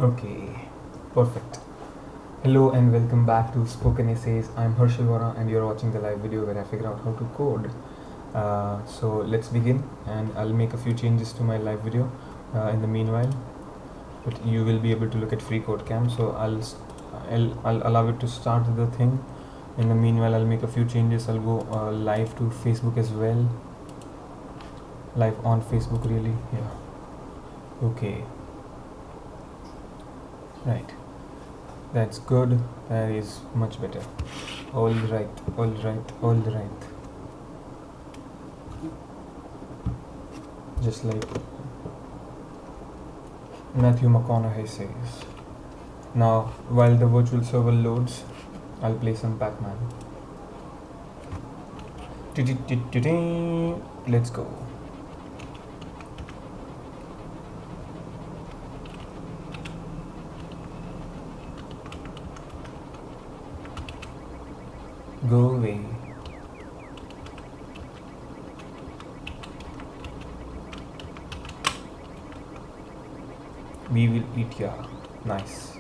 Okay, perfect. Hello and welcome back to Spoken Essays. I'm Harshal Vora and you're watching the live video where I figure out how to code. So let's begin, and I'll make a few changes to my live video in the meanwhile, but you will be able to look at freeCodeCamp. So I'll allow it to start the thing. In the meanwhile, I'll make a few changes. I'll go live to Facebook as well. Live on Facebook, really? Yeah. Okay. Right. That's good. That is much better. All right. All right. All right. Just like Matthew McConaughey says. Now, while the virtual server loads, I'll play some Pac-Man. Let's go. Go away. We will eat ya. Nice.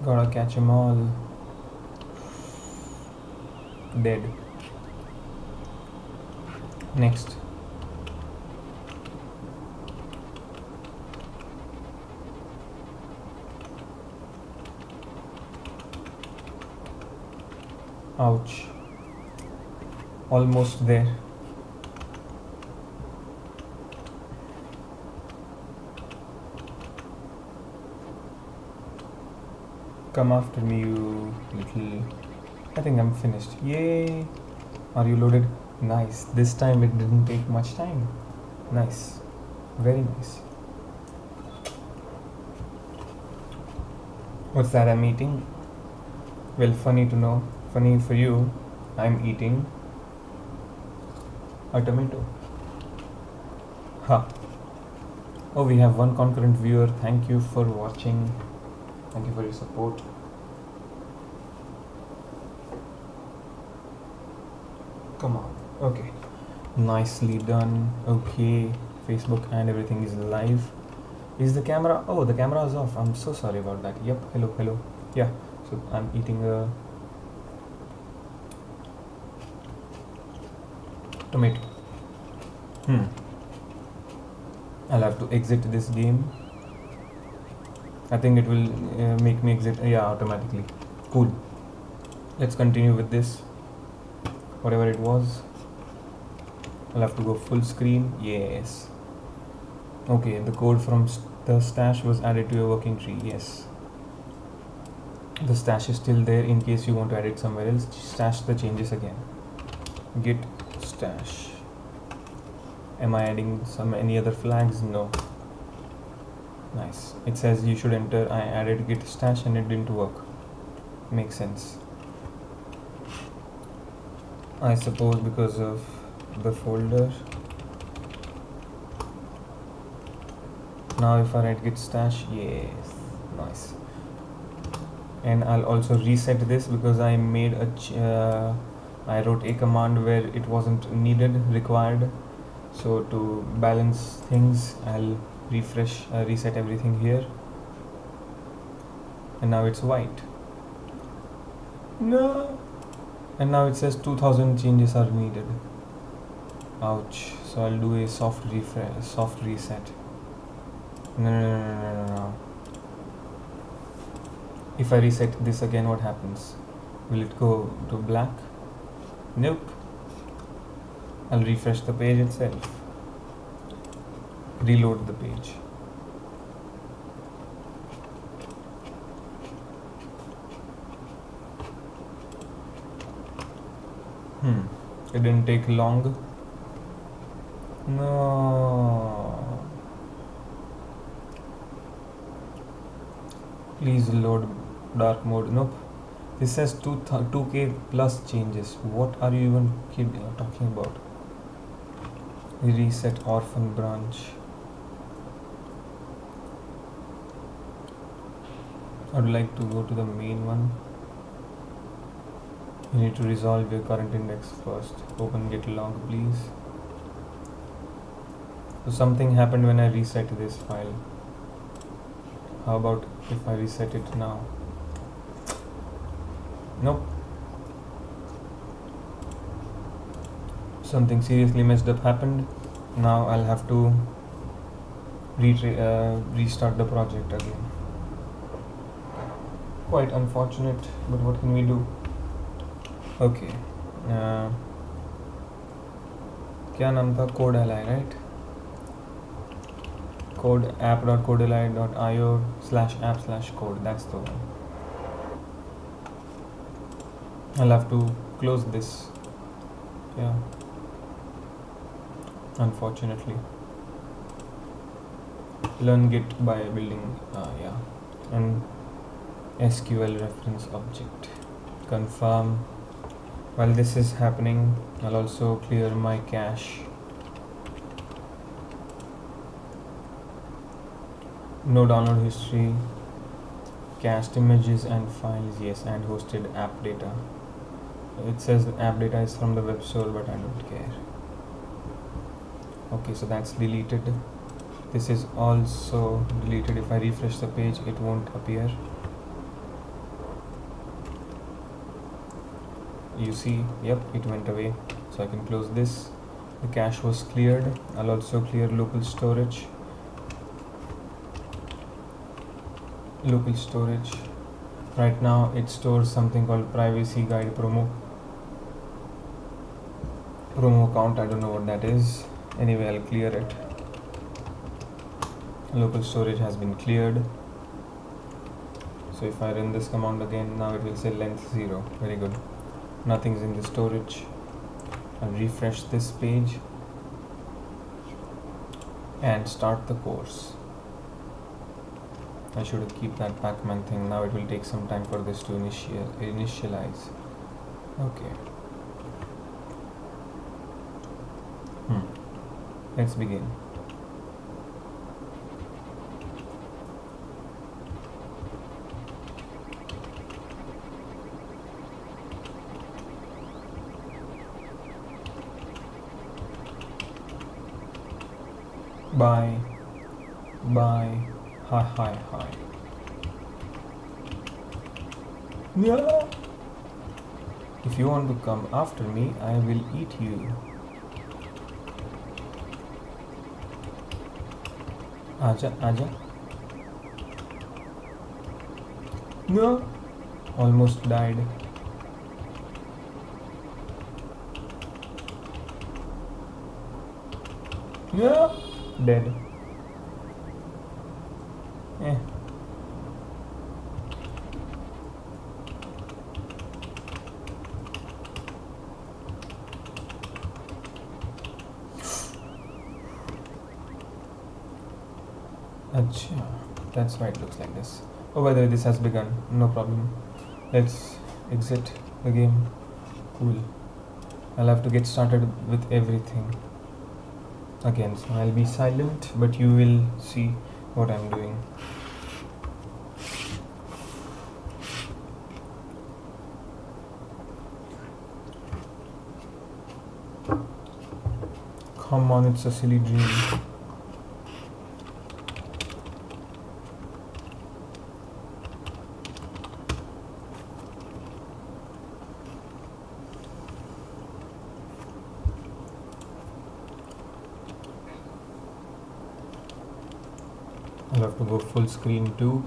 Gotta catch 'em all. Dead. Next. Ouch. Almost there. Come after me, you little... I think I'm finished. Yay! Are you loaded? Nice. This time it didn't take much time. Nice. Very nice. What's that I'm eating? Well, funny to know. Funny for you, I'm eating a tomato. Ha! Oh, we have one concurrent viewer. Thank you for watching. Thank you for your support. Come on. Okay. Nicely done. Okay. Facebook and everything is live. Is the camera? Oh, the camera is off. I'm so sorry about that. Yep. Hello. Hello. Yeah. So I'm eating a tomato. I'll have to exit this game. I think it will make me exit. Yeah, automatically. Cool. Let's continue with this. Whatever it was. I'll have to go full screen. Yes. Okay, the code from the stash was added to your working tree. Yes. The stash is still there in case you want to add it somewhere else. Stash the changes again. Git stash. Am I adding any other flags? No. Nice. It says you should enter. I added git stash and it didn't work. Makes sense. I suppose because of the folder. Now if I write git stash, yes, nice. And I'll also reset this because I made I wrote a command where it wasn't required. So to balance things, I'll reset everything here. And now it's white. No. And now it says 2000 changes are needed. Ouch. So I'll do a soft reset. No. If I reset this again, what happens? Will it go to black? Nope. I'll refresh the page itself. Reload the page. It didn't take long. No. Please load dark mode. Nope. This says 2k plus changes. What are you even talking about? Reset orphan branch. I would like to go to the main one. You need to resolve your current index first. Open git log, please. So something happened when I reset this file. How about if I reset it now? Nope. Something seriously messed up happened. Now I'll have to restart the project again. Quite unfortunate, but what can we do? Okay. क्या नाम था? Code.li, right? Code app.codeli.io/app/code. That's the one. I'll have to close this. Yeah. Unfortunately. Learn Git by building. And SQL reference object. Confirm. While this is happening, I'll also clear my cache. No download history, cached images and files, yes, and hosted app data. It says app data is from the web store, but I don't care. Okay, so that's deleted. This is also deleted. If I refresh the page, it won't appear. You see, yep, it went away. So I can close this. The cache was cleared. I'll also clear local storage. Right now it stores something called privacy guide promo count. I don't know what that is. Anyway, I'll clear it. Local storage has been cleared. So if I run this command again, now it will say length 0. Very good. Nothing's in the storage. I'll refresh this page and start the course. I should keep that Pacman thing. Now it will take some time for this to initialize. Okay. Let's begin. Bye. Hi. Yeah. If you want to come after me, I will eat you. Aja. No. Almost died. Yeah. Dead. Achha, that's why it looks like this. Oh, by the way, this has begun. No problem. Let's exit the game. Cool. I'll have to get started with everything again. So I'll be silent, but you will see what I'm doing. Come on, it's a silly dream. I'll have to go full screen too.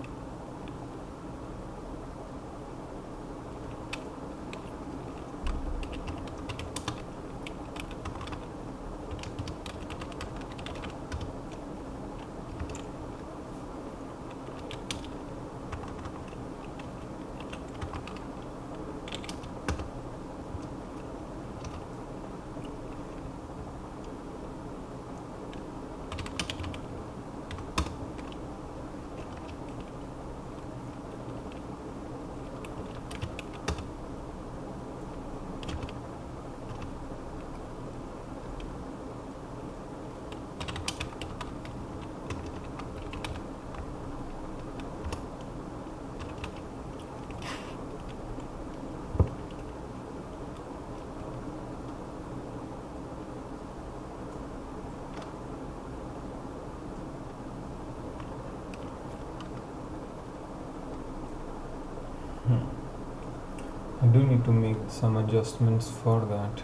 do need to make some adjustments for that.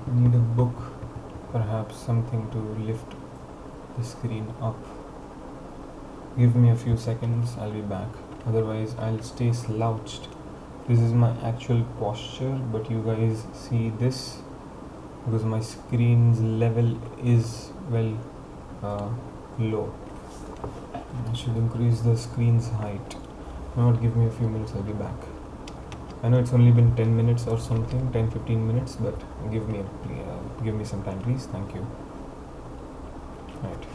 I need a book, perhaps something to lift the screen up. Give me a few seconds, I'll be back. Otherwise, I'll stay slouched. This is my actual posture, but you guys see this because my screen's level is low. I should increase the screen's height. Now, give me a few minutes, I'll be back. I know it's only been 10 minutes or something, 10-15 minutes, but give me some time, please. Thank you. Right.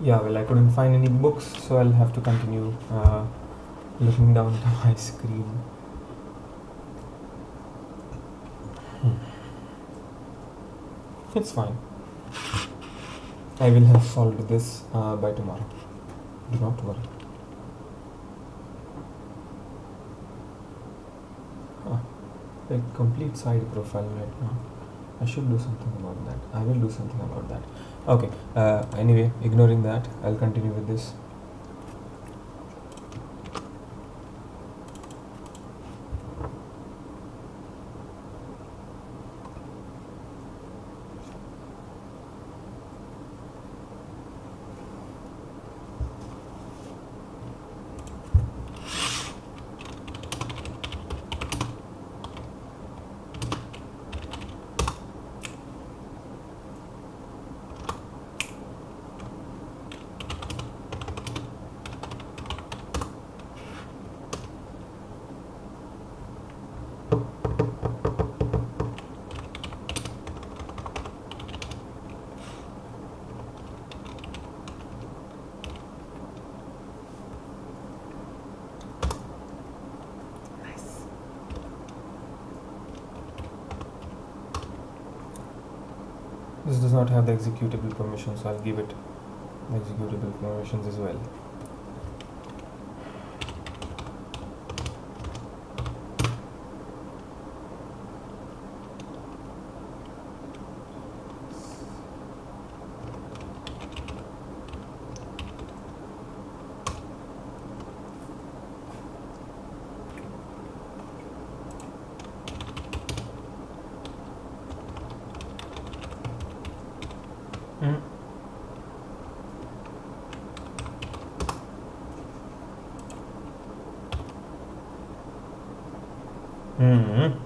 Yeah, well, I couldn't find any books, so I'll have to continue looking down to my screen. It's fine. I will have solved this by tomorrow. Do not worry. Huh. A complete side profile right now. I should do something about that. I will do something about that. Okay. Anyway, ignoring that, I'll continue with this. This does not have the executable permission, so I'll give it the executable permissions as well. Mm-hmm.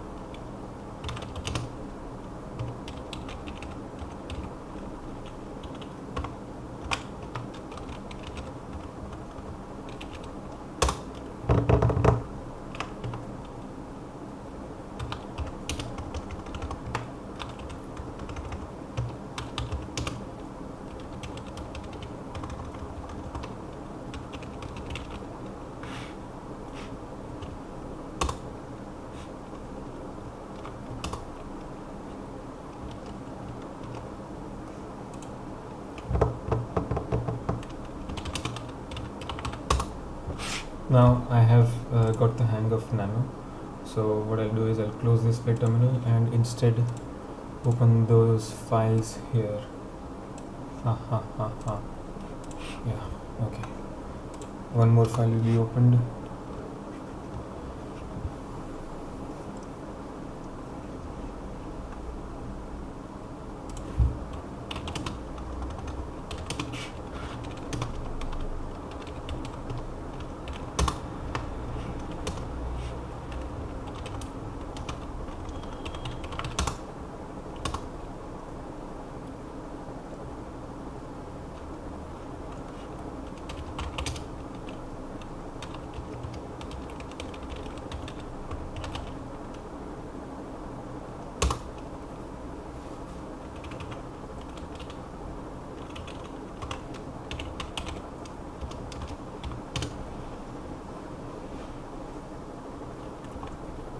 Now I have got the hang of Nano. So what I'll do is I'll close this play terminal and instead open those files here. Yeah, okay. One more file will be opened.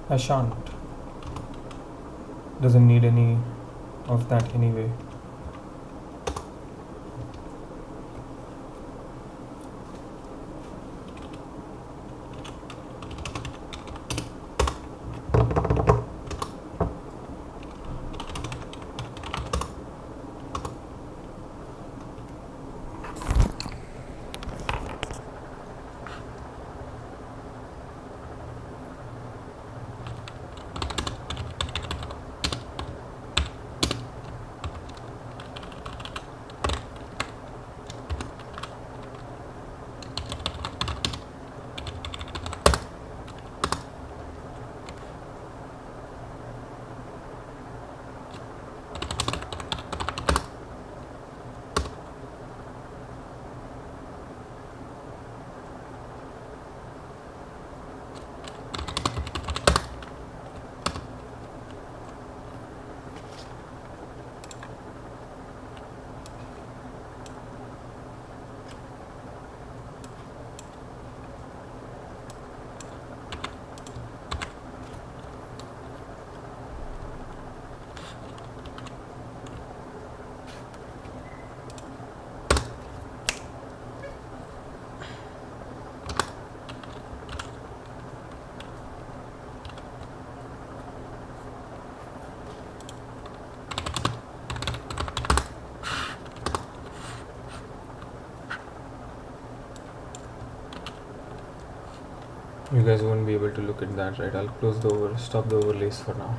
I shan't. Doesn't need any of that anyway. You guys won't be able to look at that, right? I'll close the stop the overlays for now.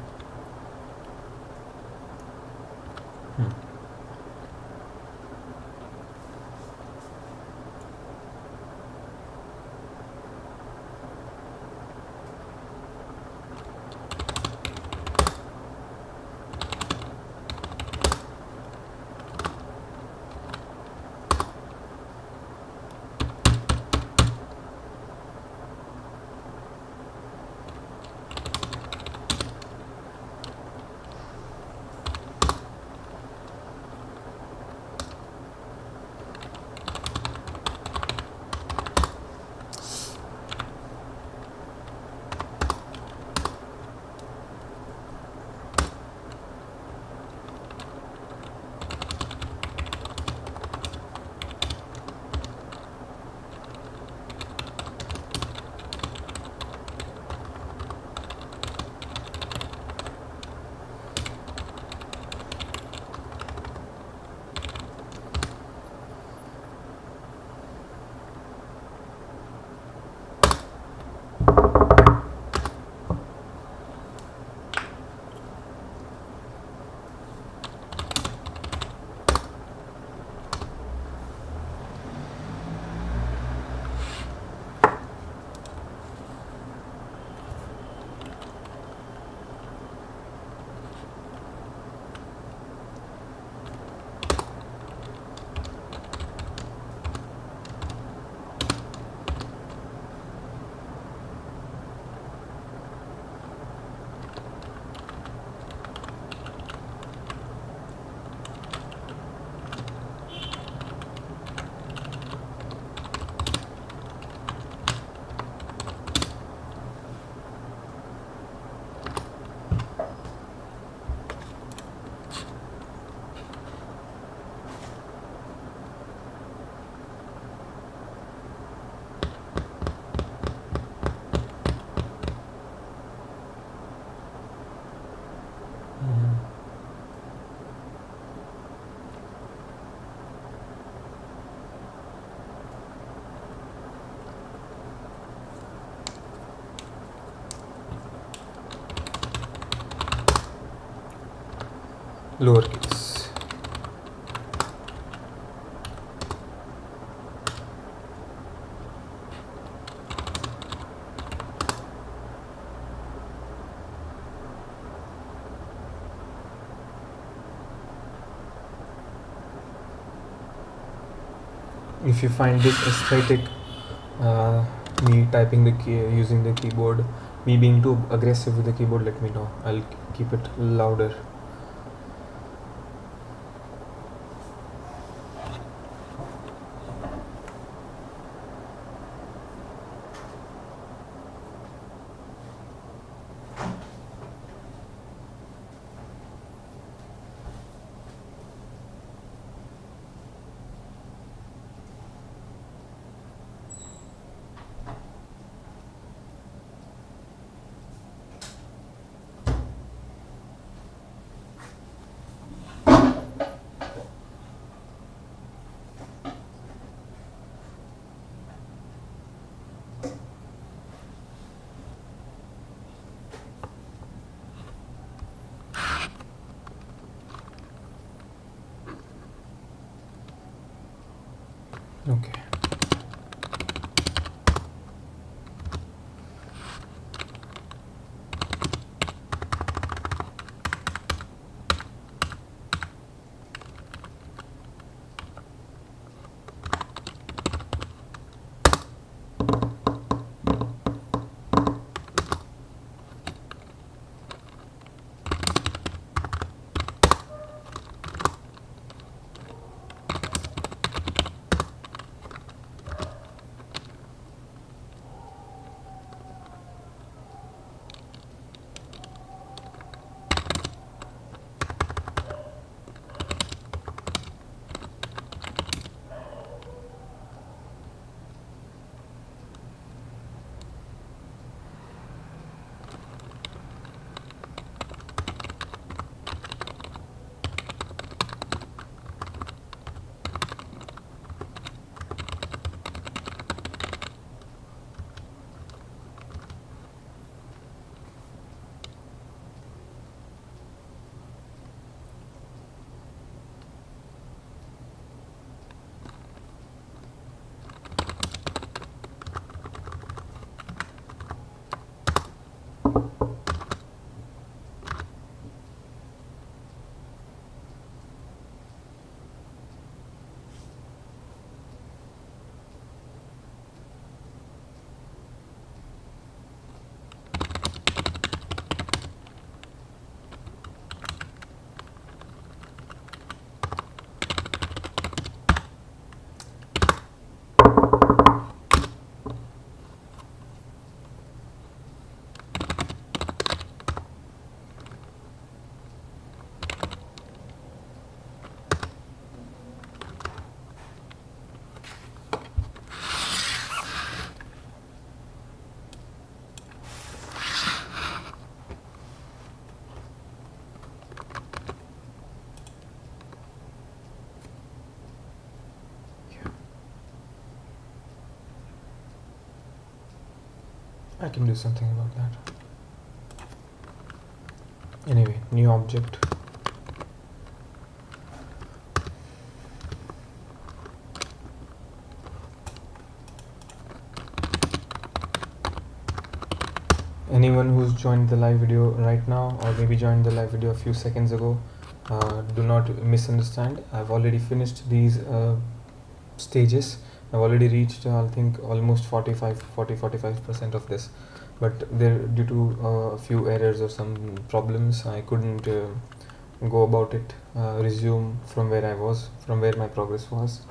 Lowercase. If you find this aesthetic, me typing the key using the keyboard, me being too aggressive with the keyboard, let me know. I'll keep it louder. Okay. I can do something about that. Anyway, new object. Anyone who's joined the live video right now, or maybe joined the live video a few seconds ago, do not misunderstand. I've already finished these stages. I've already reached, I think, almost 45% of this, but there, due to a few errors or some problems, I couldn't go about it, resume from where I was, from where my progress was.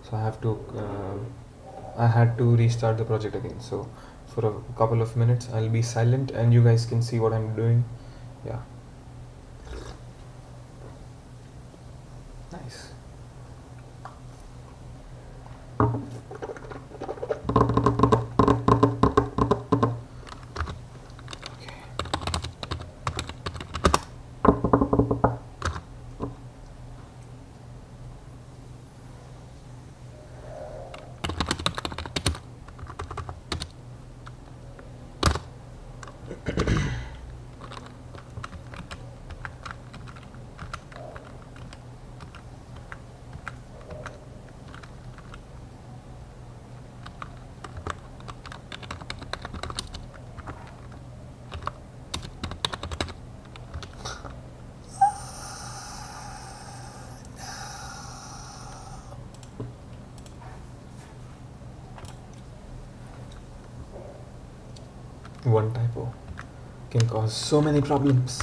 So I had to restart the project again. So for a couple of minutes I'll be silent and you guys can see what I'm doing. Yeah, nice. One typo can cause so many problems.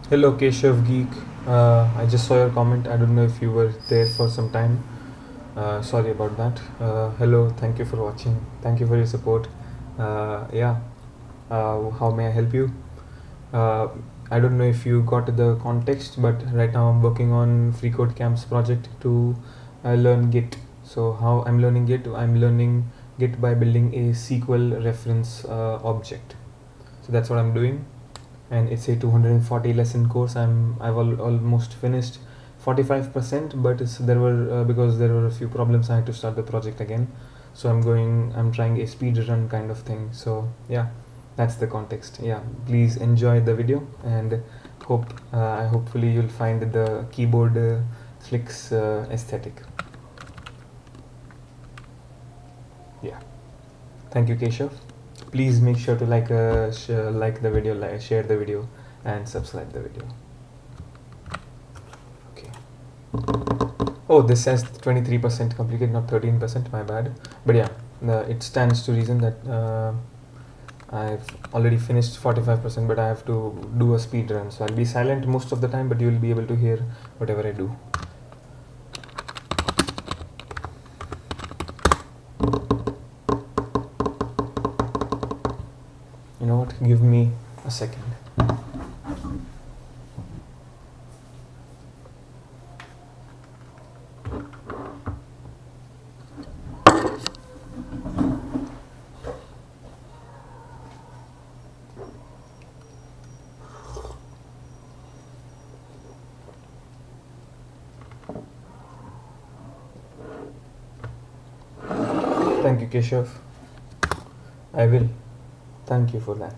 Hello, Keshav Geek. I just saw your comment. I don't know if you were there for some time. Sorry about that. Hello, thank you for watching. Thank you for your support. Yeah, how may I help you? Uh, I don't know if you got the context, but right now I'm working on freeCodeCamp's project to learn Git. So how I'm learning Git? I'm learning Git by building a SQL reference object. So that's what I'm doing, and it's a 240 lesson course. Almost finished 45%, but there were because there were a few problems, I had to start the project again. So I'm trying a speed run kind of thing. So yeah, that's the context. Yeah, please enjoy the video, and hopefully you'll find the keyboard flicks aesthetic. Yeah, thank you, Keshav. Please make sure to like the video, share the video, and subscribe the video. Okay. Oh, this says 23% completed, not 13%. My bad. But yeah, it stands to reason that I've already finished 45%, but I have to do a speed run. So I'll be silent most of the time, but you'll be able to hear whatever I do. You know what? Give me a second. Thank you, Keshav. I will. Thank you for that.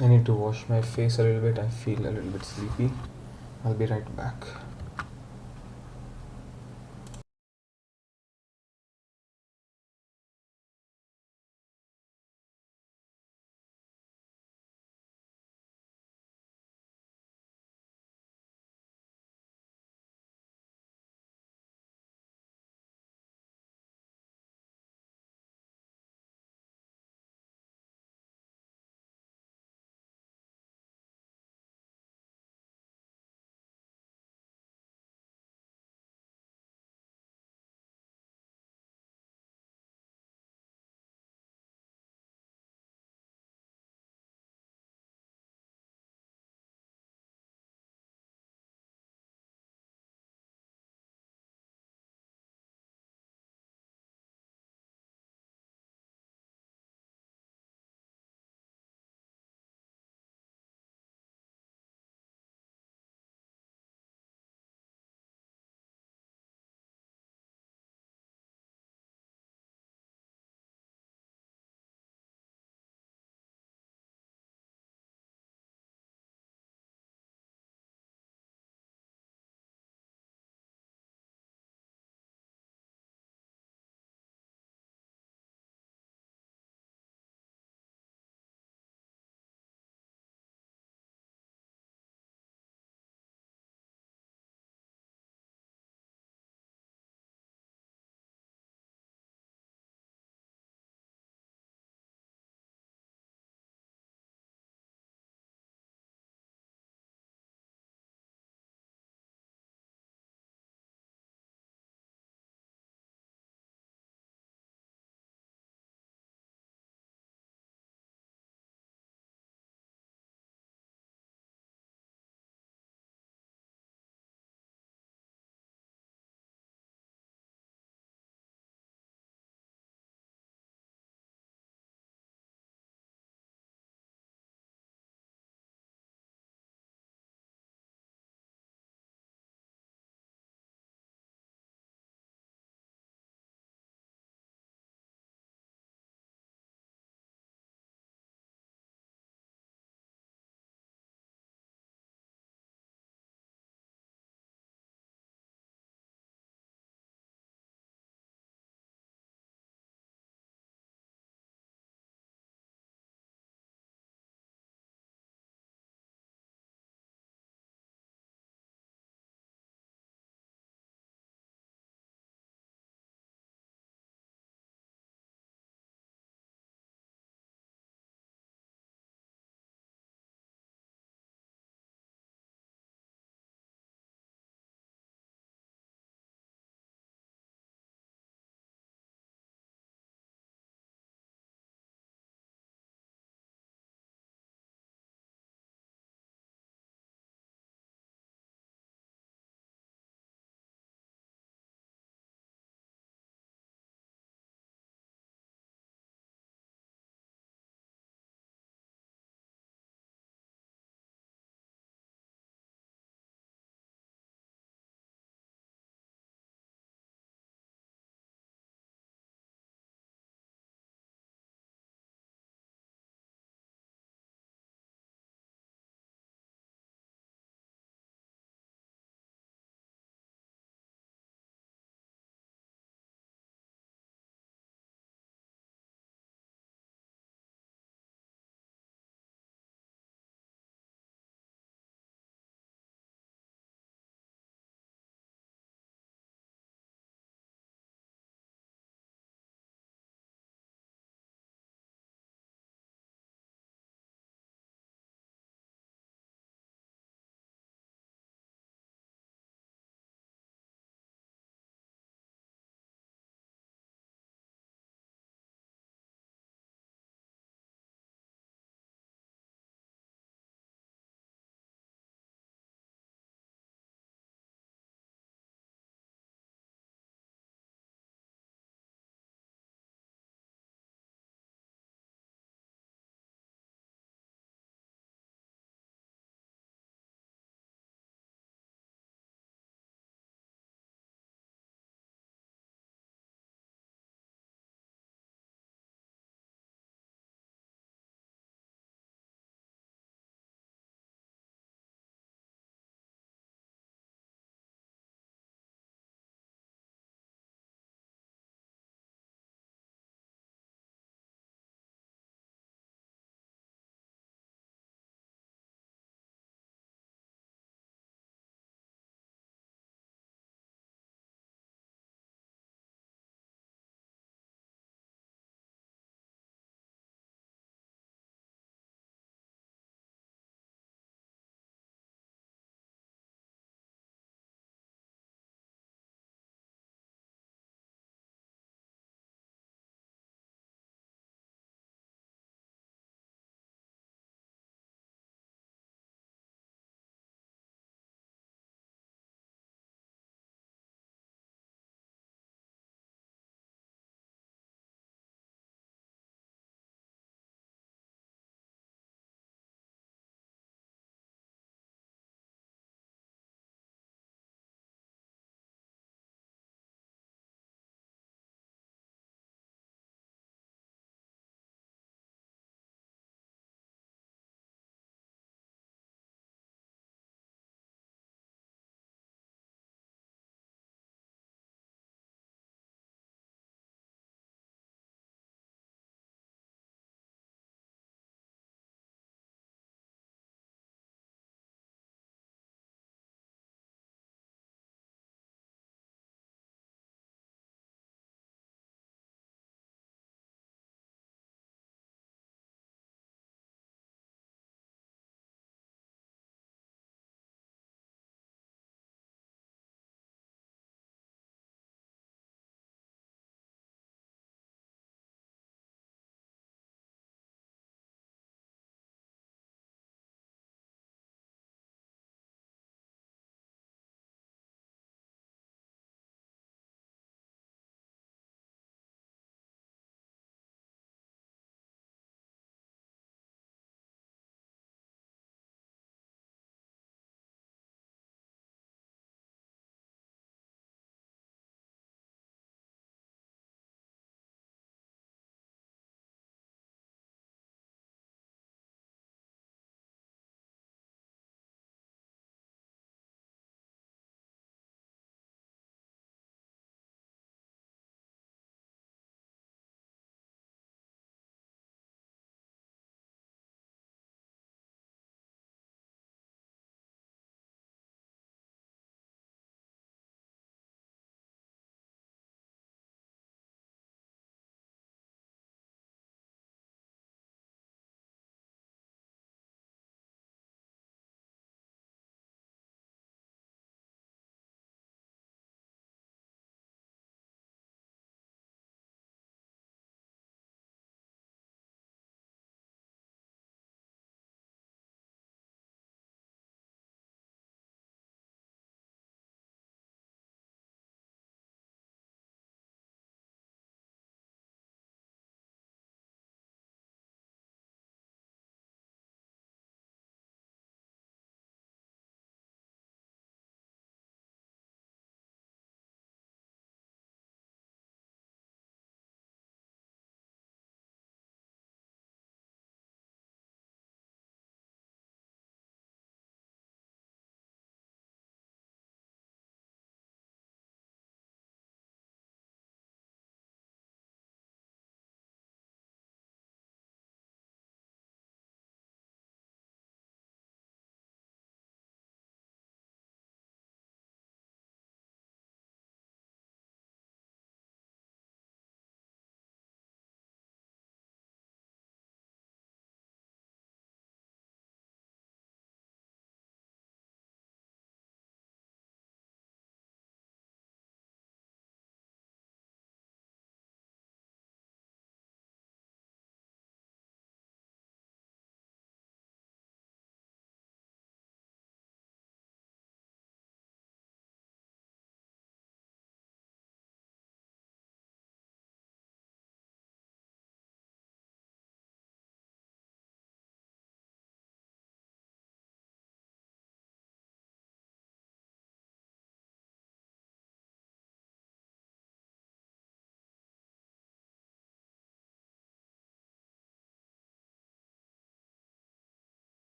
I need to wash my face a little bit. I feel a little bit sleepy. I'll be right back.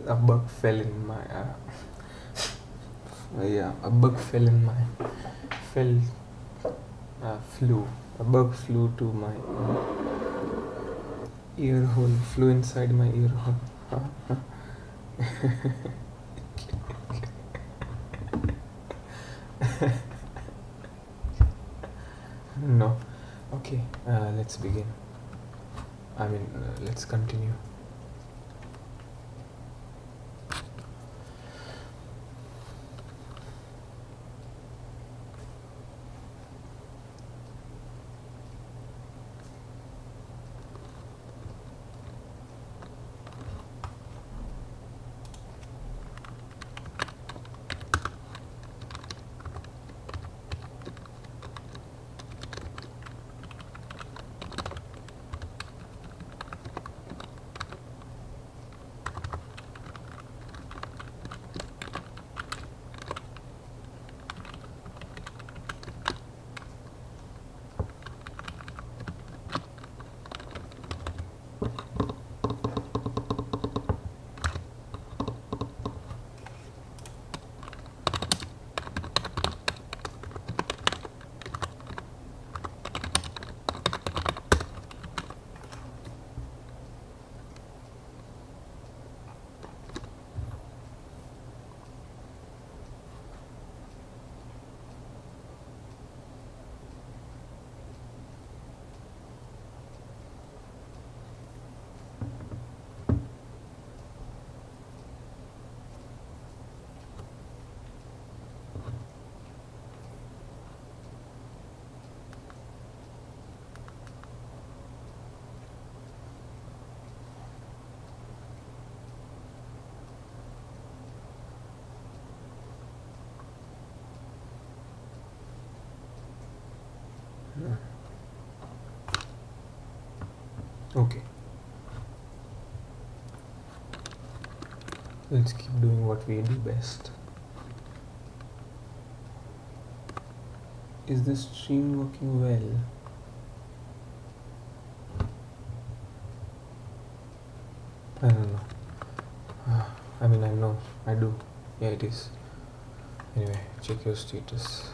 a bug fell in my a bug fell in my flew a bug flew to my ear hole, flew inside my ear hole. No. Okay, let's begin. Let's continue. Okay. Let's keep doing what we do best. Is this stream working well? I don't know. I know. I do. Yeah, it is. Anyway, check your status.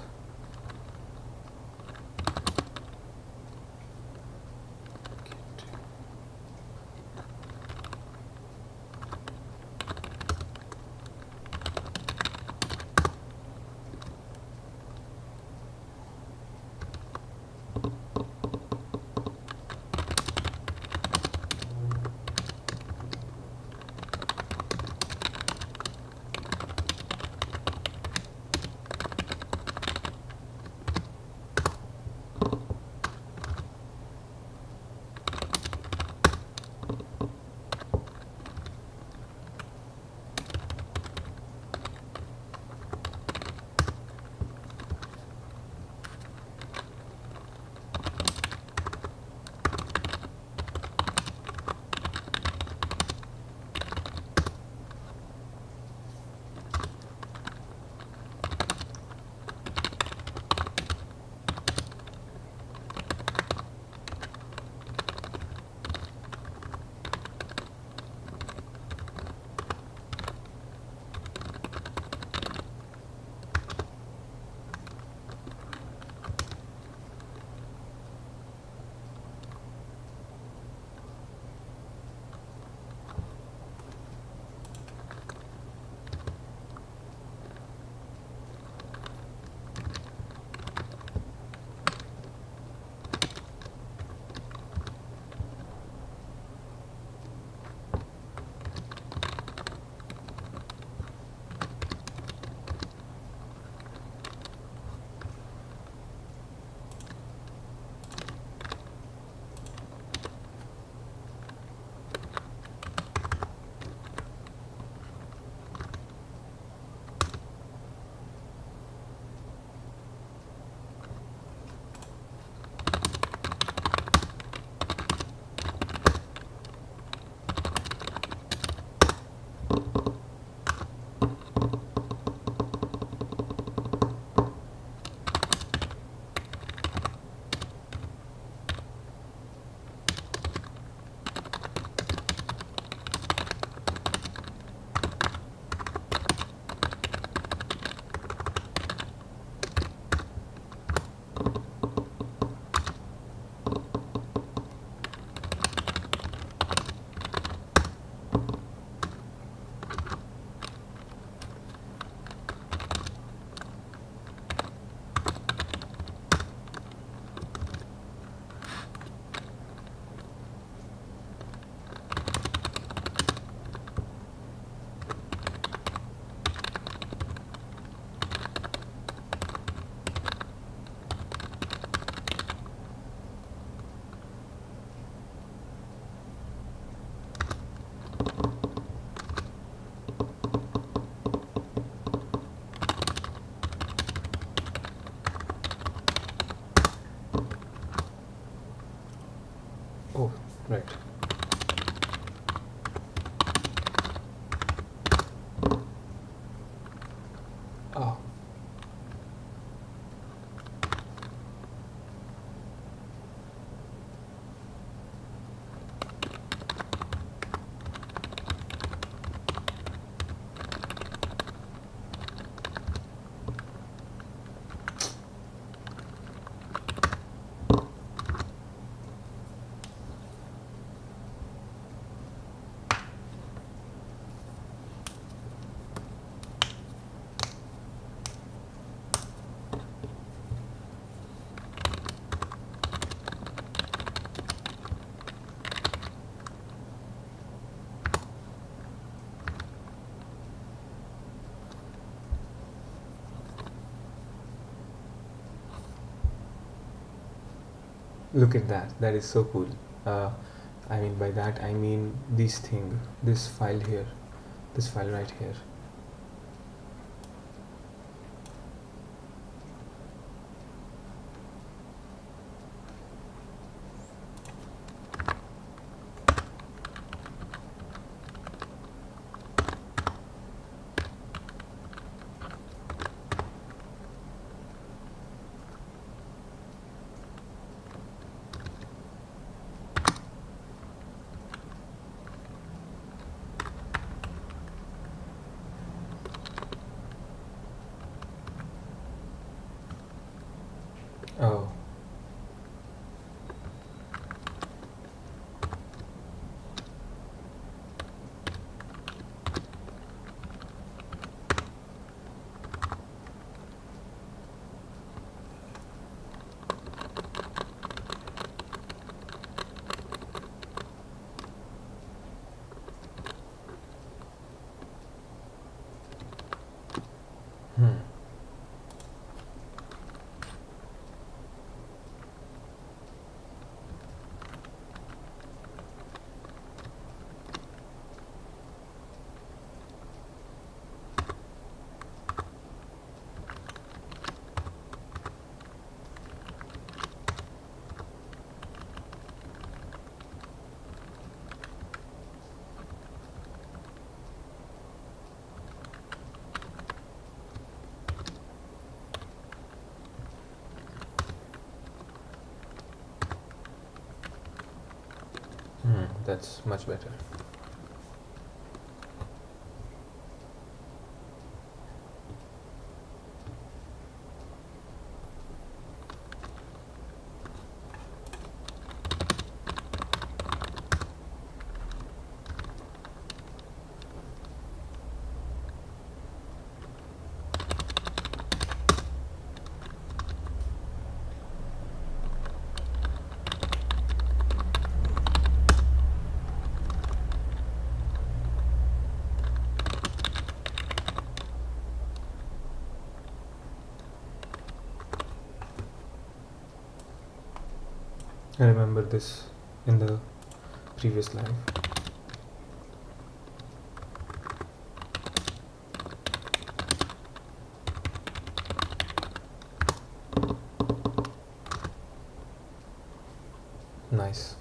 Look at that. That is so cool. Uh, I mean, by that I mean this thing, this file here, this file right here. Oh. Hmm. That's much better. I remember this in the previous life. Nice.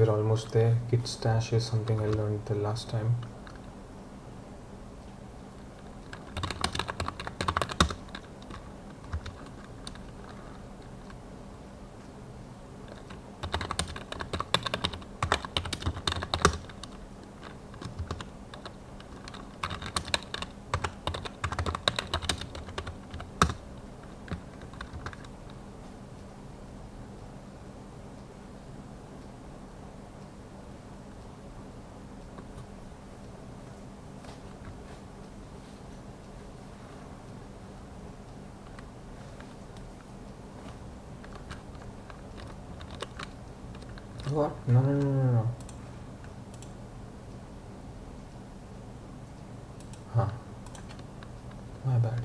we're almost there. Git stash is something I learned the last time. What? No. Huh. My bad.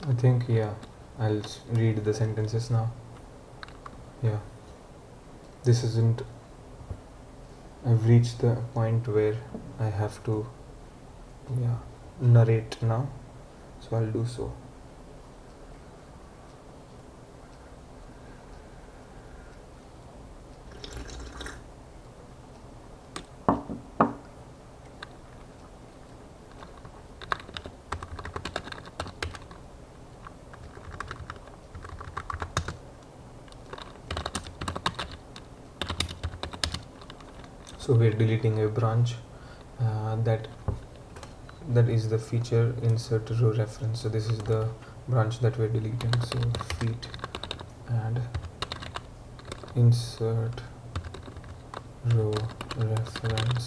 I think, yeah, I'll read the sentences now. Yeah, this isn't, I've reached the point where I have to, yeah, narrate now, so I'll do so. So we're deleting a branch that is the feature insert row reference. So this is the branch that we're deleting. So feet and insert row reference.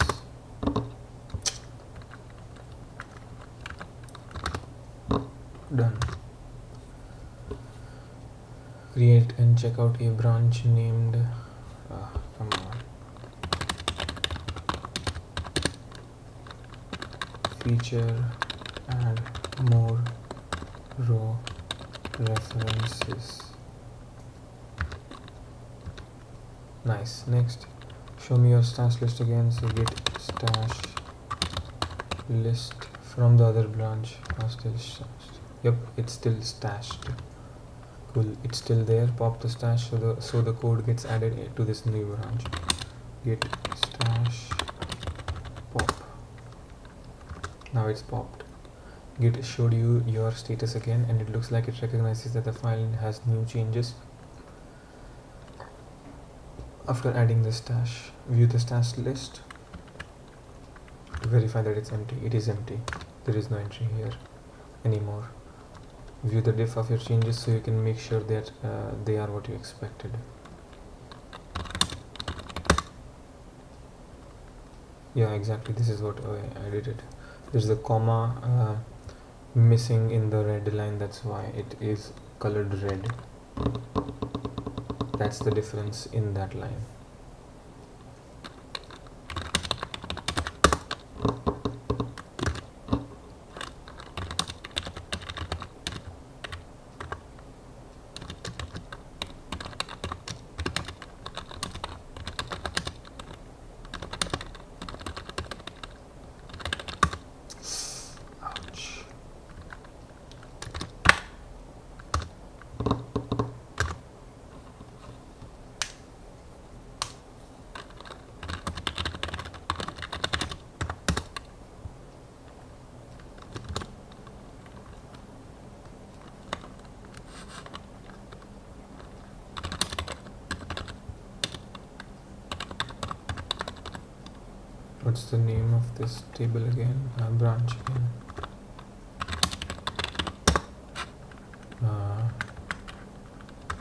Done. check out a branch named come on, feature add more row references. Nice. Next, show me your stash list again. So git stash list from the other branch. Still stashed. Yep, it's still stashed. Cool, it's still there. Pop the stash so the code gets added to this new branch. Git stash pop. Now it's popped. Git showed you your status again, and it looks like it recognizes that the file has new changes. After adding the stash, view the stash list to verify that it's empty. It is empty. There is no entry here anymore. View the diff of your changes so you can make sure that they are what you expected. Yeah, exactly. This is what I did it. There's a comma missing in the red line. That's why it is colored red. That's the difference in that line. Ouch. What's the name of this table again? Branch again.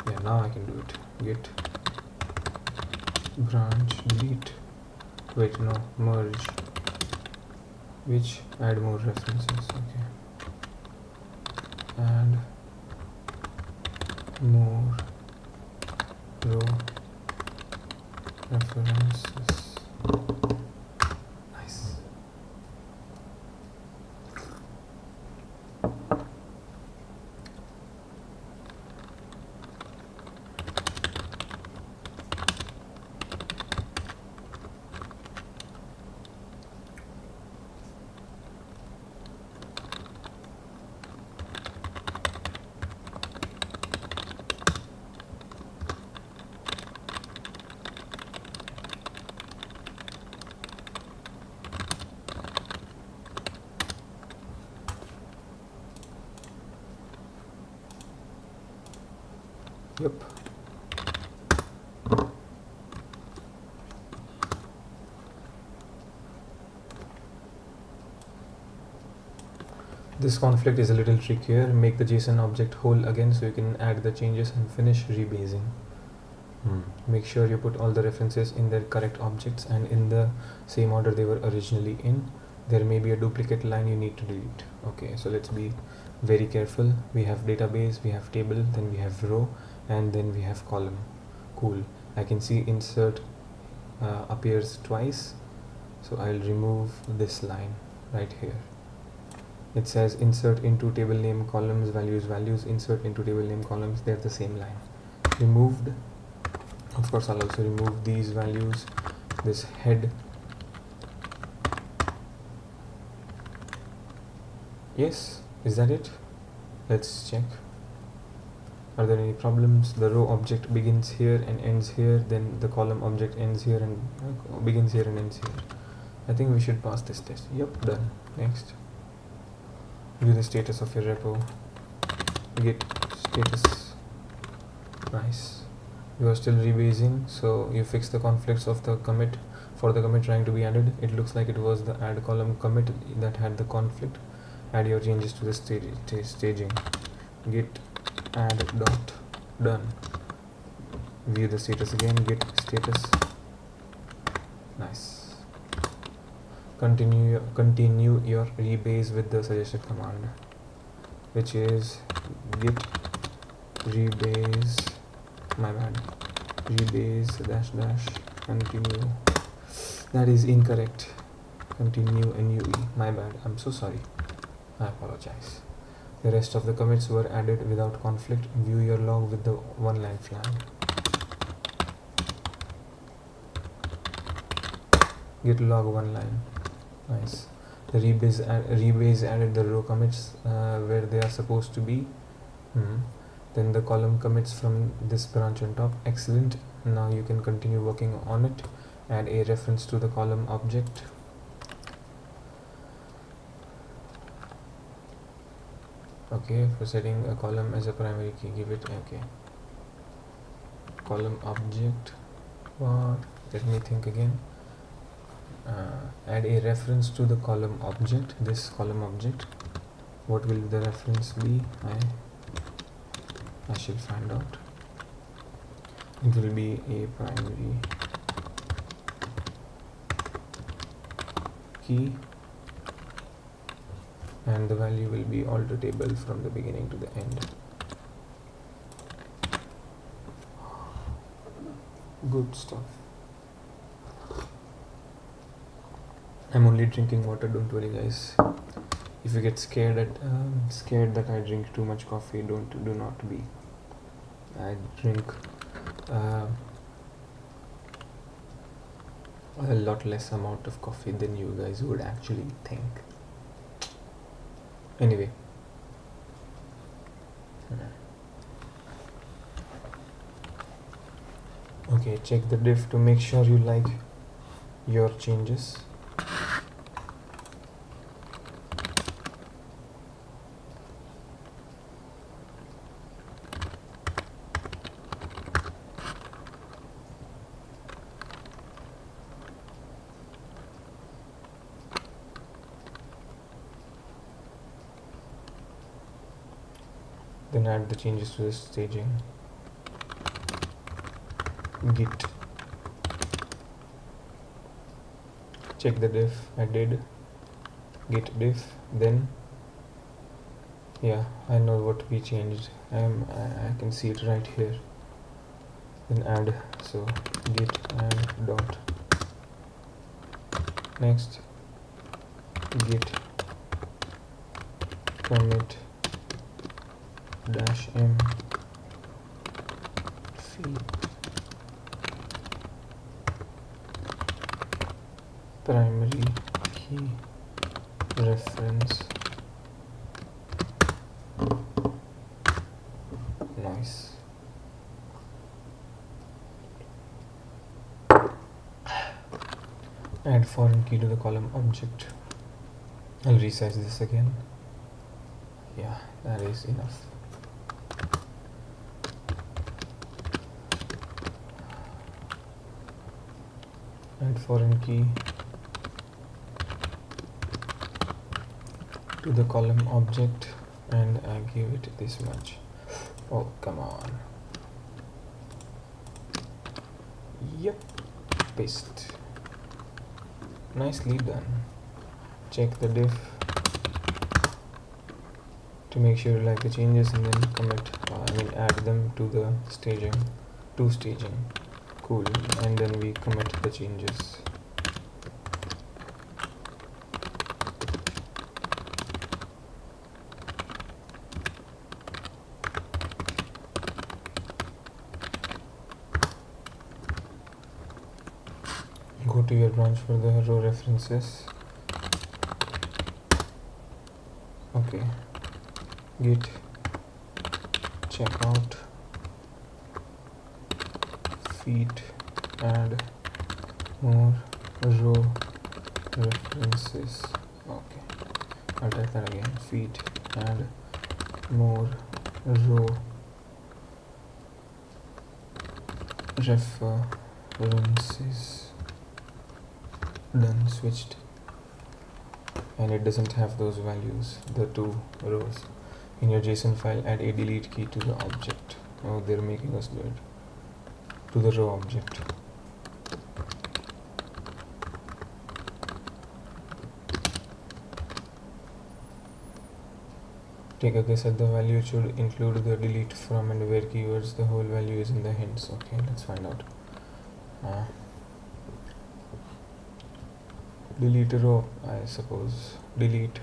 Yeah, now I can do it. Git branch delete. Wait, no, merge. Which add more references. Okay. Add more row references. Nice. Yep. This conflict is a little trickier. Make the JSON object whole again so you can add the changes and finish rebasing. Make sure you put all the references in their correct objects and in the same order they were originally in. There may be a duplicate line you need to delete. Okay, so let's be very careful. We have database, we have table, then we have row, and then we have column. Cool. I can see insert appears twice, so I'll remove this line right here. It says insert into table name columns values, insert into table name columns. They're the same line. Removed. Of course, I'll also remove these values, this head. Yes, is that it? Let's check. Are there any problems? The row object begins here and ends here, then the column object ends here and begins here and ends here. I think we should pass this test. Yep, done. Next. View the status of your repo. Git status. Nice. You are still rebasing, so you fix the conflicts of the commit for the commit trying to be added. It looks like it was the add column commit that had the conflict. Add your changes to the staging. Git add dot done. View the status again. Git status. Nice. Continue your rebase with the suggested command, which is git rebase my bad. Rebase dash dash continue. That is incorrect. Continue NUE. My bad. I'm so sorry. I apologize. The rest of the commits were added without conflict. View your log with the one line flag. Git log one line. Nice. The rebase added the row commits where they are supposed to be. Then the column commits from this branch on top. Excellent. Now you can continue working on it. Add a reference to the column object. Okay, for setting a column as a primary key, give it okay. Column object. What? Let me think again. Add a reference to the column object. This column object. What will the reference be? I shall find out. It will be a primary key, and the value will be alter table from the beginning to the end. Good stuff. I'm only drinking water, don't worry guys. If you get scared that I drink too much coffee, do not be. I drink a lot less amount of coffee than you guys would actually think. Anyway. Okay, check the diff to make sure you like your changes. Then add the changes to the staging. Git. Check the diff. I did. Git diff. Then yeah, I know what we changed. I can see it right here. Then add, so git add dot. Next git commit dash m feed primary key reference. Nice. Add foreign key to the column object. I'll resize this again. Yeah, that is enough. Add foreign key to the column object, and I give it this much. Oh, come on. Yep, paste. Nicely done. Check the diff to make sure you like the changes, and then commit. Add them to the staging. Cool. And then we commit the changes. Go to your branch for the row references. Okay. Git checkout feed add more row references. Okay, I'll type that again. Feed add more row references. Done. Switched. And it doesn't have those values, the two rows. In your JSON file, add a delete key to the object. Oh, they're making us do it. To the row object. Take a guess at the value. It should include the delete from and where keywords. The whole value is in the hints. Okay, let's find out. Delete a row, I suppose. Delete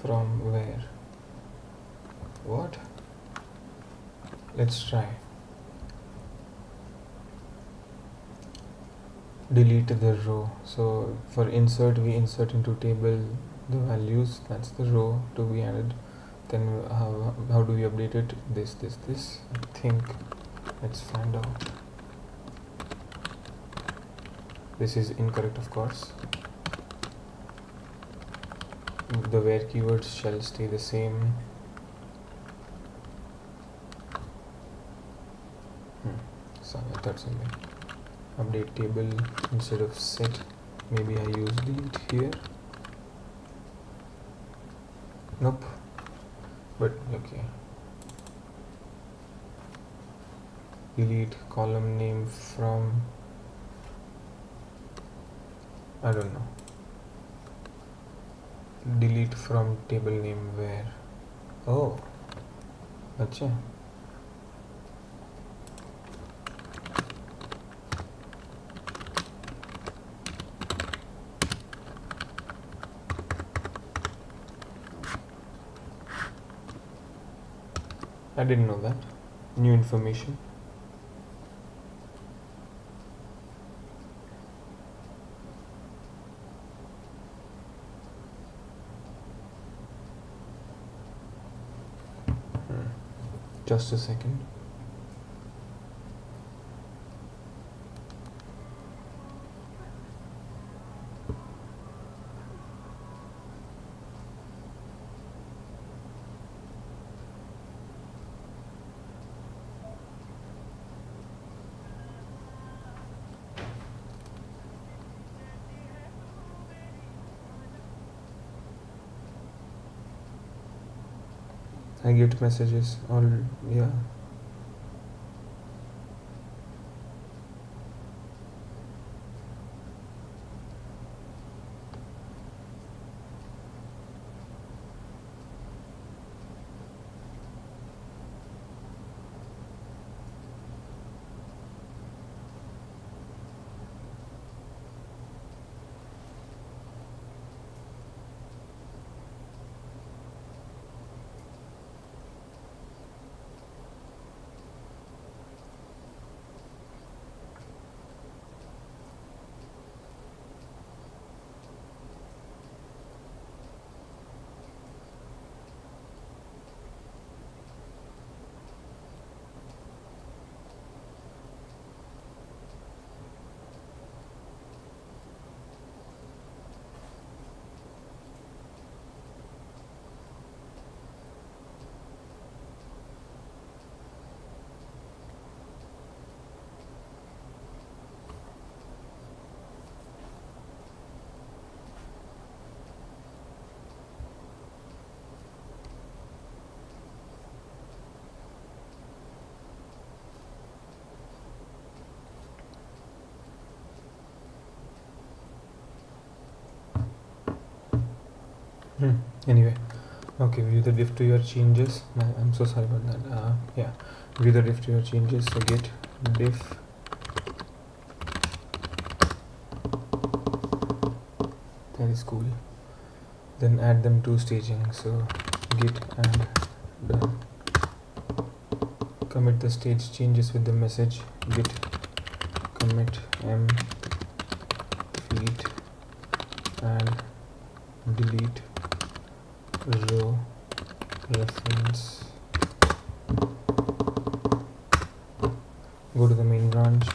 from where? What? Let's try. Delete the row. So for insert, we insert into table the values. That's the row to be added. Then how do we update it? This. I think. Let's find out. This is incorrect, of course. The where keywords shall stay the same. So I thought something. Update table instead of set. Maybe I use delete here. Nope. But okay. Delete column name from. I don't know. Delete from table name where. Oh. Acha. I didn't know that. New information. Just a second. I get messages all, yeah. Anyway, okay, view the diff to your changes. I'm so sorry about that. Yeah, view the diff to your changes. So git diff that is cool. Then add them to staging. So git add done. Commit the stage changes with the message git commit m feet and delete row reference. Go to the main branch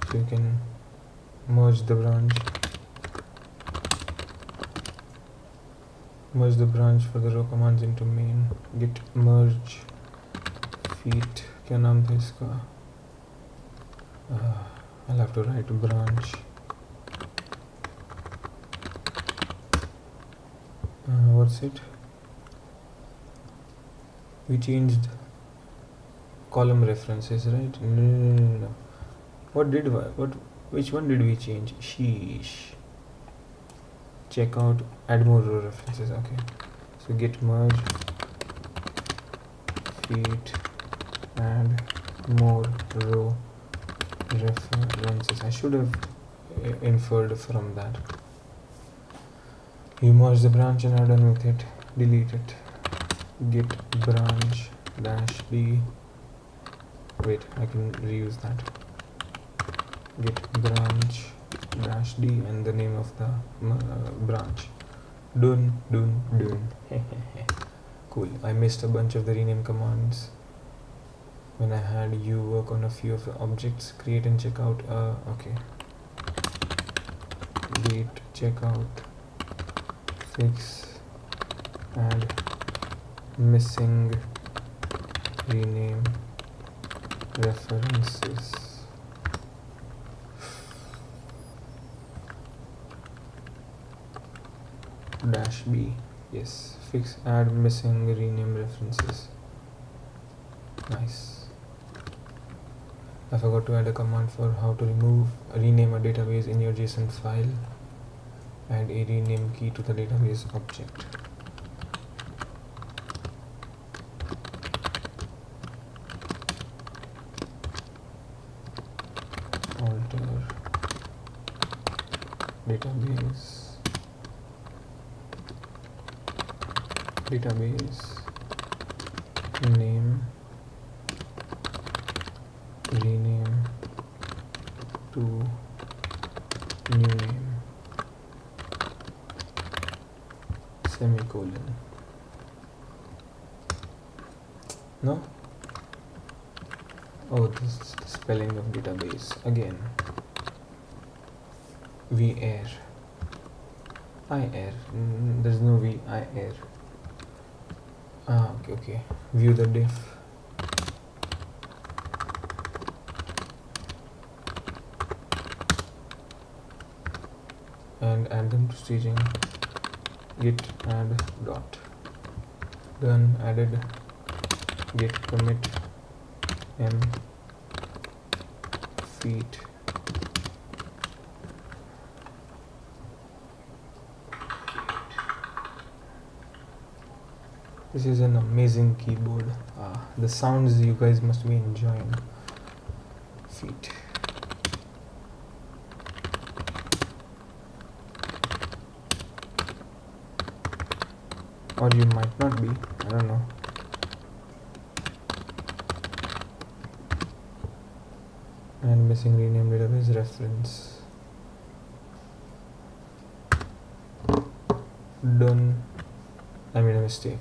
so you can merge the branch. Merge the branch for the row commands into main. Git merge feet. क्या नाम था इसका? I'll have to write branch. What's it? We changed column references, right? No. Which one did we change? Sheesh. check out, add more row references. Okay, so git merge feet and more row references. I should have inferred from that. You merge the branch and are done with it. Delete it. Git branch dash d. Wait, I can reuse that. Git branch dash d and the name of the branch. Done. Cool. I missed a bunch of the rename commands when I had you work on a few of the objects. Create and check out. Okay. Git checkout fix and missing rename references. Dash b. Yes, fix add missing rename references. Nice. I forgot to add a command for how to rename a database in your JSON file. Add a rename key to the database object. Alter database name rename to new name semicolon. No? Oh, this is the spelling of database again. V air. I air. There's no V. I air. Okay. View the diff. And add them to staging. Git add dot. Done. Added. Git commit m feet. This is an amazing keyboard. The sounds you guys must be enjoying. Feet. Or you might not be. I don't know. And missing rename database reference. Done. I made a mistake.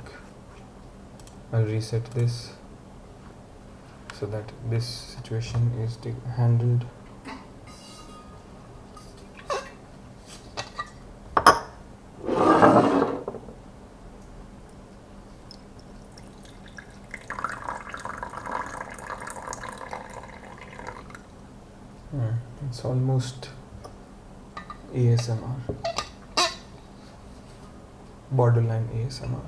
I'll reset this so that this situation is handled. It's almost ASMR. Borderline ASMR.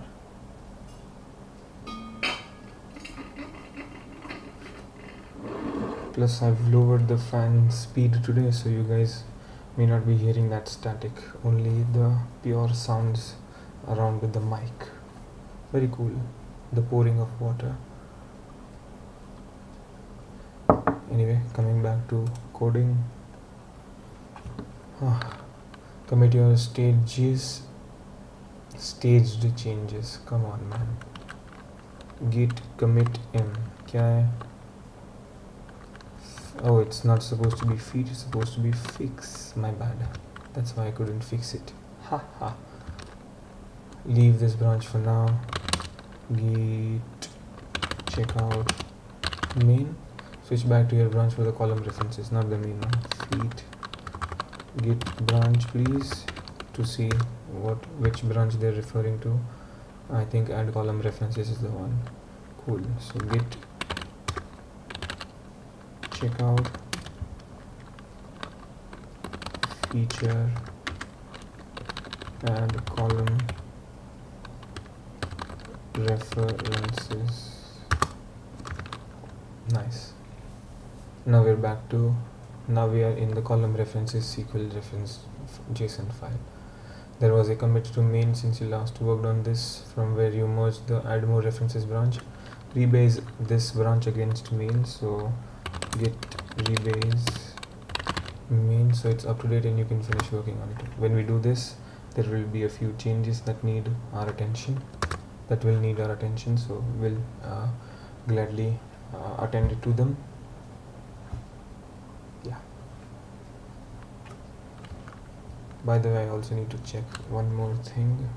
Plus I've lowered the fan speed today, so you guys may not be hearing that static, only the pure sounds around with the mic. Very cool. The pouring of water. Anyway, coming back to coding. Commit your staged changes. Come on, man. Git commit m. Kya hai? Oh, it's not supposed to be feet, it's supposed to be fix. My bad. That's why I couldn't fix it. Haha. Leave this branch for now. Git checkout main. Switch back to your branch for the column references, not the main one. Feet. Git branch, please, to see which branch they're referring to. I think add column references is the one. Cool. So git checkout feature add column references. Nice. Now we are in the column references SQL reference JSON file. There was a commit to main since you last worked on this, from where you merged the add more references branch. Rebase this branch against main, so git rebase main, so it's up to date and you can finish working on it. When we do this, there will be a few changes that need our attention, so we'll gladly attend to them. Yeah. By the way, I also need to check one more thing.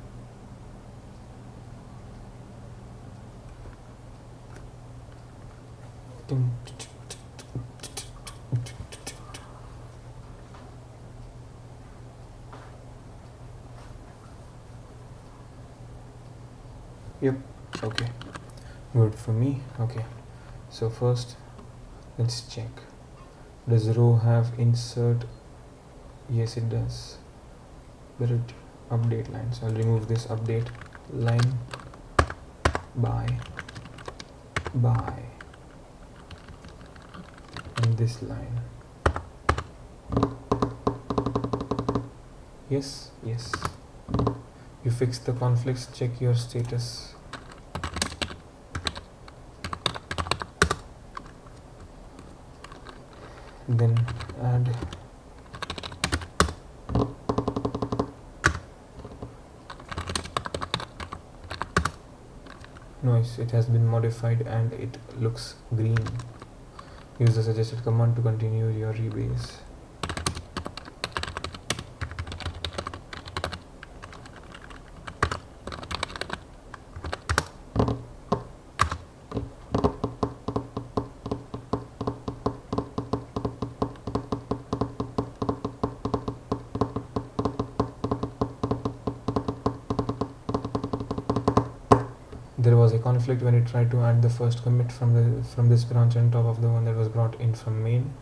Yep, okay, good for me. Okay, so first let's check, does row have insert? Yes, it does, but it update line, so I'll remove this update line by and this line. Yes, you fix the conflicts, check your status. Then add noise, it has been modified and it looks green. Use the suggested command to continue your rebase. There was a conflict when it tried to add the first commit from this branch on top of the one that was brought in from main.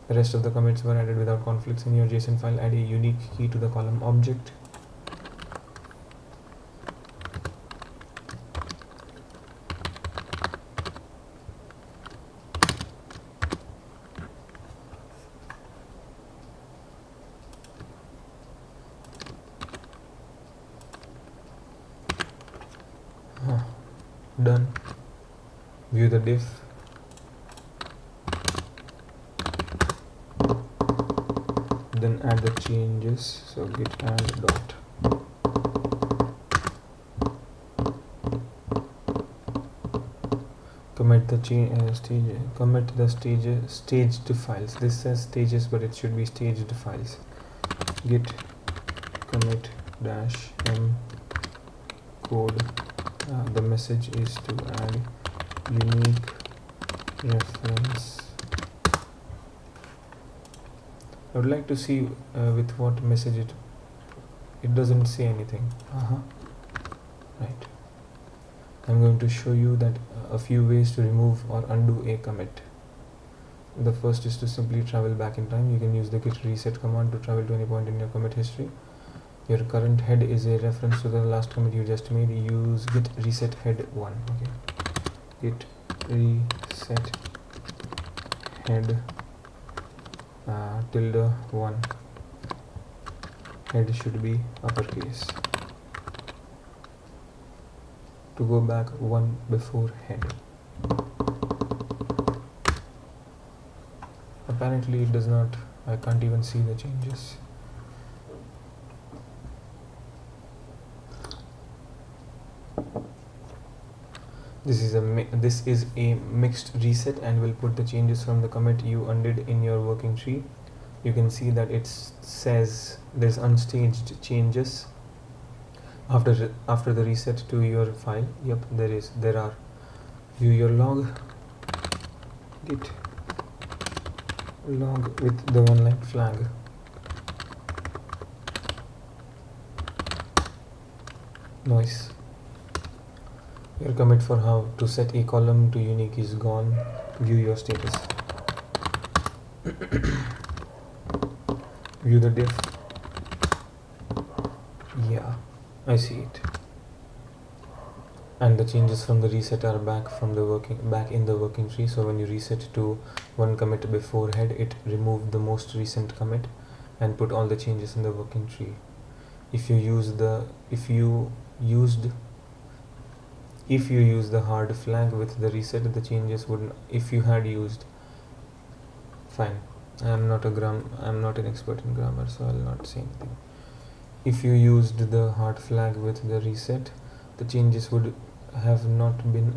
The rest of the commits were added without conflicts. In your JSON file, add a unique key to the column object. Done. View the diff. Then add the changes. So git add dot. Commit the staged files. This says stages, but it should be staged files. Git commit dash m code. The message is to add unique reference. I would like to see with what message it doesn't say anything. Right. I'm going to show you that a few ways to remove or undo a commit. The first is to simply travel back in time. You can use the git reset command to travel to any point in your commit history. Your current head is a reference to the last commit you just made. Use git reset head 1. Okay, git reset head tilde 1. Head should be uppercase. To go back one before head. Apparently it does not. I can't even see the changes. This is a mixed reset and will put the changes from the commit you undid in your working tree. You can see that it says there's unstaged changes after the reset to your file. Yep, there are. View your log. Git log with the one line flag. Noise. Your commit for how to set a column to unique is gone. View your status. View the diff. Yeah, I see it. And the changes from the reset are back in the working tree. So when you reset to one commit before head, it removed the most recent commit and put all the changes in the working tree. if you use the hard flag with the reset, the changes wouldn't. If you had used, fine. I'm not an expert in grammar, so I'll not say anything. If you used the hard flag with the reset, the changes would have not been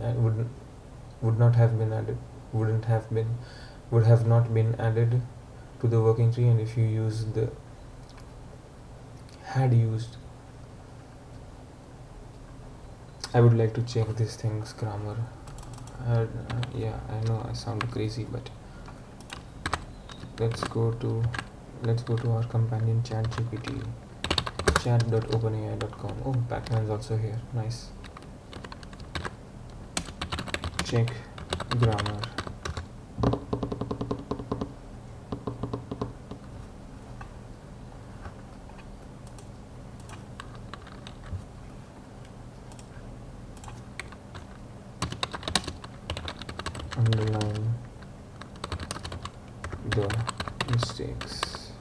would not have been added would have not been added to the working tree. And if you use the had used, I would like to check these things grammar. Yeah, I know I sound crazy, but let's go to our companion ChatGPT, chat.openai.com. Oh, Batman's also here. Nice. Check grammar. Underline the mistakes.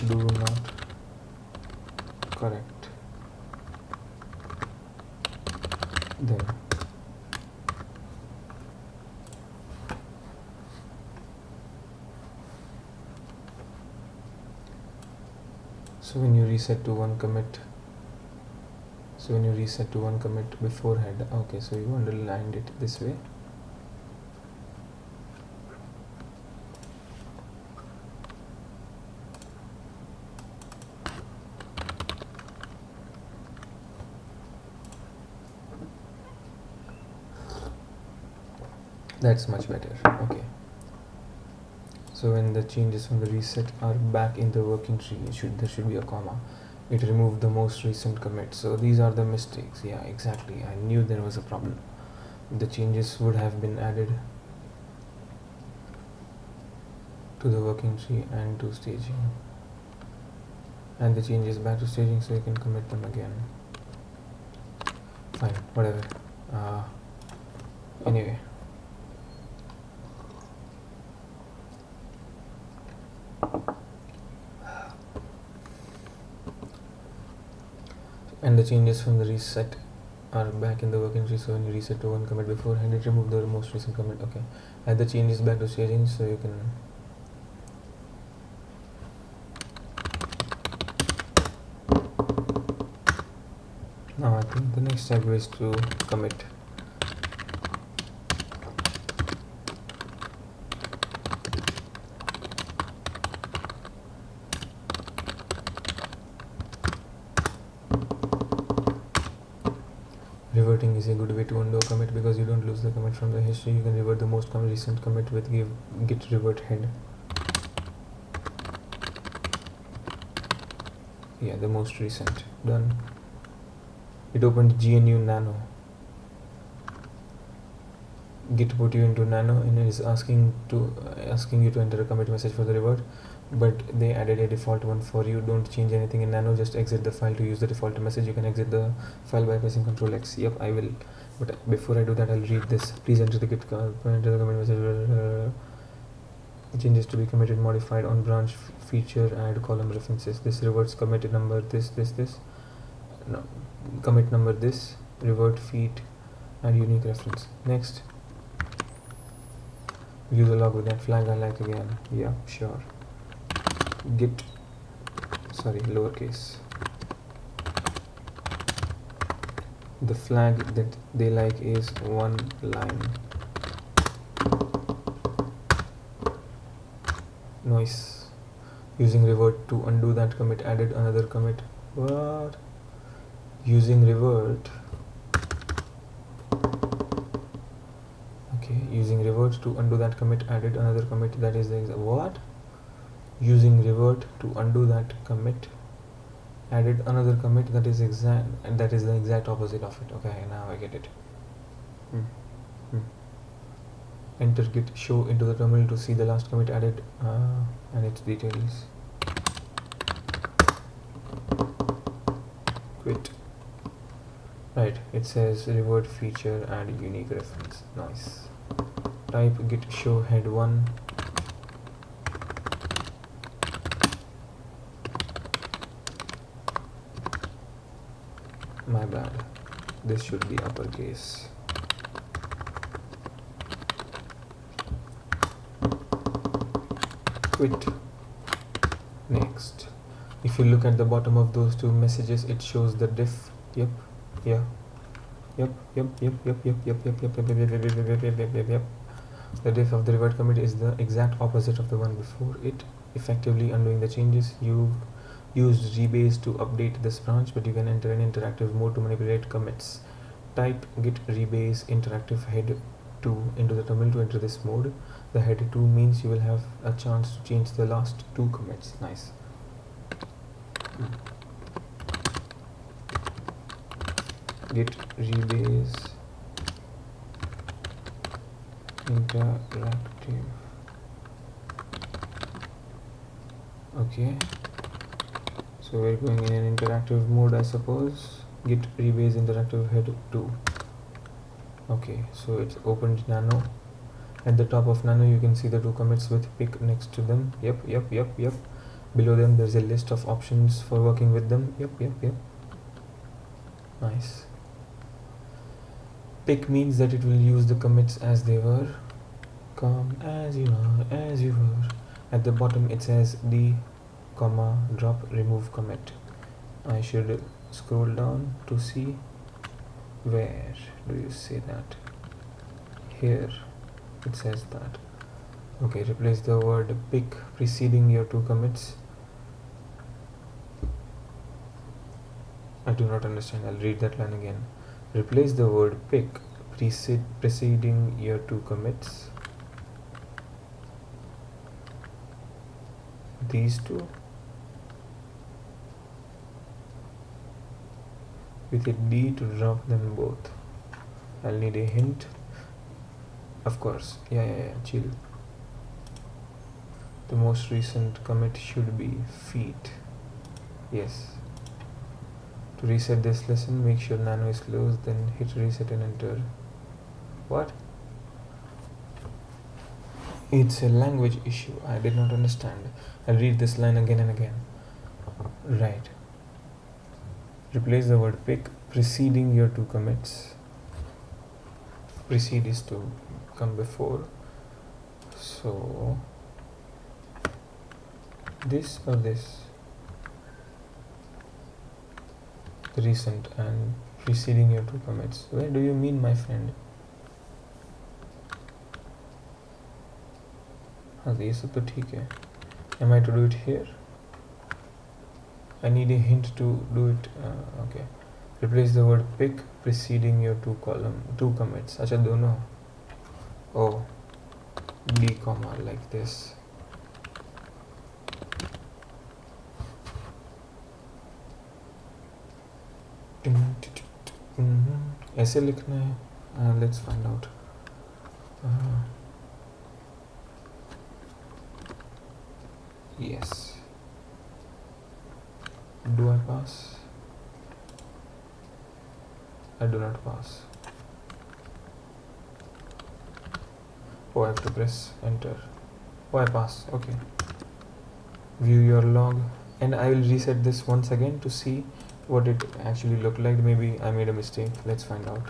Do not correct them. So when you reset to one commit before head, okay, so you underlined it this way. That's much better. Okay. So when the changes from the reset are back in the working tree, there should be a comma. It removed the most recent commit. So these are the mistakes. Yeah, exactly. I knew there was a problem. The changes would have been added to the working tree and to staging. And the changes back to staging, so you can commit them again. Fine, whatever. Anyway. And the changes from the reset are back in the working tree, so when you reset to one commit beforehand, it removed the most recent commit. Okay. Add the changes back to staging, so you can now I think the next step is to commit. Reverting is a good way to undo a commit because you don't lose the commit from the history. You can revert the most recent commit with git revert head. Yeah, the most recent. Done. It opened GNU Nano. Git put you into Nano and is asking you to enter a commit message for the revert, but they added a default one for you. Don't change anything in Nano, just exit the file to use the default message. You can exit the file by pressing Ctrl X. Yep, I will. But before I do that, I'll read this. Please enter the commit message. Changes to be committed modified on branch feature, add column references. This reverts commit number this. No, commit number this, revert feet, and unique reference. Next. View the log with that flag I like again. Yeah, sure. Git, lowercase. The flag that they like is one line. Nice. Using revert to undo that commit, added another commit. What? Using revert. Okay, using revert to undo that commit, added another commit. That is the what? Using revert to undo that commit, added another commit. That is the exact opposite of it. Okay, now I get it. Enter git show into the terminal to see the last commit added and its details. Quit. Right, it says revert feature and unique reference. Nice. Type git show head 1. my bad, this should be uppercase. Quit. Next. If you look at the bottom of those two messages, it shows the diff. Yep. Yeah. Yep. The diff of the revert commit is the exact opposite of the one before it, effectively undoing the changes. You used rebase to update this branch, but you can enter an interactive mode to manipulate commits. Type git rebase interactive head 2 into the terminal to enter this mode. The head 2 means you will have a chance to change the last 2 commits. Nice. Git rebase interactive. Okay, so we're going in an interactive mode, I suppose. Git rebase interactive head 2. Okay, so it's opened nano. At the top of nano you can see the 2 commits with pick next to them. Yep. Below them there's a list of options for working with them. Yep. Nice. Pick means that it will use the commits as they were. Come as you are, as you were. At the bottom it says d, comma, drop, remove commit. I should scroll down to see where do you say that. Here it says that. Okay, replace the word pick preceding your 2 commits. I do not understand. I'll read that line again. Replace the word pick preceding your 2 commits. These 2 with a D to drop them both. I'll need a hint. Of course. Yeah, chill. The most recent commit should be feet. Yes. To reset this lesson, make sure nano is closed, then hit reset and enter. What? It's a language issue. I did not understand. I'll read this line again and again. Right. Replace the word pick preceding your 2 commits. Precede is to come before. So this or this? Recent and preceding your 2 commits. Where do you mean, my friend? ये सब तो ठीक है. Am I to do it here? I need a hint to do it. Okay. Replace the word pick preceding your 2 commits. अच्छा दोनों. Oh, d comma like this. ऐसे लिखना है. Let's find out. Yes. Do I pass? I do not pass. Oh, I have to press enter. Oh, I pass. Okay. View your log, and I will reset this once again to see what it actually looked like. Maybe I made a mistake. Let's find out.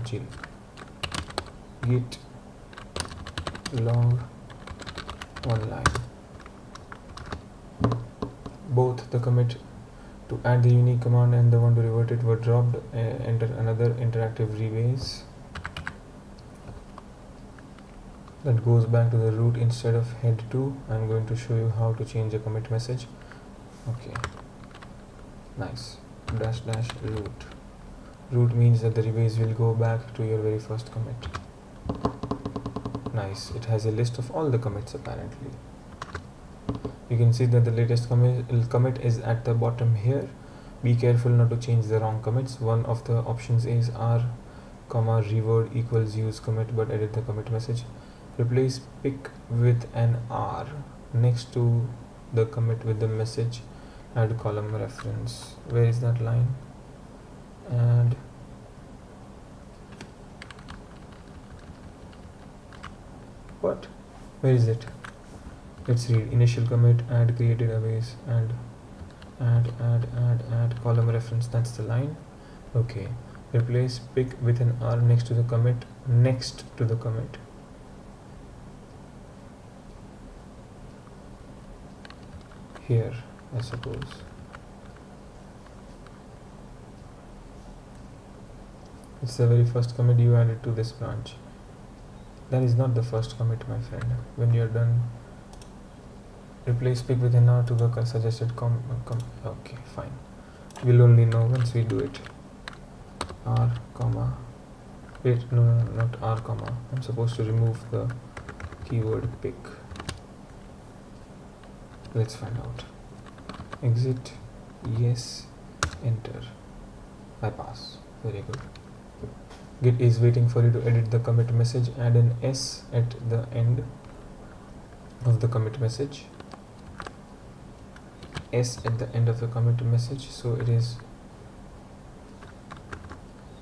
Chill. Git log one line. Both the commit to add the unique command and the one to revert it were dropped. Enter another interactive rebase that goes back to the root instead of head 2. I'm going to show you how to change a commit message. Okay, nice. -- root. Root means that the rebase will go back to your very first commit. Nice. It has a list of all the commits apparently. You can see that the latest commit is at the bottom here. Be careful not to change the wrong commits. One of the options is r, reword equals use commit but edit the commit message. Replace pick with an r next to the commit with the message. Add column reference. Where is that line? And What? Where is it? Let's read. Initial commit, add created aways, and add column reference. That's the line. Okay. Replace pick with an R next to the commit. Next to the commit. Here, I suppose. It's the very first commit you added to this branch. That is not the first commit, my friend. When you're done, replace pick with an R to the suggested okay, fine. We'll only know once we do it. R, comma. Wait, no, not R, comma. I'm supposed to remove the keyword pick. Let's find out. Exit, yes, enter. I pass. Very good. Git is waiting for you to edit the commit message. Add an S at the end of the commit message. S at the end of the commit message, so it is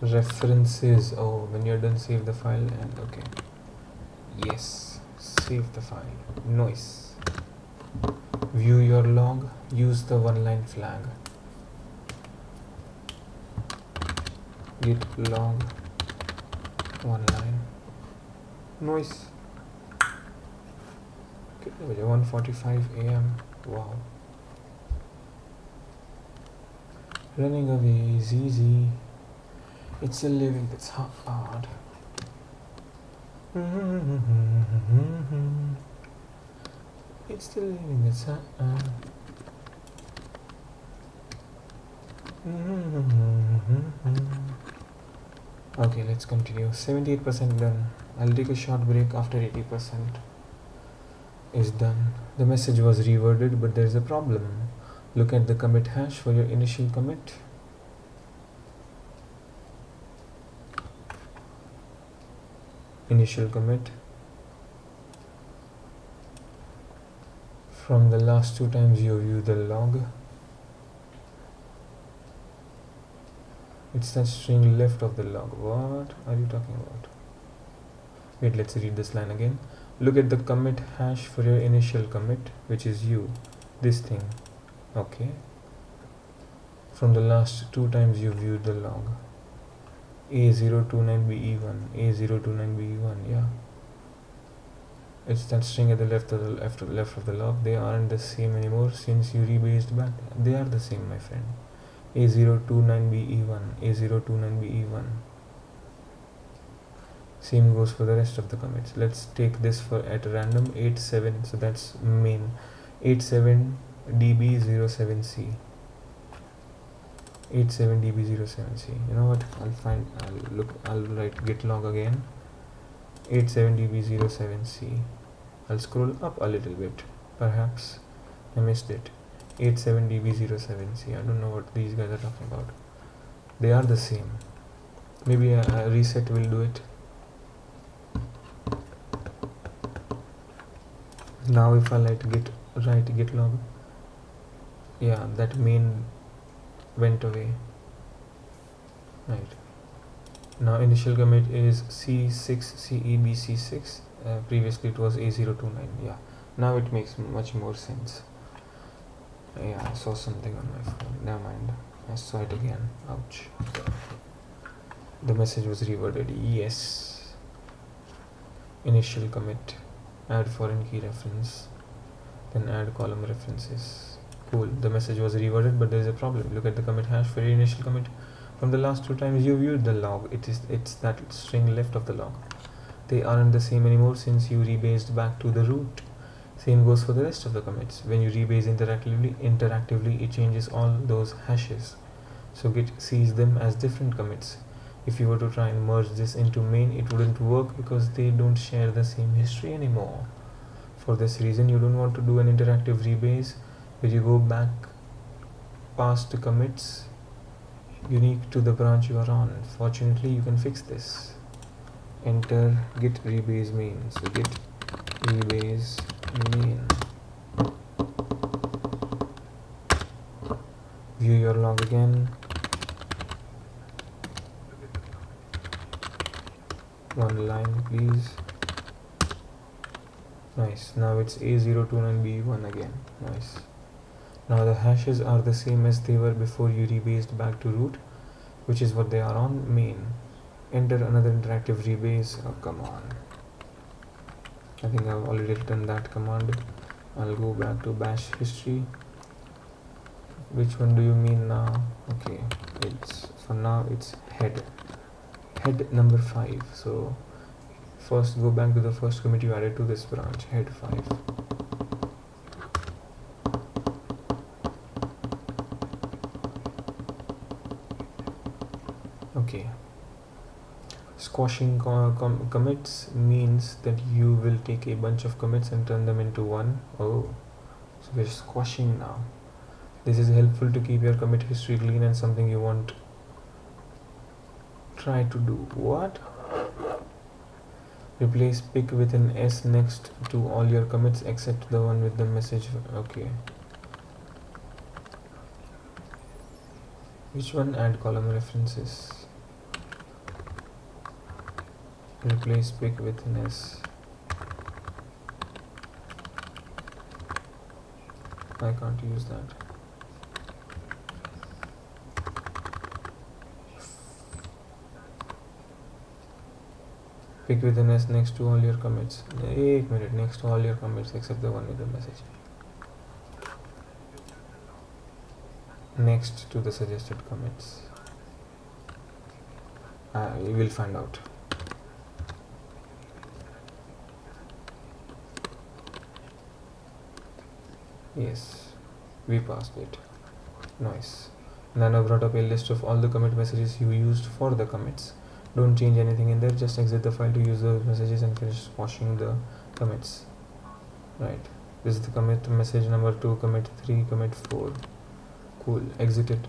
references. Oh, when you're done, save the file and okay. Yes, save the file. Nice. View your log. Use the one-line flag. Git log one line. Nice. Okay, 1:45 a.m. Wow. Running away is easy. It's a living that's hard. It's the living that's hard. Okay, let's continue. 78% done. I'll take a short break after 80% is done. The message was reworded, but there's a problem. Look at the commit hash for your initial commit. Initial commit. From the last 2 times you view the log, it's that string left of the log. What are you talking about? Wait, let's read this line again. Look at the commit hash for your initial commit, which is you, this thing. Okay. From the last 2 times you viewed the log. A029BE1, A029BE1, yeah. It's that string at the left of the log. They aren't the same anymore since you rebased back. They are the same, my friend. A029BE1, A029BE1. Same goes for the rest of the commits. Let's take this for at random 87, so that's main. 87db07c. 87db07c. You know what? I'll write git log again. 87db07c. I'll scroll up a little bit. Perhaps I missed it. 87db07c. I don't know what these guys are talking about. They are the same. Maybe a reset will do it. Now if I write git log, yeah, that main went away. Right. Now initial commit is C6CEBC6. Previously it was A029. Yeah. Now it makes much more sense. Yeah, I saw something on my phone. Never mind. I saw it again. Ouch. The message was reworded. Yes. Initial commit. Add foreign key reference. Then add column references. Cool. The message was reworded, but there is a problem. Look at the commit hash for your initial commit. From the last 2 times you viewed the log, it's that string left of the log. They aren't the same anymore since you rebased back to the root. Same goes for the rest of the commits. When you rebase interactively, it changes all those hashes. So Git sees them as different commits. If you were to try and merge this into main, it wouldn't work because they don't share the same history anymore. For this reason, you don't want to do an interactive rebase where you go back past the commits unique to the branch you are on. Fortunately, you can fix this. Enter git rebase main. So git rebase main. View your log again. One line, please. Nice. Now it's A029B1 again. Nice. Now the hashes are the same as they were before you rebased back to root, which is what they are on main. Enter another interactive rebase. Oh, come on. I think I've already written that command. I'll go back to bash history. Which one do you mean now? Okay, it's for now it's head number 5. So first go back to the first commit you added to this branch, head 5. Okay, squashing commits means that you will take a bunch of commits and turn them into one. Oh, so we're squashing now. This is helpful to keep your commit history clean and something you won't try to do. What? Replace pick with an S next to all your commits except the one with the message. Okay. Which one? Add column references. Replace pick with an S. I can't use that. Pick with an S next to all your commits. 8 minute next to all your commits except the one with the message. Next to the suggested commits. We will find out. Yes, we passed it. Nice. Nano brought up a list of all the commit messages you used for the commits. Don't change anything in there, just exit the file to use those messages and finish squashing the commits. Right, this is the commit message number 2, commit 3, commit 4. Cool, exit it.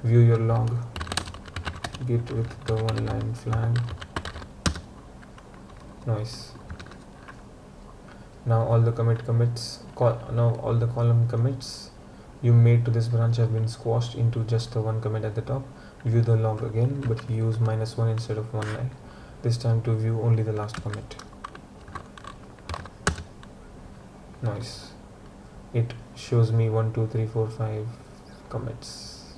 View your log. Git with the one line flag. Nice. Now all the all the column commits you made to this branch have been squashed into just the one commit at the top. View the log again, but use -1 instead of 1 line. This time to view only the last commit. Nice. It shows me 1, 2, 3, 4, 5 commits.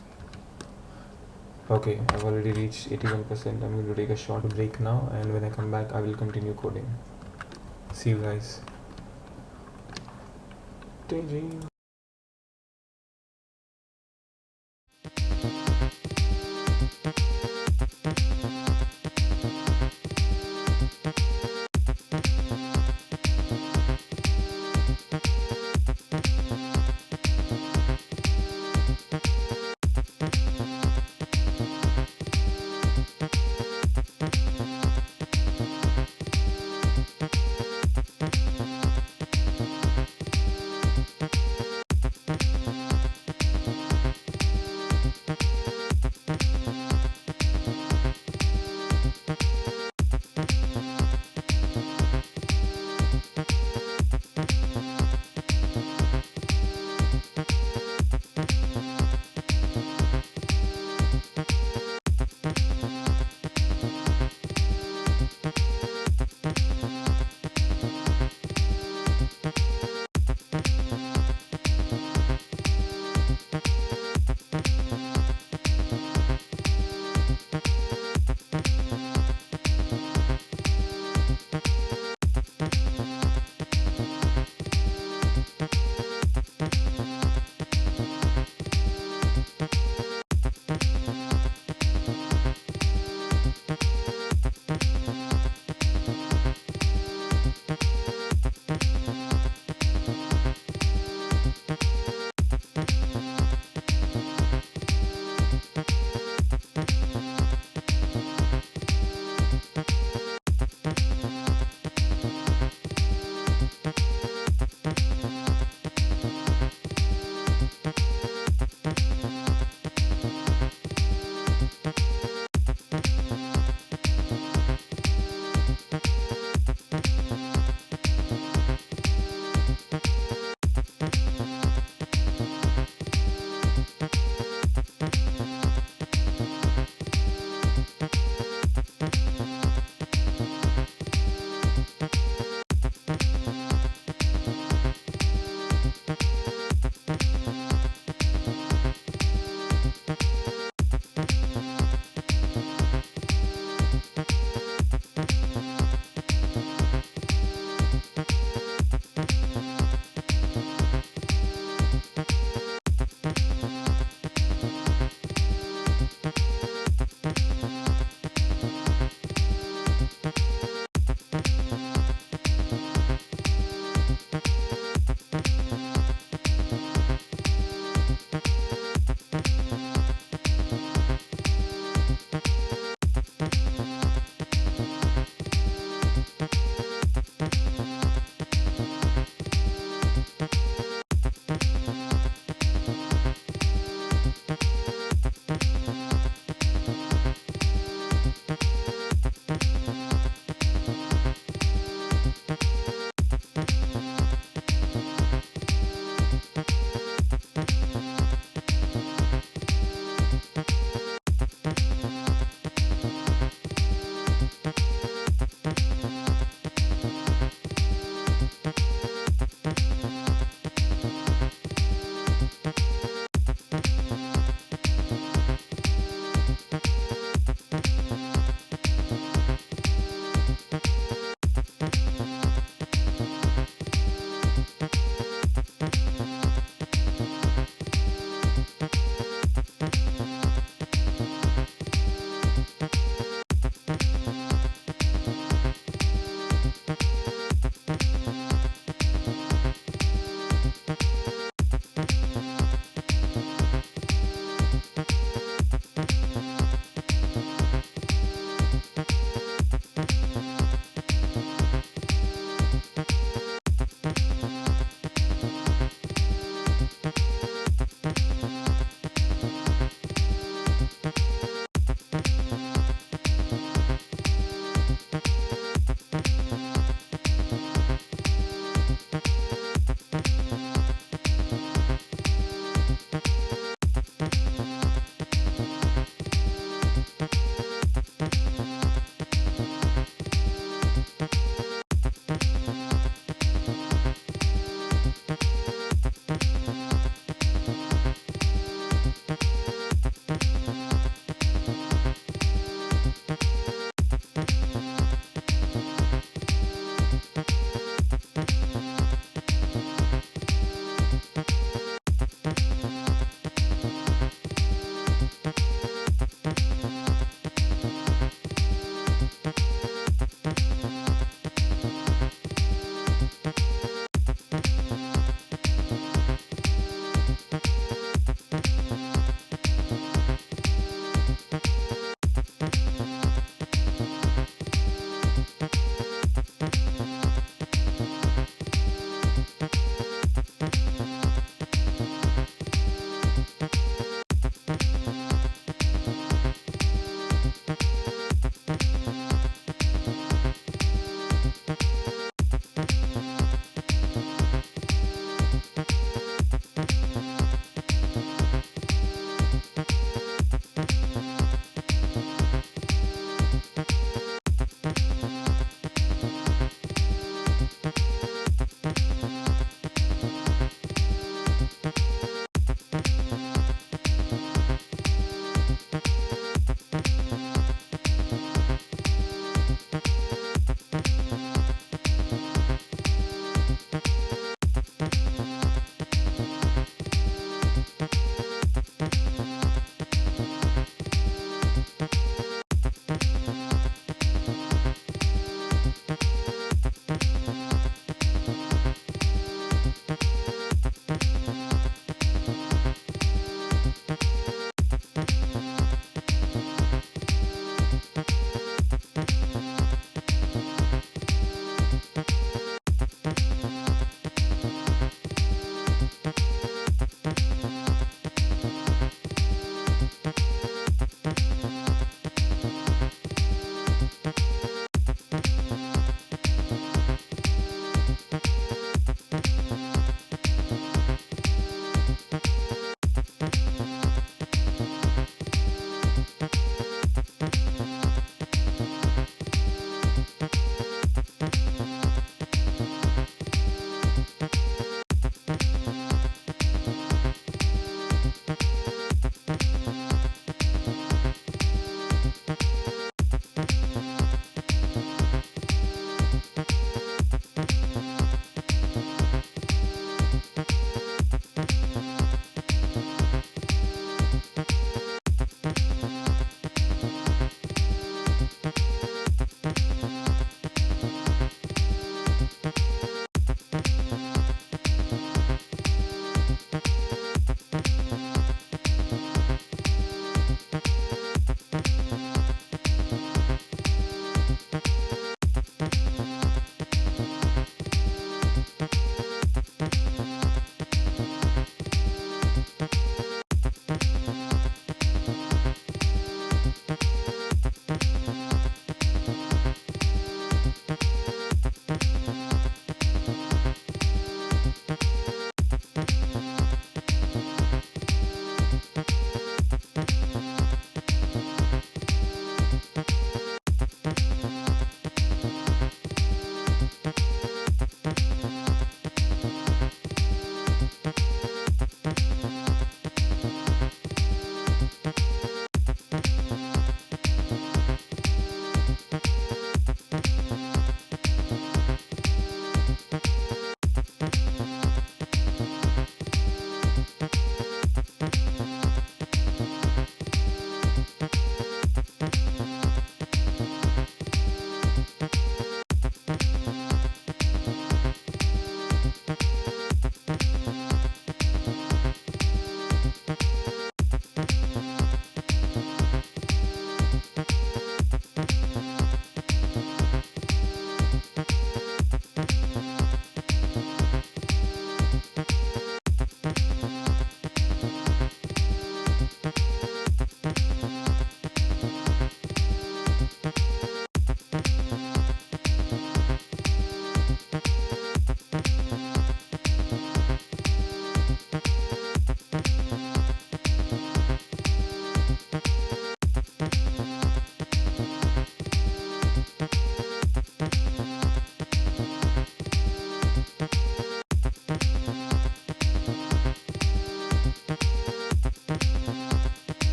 Okay, I've already reached 81%. I'm going to take a short break now, and when I come back I will continue coding. See you guys. Daydream.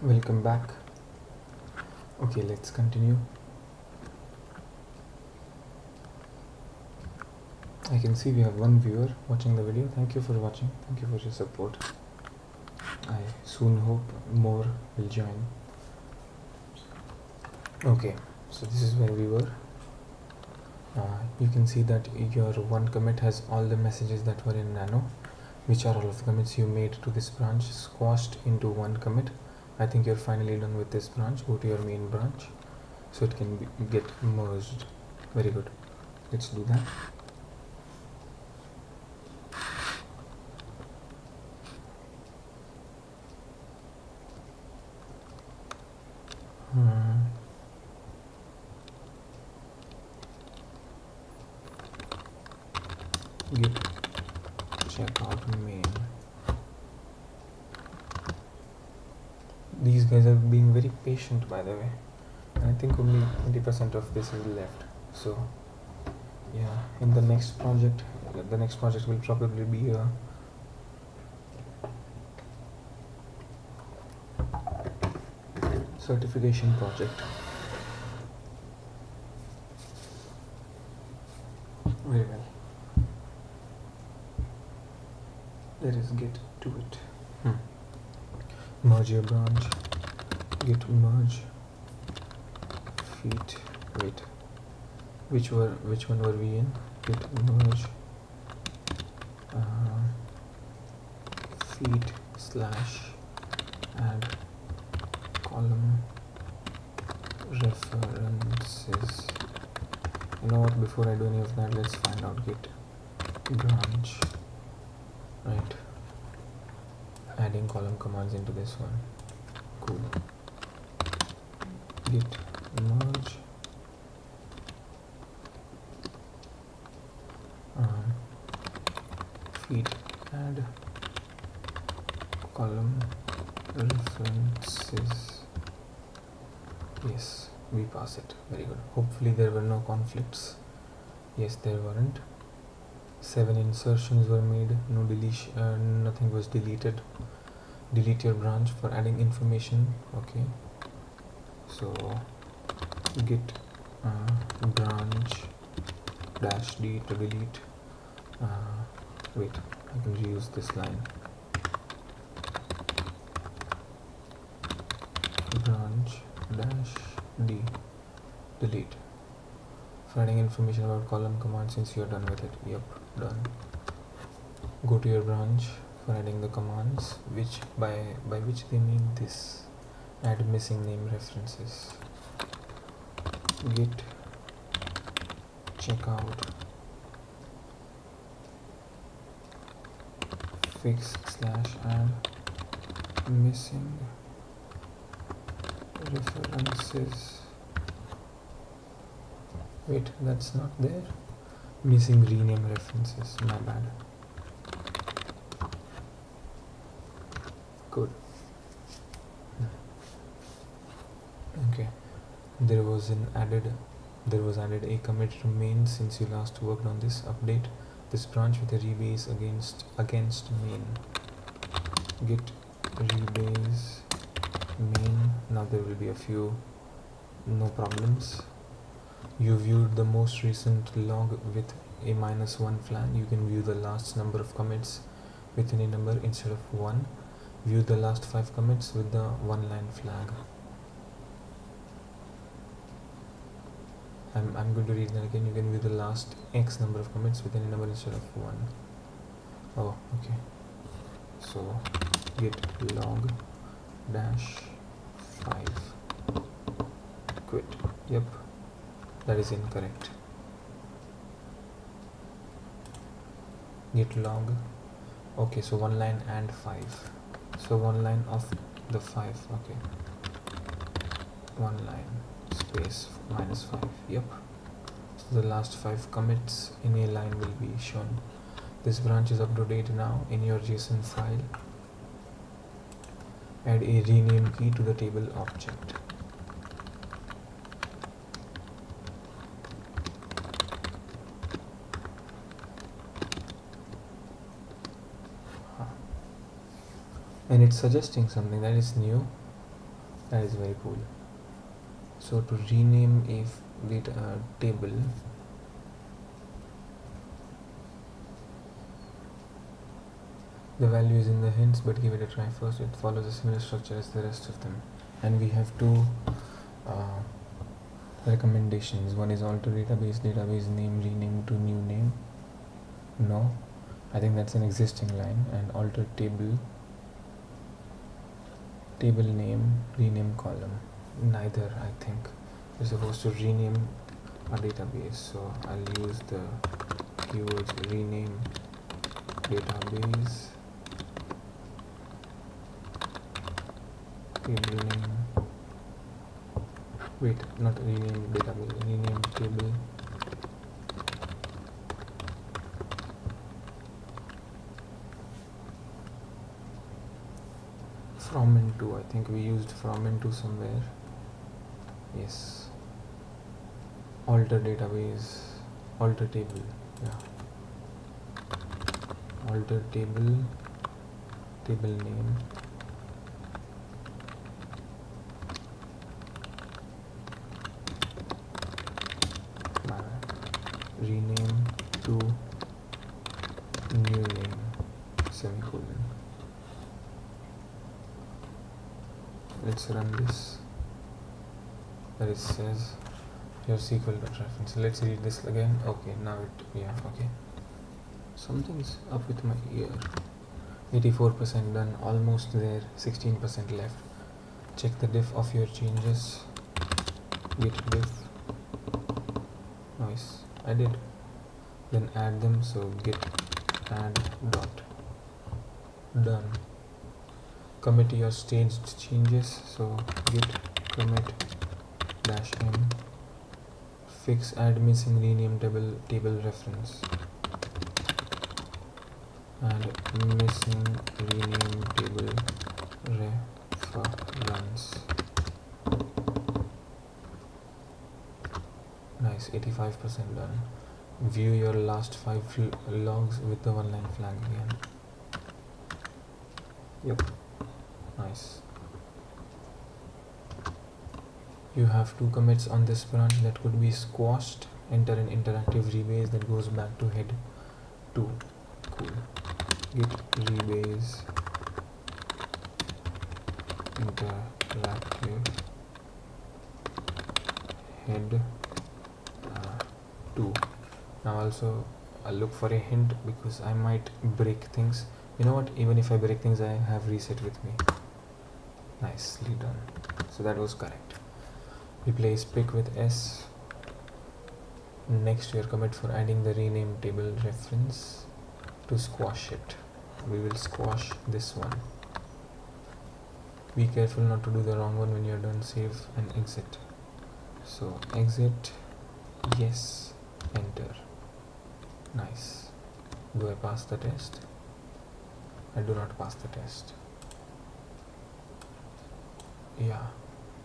Welcome back. Okay, let's continue. I can see we have one viewer watching the video. Thank you for watching. Thank you for your support. I soon hope more will join. Okay, so this is where we were. You can see that your one commit has all the messages that were in nano, which are all of the commits you made to this branch squashed into one commit. I think you're finally done with this branch. Go to your main branch so it can get merged. Very good. Let's do that. Git checkout main. These guys are being very patient, by the way. I think only 20% of this is left. So yeah, in the next project will probably be a certification project. Very well. Let us get to it. Merge your branch. Git merge. Feet. Wait. Which one were we in? Git merge. Feet / add column references. You know what? Before I do any of that, let's find out git branch. Right. Adding column commands into this one. Cool. Git merge. Feed add column references. Yes, we pass it. Very good. Hopefully there were no conflicts. Yes, there weren't. 7 insertions were made. No deletion. Nothing was deleted. Delete your branch for adding information. Okay. So git branch -d to delete. Wait, I can reuse this line. Branch -d delete for adding information about column command. Since you're done with it. Yep, done. Go to your branch for adding the commands, which by which they mean this. Add missing name references. Git checkout fix / add missing references. Wait, that's not there. Missing rename references. My bad. Good. Okay. There was added a commit remain since you last worked on this. Update this branch with a rebase against main. Git rebase main. Now there will be a few no problems. You viewed the most recent log with a -1 flag. You can view the last number of commits with any number instead of 1. View the last 5 commits with the 1-line flag. I'm going to read that again. You can view the last X number of commits with any number instead of 1. Oh, okay. So git log -5 quit. Yep, that is incorrect. Git log. Okay, so 1 line and 5. So 1 line of the 5. Okay, 1 line space -5. Yep. So the last 5 commits in a line will be shown. This branch is up to date now. In your JSON file, add a rename key to the table object. And it's suggesting something that is new. That is very cool. So to rename a data table, the value is in the hints, but give it a try first. It follows a similar structure as the rest of them. And we have two recommendations. One is alter database name, rename to new name. No, I think that's an existing line. And alter table name, rename column. Neither, I think. We're supposed to rename our database, so I'll use the keywords rename database, table name, wait, not rename database, rename table, from into, I think we used from into somewhere. Yes, alter database, alter table, yeah, alter table name, rename to new name, semicolon. Let's run this. That it says your SQL.reference. Let's read this again. Okay, now it, yeah, okay. Something's up with my ear. 84% done, almost there, 16% left. Check the diff of your changes. Git diff. Nice, I did. Then add them, so git add dot. Done. Commit your staged changes, so git commit -m. Fix add missing rename table reference. And missing rename table reference. Nice, 85% done. View your last 5 logs with the one line flag again. Yep, nice. You have 2 commits on this branch that could be squashed. Enter an interactive rebase that goes back to head 2. Cool. Git rebase interactive head 2. Now also I'll look for a hint because I might break things. You know what, even if I break things, I have reset with me. Nicely done. So that was correct. Replace pick with S. Next, your commit for adding the rename table reference to squash it. We will squash this one. Be careful not to do the wrong one when you're done. Save and exit. So exit, yes, enter. Nice. Do I pass the test? I do not pass the test. Yeah,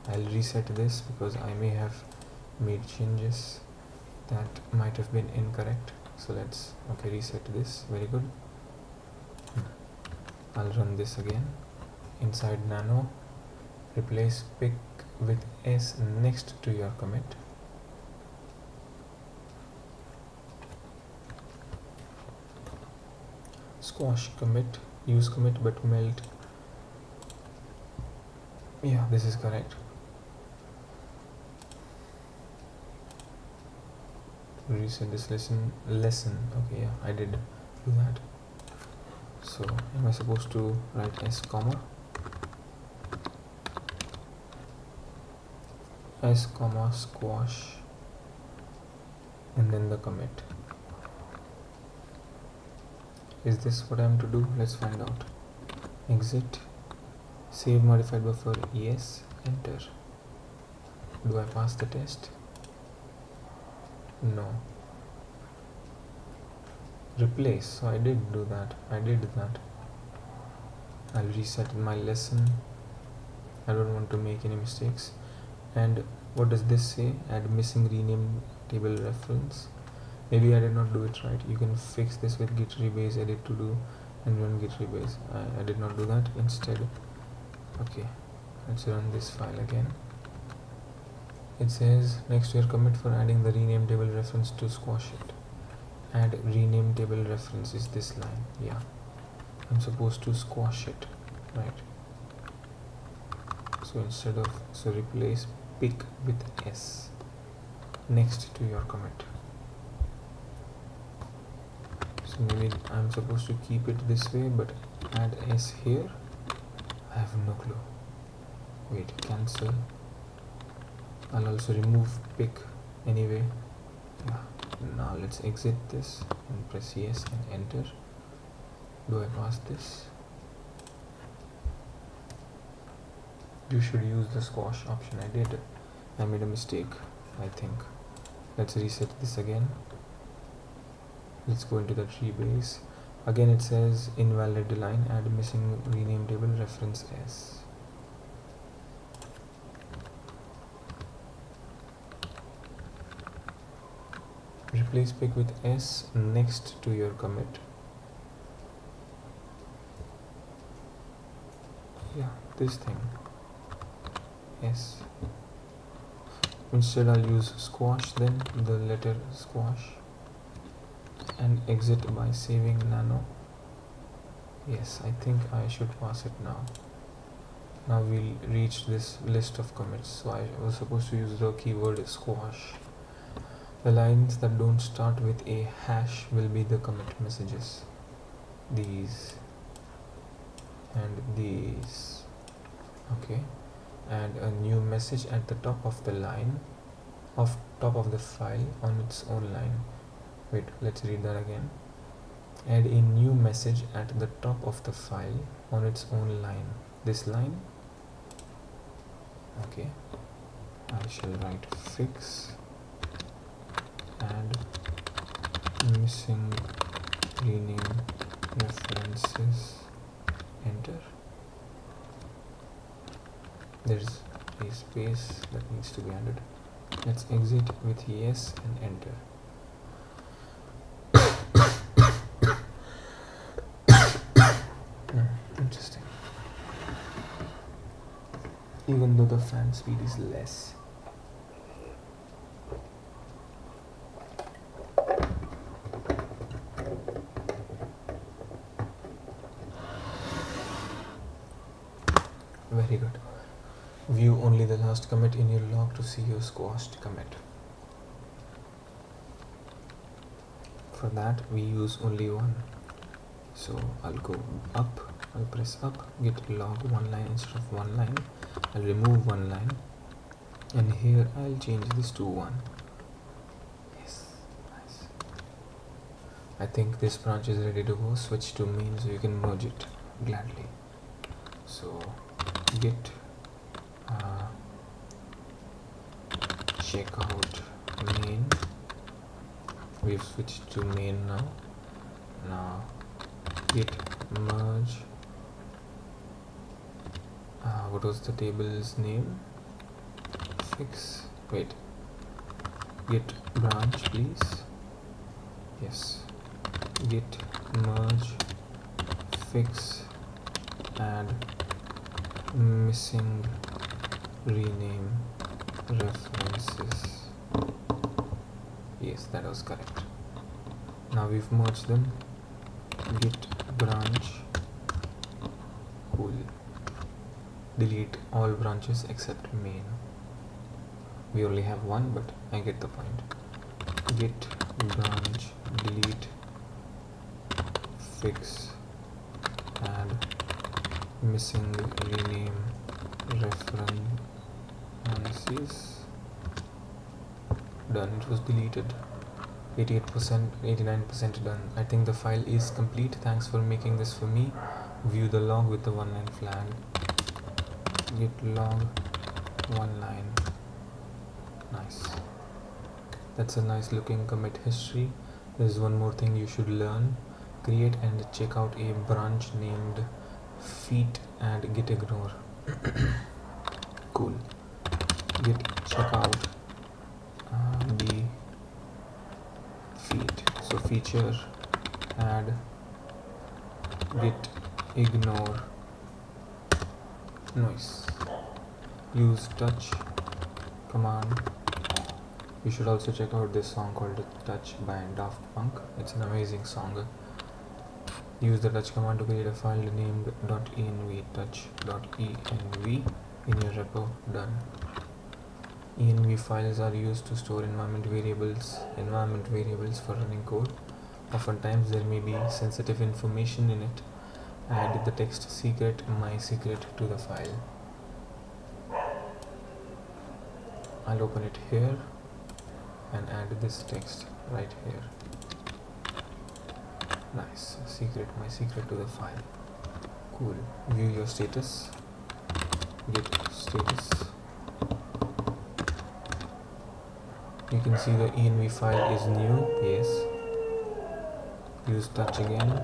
I'll reset this because I may have made changes that might have been incorrect. So let's, okay, reset this. Very good. I'll run this again. Inside nano, replace pick with S next to your commit. Squash commit, use commit but melt. Yeah, this is correct. Reset this lesson. Okay, yeah, I did do that. So am I supposed to write S comma squash and then the commit? Is this what I am to do? Let's find out. Exit, save modified buffer, yes, enter. Do I pass the test? No. Replace, so I did do that. I'll reset my lesson. I don't want to make any mistakes. And what does this say? Add missing rename table reference. Maybe I did not do it right. You can fix this with git rebase edit to do and run git rebase. I did not do that. Instead, okay, let's run this file again. It says next to your commit for adding the rename table reference to squash it. Add rename table reference is this line. Yeah, I'm supposed to squash it, right? So instead of, so replace pick with S next to your commit. So maybe I'm supposed to keep it this way, but add S here. I have no clue. Wait, cancel. I'll also remove pick anyway. Yeah. Now let's exit this and press yes and enter. Do I pass this? You should use the squash option. I did. I made a mistake, I think. Let's reset this again. Let's go into the tree base. Again it says invalid line, add missing rename table reference S. Replace pick with S next to your commit. Yeah, this thing. S. Instead I'll use squash then, the letter squash, and exit by saving nano. Yes, I think I should pass it now. Now we'll reach this list of commits. So I was supposed to use the keyword squash. The lines that don't start with a hash will be the commit messages. These and these. Okay. And a new message at the top of the line, top of the file on its own line. Wait, let's read that again. Add a new message at the top of the file on its own line. This line. Okay. I shall write fix and missing rename references. Enter. There's a space that needs to be added. Let's exit with yes and enter. Interesting. Even though the fan speed is less. Very good. View only the last commit in your log to see your squashed commit. For that we use only one. So I'll go up, I'll press up, get log one line instead of one line. I'll remove one line and here I'll change this to 1. Yes, nice. I think this branch is ready to go. Switch to main so you can merge it gladly. So git checkout main. We've switched to main now. Now git merge. What was the table's name? Fix. Wait. Git branch, please. Yes. Git merge fix add missing rename references. Yes, that was correct. Now we've merged them. Git branch. Cool. Delete all branches except main. We only have one, but I get the point. Git branch delete fix add missing rename references. Done. It was deleted. 88%, 89% done. I think the file is complete. Thanks for making this for me. View the log with the one line flag. Git log one line. Nice. That's a nice looking commit history. There's one more thing you should learn. Create and check out a branch named feet and git ignore. Cool. Git check out the feet. So feature add git ignore noise. use touch command. You should also check out this song called Touch by Daft Punk. It's an amazing song. Use the touch command to create a file named .env, touch.env in your repo. Done. Env files are used to store environment variables for running code. Oftentimes there may be sensitive information in it. Add the text secret my secret to the file. I'll open it here and add this text right here. Nice. Secret my secret to the file. Cool. View your status. Git status. You can see the env file is new. Yes. Use touch again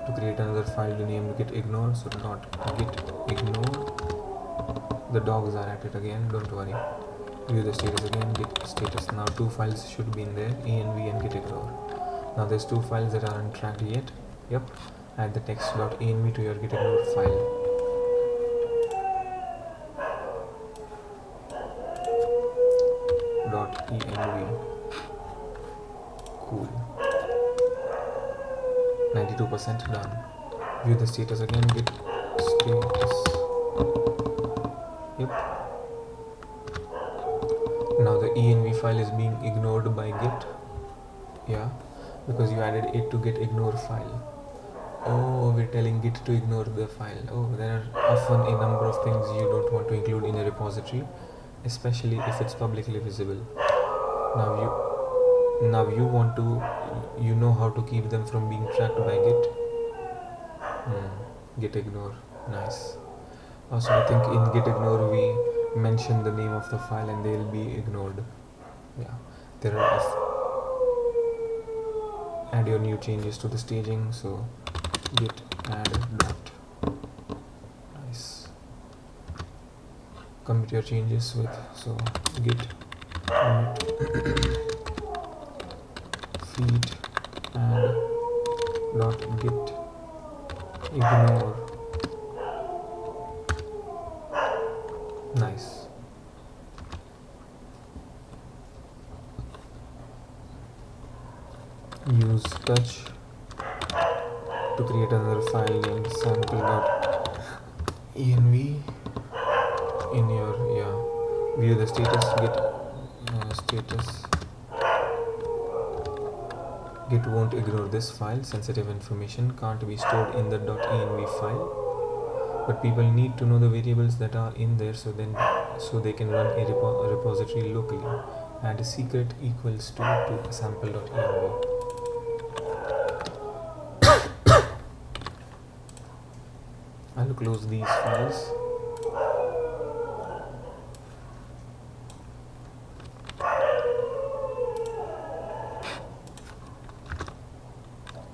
to create another file named git ignore. So not git ignore. The dogs are at it again, don't worry. View the status again, git status. Now two files should be in there, env and git ignore. Now there's two files that aren't tracked yet. Yep. Add the text.env to your git ignore file. .env. Cool. 92% done. View the status again, git status. Yep. Now the env file is being ignored by git. Yeah, because you added it to git ignore file. Oh, we're telling git to ignore the file. Oh, there are often a number of things you don't want to include in a repository, especially if it's publicly visible. Now you want to, you know how to keep them from being tracked by git. Git ignore. Nice. Also, I think in git ignore we mention the name of the file and they'll be ignored. Yeah, there are add your new changes to the staging. So git add dot. Nice. Commit your changes with git commit feed add dot git ignore. Nice. Use touch to create another file named sample.env in your view the status git status. Git won't ignore this file. Sensitive information can't be stored in the .env file. But people need to know the variables that are in there so they can run a repository locally. Add secret equals to sample.env. I'll close these files.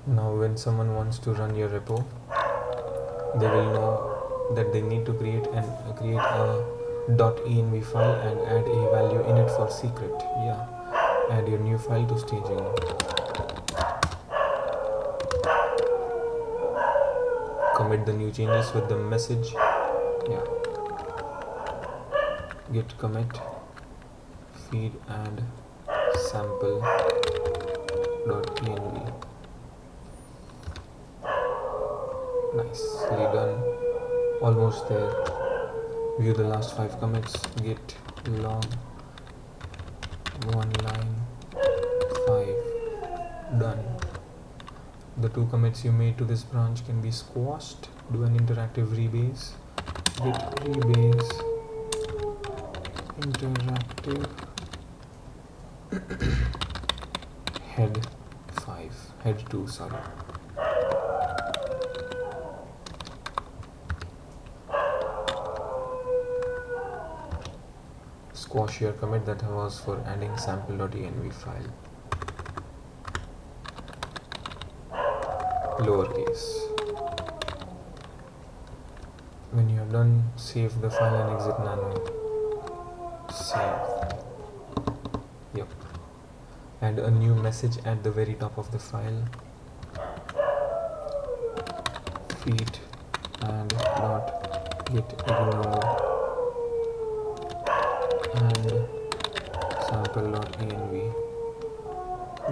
Now when someone wants to run your repo, they will know that they need to create a .env file and add a value in it for secret. Yeah, add your new file to staging. Commit the new changes with the message. Yeah, git commit feed and sample.env. Nicely done. Almost there. View the last 5 commits. Git log 1 line 5. Done. The 2 commits you made to this branch can be squashed. Do an interactive rebase. Git rebase interactive head 2, sorry. Squash your commit that was for adding sample.env file. Lowercase. When you are done, save the file and exit nano. Save. Yep. Add a new message at the very top of the file. Feed and dot git ignore and sample.env,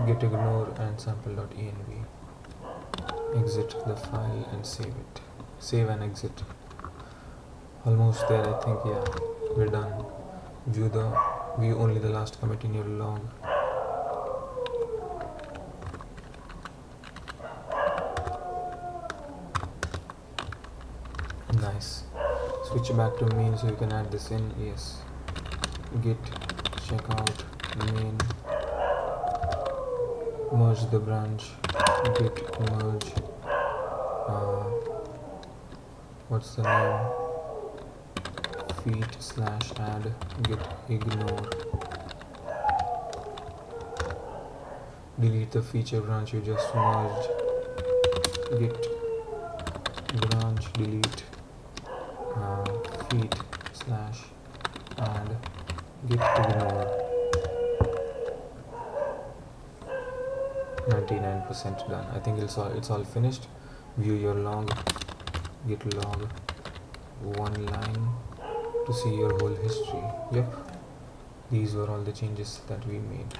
git ignore and sample.env. Exit the file and save it. Save and exit. Almost there, I think. Yeah, we're done. View only the last commit in your log. Nice. Switch back to main so you can add this in. Yes. Git checkout main. Merge the branch. Git merge. What's the name? Feat/add git ignore. Delete the feature branch you just merged. Git branch delete feat/add git ignore. 99% done. I think it's all finished. View your log. Git log. One line to see your whole history. Yep, these were all the changes that we made.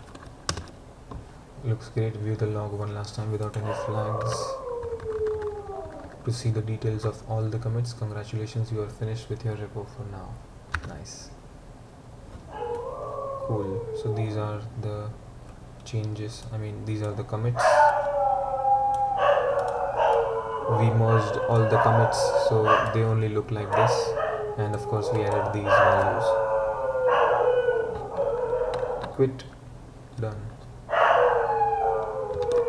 Looks great. View the log one last time without any flags to see the details of all the commits. Congratulations, you are finished with your repo for now. Nice. Cool. So these are the changes. These are the commits. We merged all the commits so they only look like this, and of course we added these values. Quit. Done.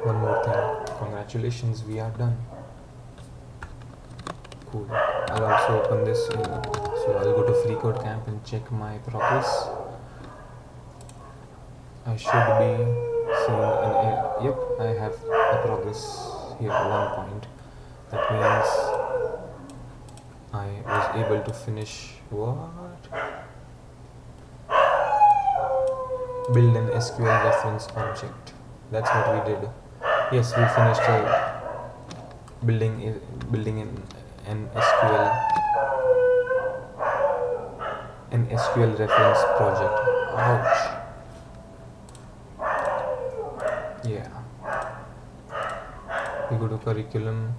One more thing. Congratulations, we are done. Cool. I'll also open this. So I'll go to freeCodeCamp and check my progress. I should be seeing yep, I have a progress here at 1 point. That means I was able to finish what? Build an SQL reference object. That's what we did. Yes, we finished building an SQL reference project. Ouch. Yeah. We go to curriculum,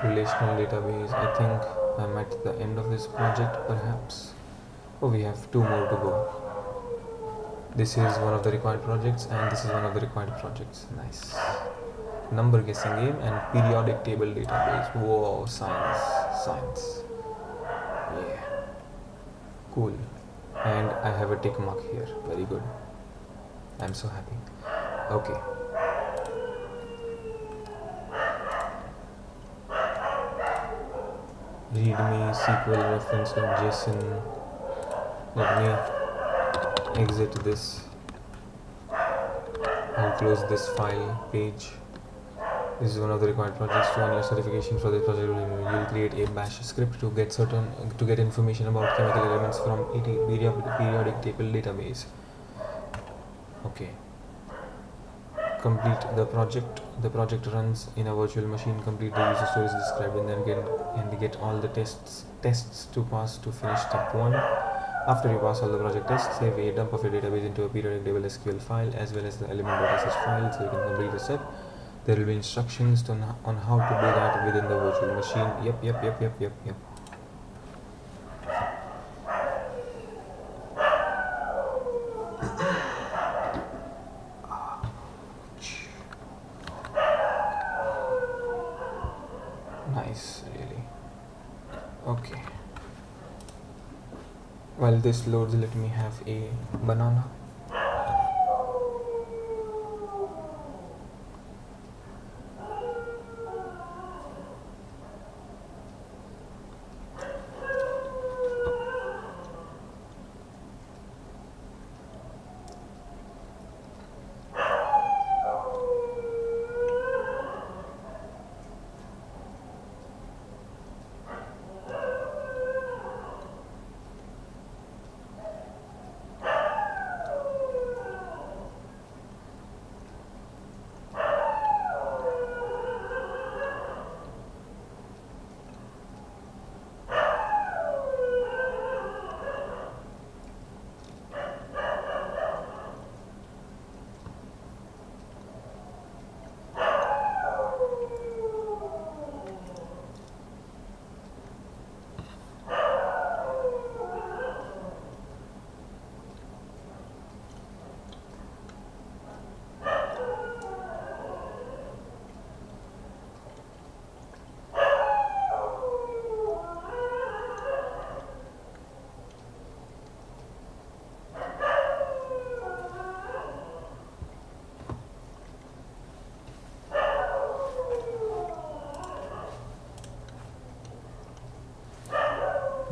relational database. I think I'm at the end of this project, perhaps. Oh, we have 2 more to go. This is one of the required projects, and this is one of the required projects. Nice. Number guessing game and periodic table database. Whoa, science. Yeah. Cool. And I have a tick mark here. Very good. I'm so happy. Okay. Readme SQL reference in JSON. Let me exit this. I'll close this file page. This is one of the required projects. To earn your certification for this project, you'll create a bash script to get information about chemical elements from periodic table database. Okay. Complete the project. The project runs in a virtual machine. Complete the user stories described and then get all the tests to pass to finish step 1. After you pass all the project tests, save a dump of your database into a periodic table SQL file as well as the element.sh file so you can complete the step. There will be instructions on how to do that within the virtual machine. Yep. Nice, really. Okay. While this loads, let me have a banana.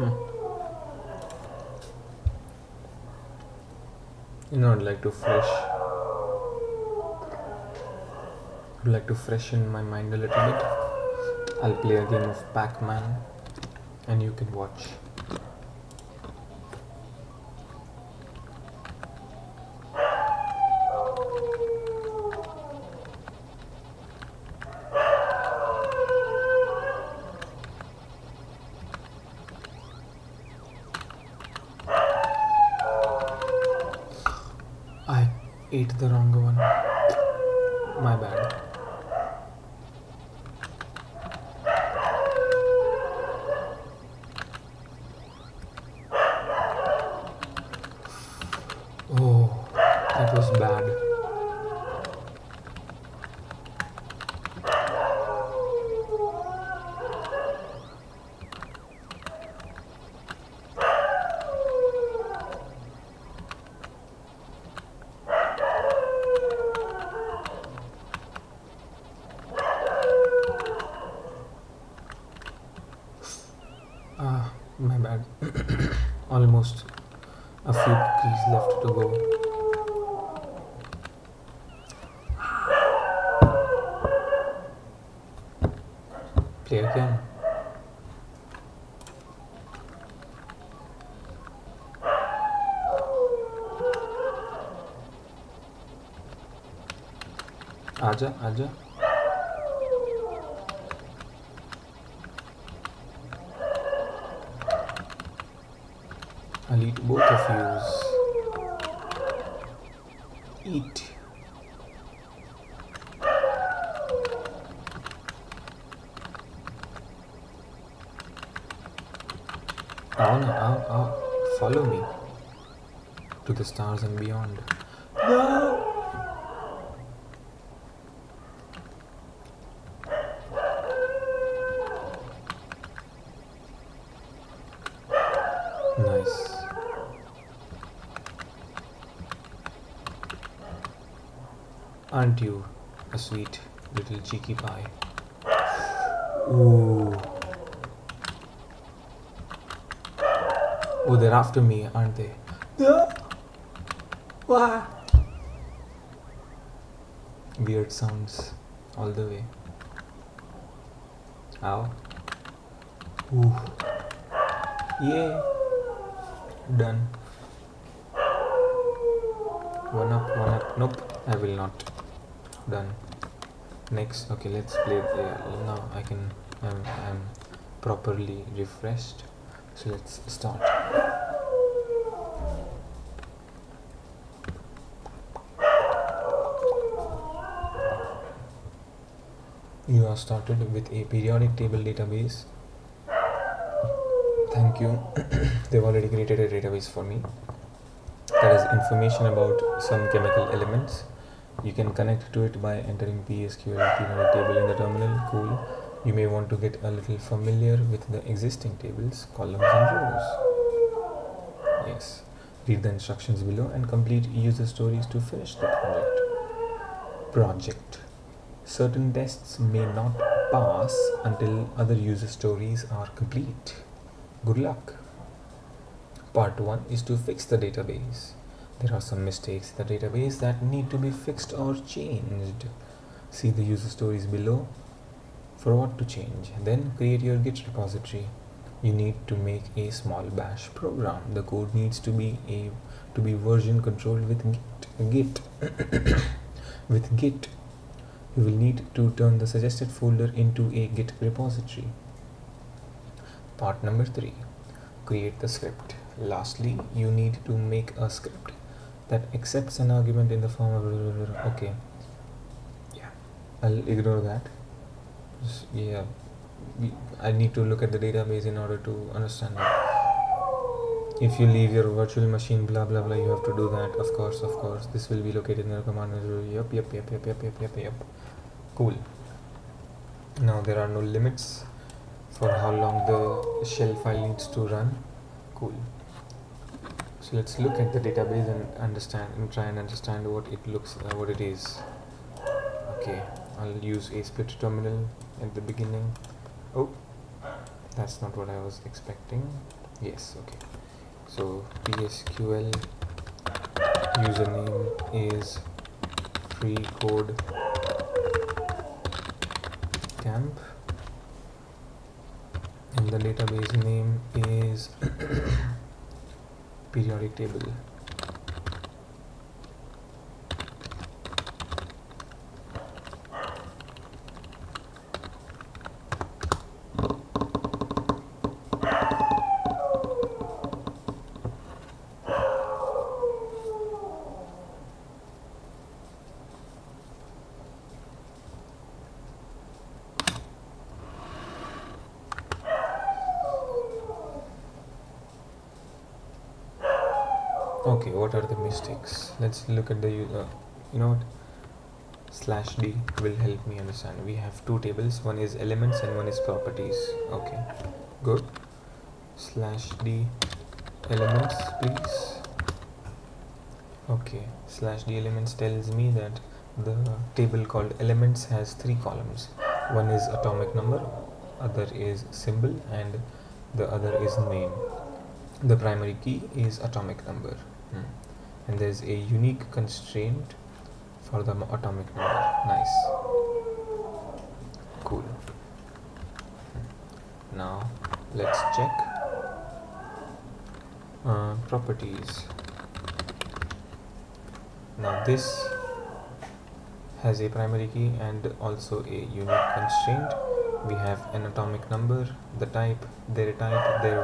I'd like to freshen my mind a little bit. I'll play a game of Pac-Man and you can watch. I ate the wrong one. My bad. Oh, that was bad. My bad. Almost a few keys left to go. Play again. आजा आजा. I'll eat both of yous. Eat. Ow. Follow me to the stars and beyond. No! Nice. Aren't you a sweet little cheeky pie? Ooh. Oh, they're after me, aren't they? Wah. Weird sounds all the way. Ow. Ooh. Yay. Done. One up. Nope, I will not. Done. Next. Okay, let's play now I'm properly refreshed. So let's start. You are started with a periodic table database. Thank you. They've already created a database for me. That is information about some chemical elements. You can connect to it by entering PSQL periodic table in the terminal. Cool. You may want to get a little familiar with the existing tables, columns and rows. Yes. Read the instructions below and complete user stories to finish the project. Certain tests may not pass until other user stories are complete. Good luck. Part 1 is to fix the database. There are some mistakes in the database that need to be fixed or changed. See the user stories below for what to change. Then create your Git repository. You need to make a small bash program. The code needs to be version controlled with Git. With Git, you will need to turn the suggested folder into a Git repository. Part number 3. Create the script. Lastly, you need to make a script that accepts an argument in the form of okay. Yeah, I'll ignore that. Yeah, I need to look at the database in order to understand that. If you leave your virtual machine, blah blah blah, you have to do that. Of course. This will be located in the command. Yep. Cool. Now there are no limits for how long the shell file needs to run. Cool. So let's look at the database and try and understand what it is. Okay, I'll use a split terminal at the beginning. Oh, that's not what I was expecting. Yes, okay. So PSQL username is freeCodeCamp and the database name is periodic table. Okay, what are the mistakes? Let's look at the you know what, slash d will help me understand. We have two tables, one is elements and one is properties. Okay, good. Slash d elements, please. Okay, slash d elements tells me that the table called elements has three columns. One is atomic number, other is symbol, and the other is name. The primary key is atomic number. And there's a unique constraint for the atomic number. Nice. Cool. Now let's check properties. Now this has a primary key and also a unique constraint. We have an atomic number, the type, their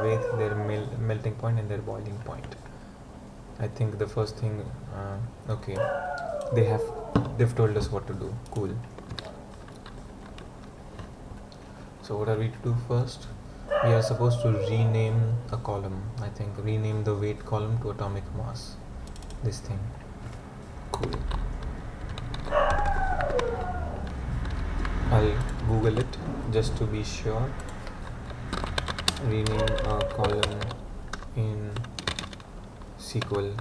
weight, their melting point, and their boiling point. I think the first thing, okay, they've told us what to do. Cool. So what are we to do first? We are supposed to rename a column. I think rename the weight column to atomic mass. This thing. Cool. I'll Google it just to be sure. Rename a column in SQL.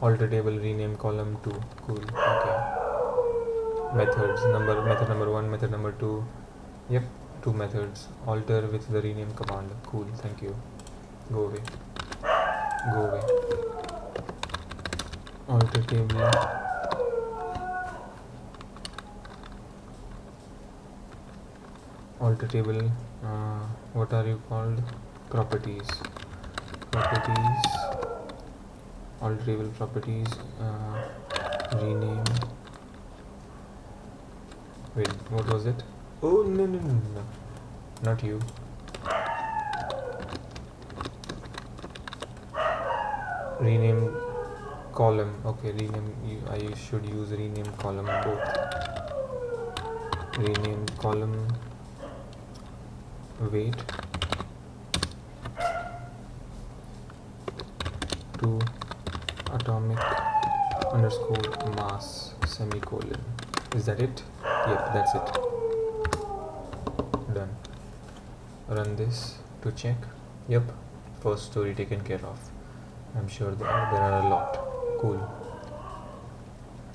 Alter table rename column to. Cool. Okay. Methods. Method number 1, method number 2. Yep, 2 methods. Alter with the rename command. Cool. Thank you. Go away. Go away. Alter table. Alter table. What are you called? Properties. Alter table properties. Rename. Wait, what was it? Oh, no. Not you. Rename column. Okay, I should use rename column both. Rename column weight to atomic underscore mass semicolon. Is that it? Yep, that's it. Done. Run this to check. Yep, first story taken care of. I'm sure there are a lot. Cool.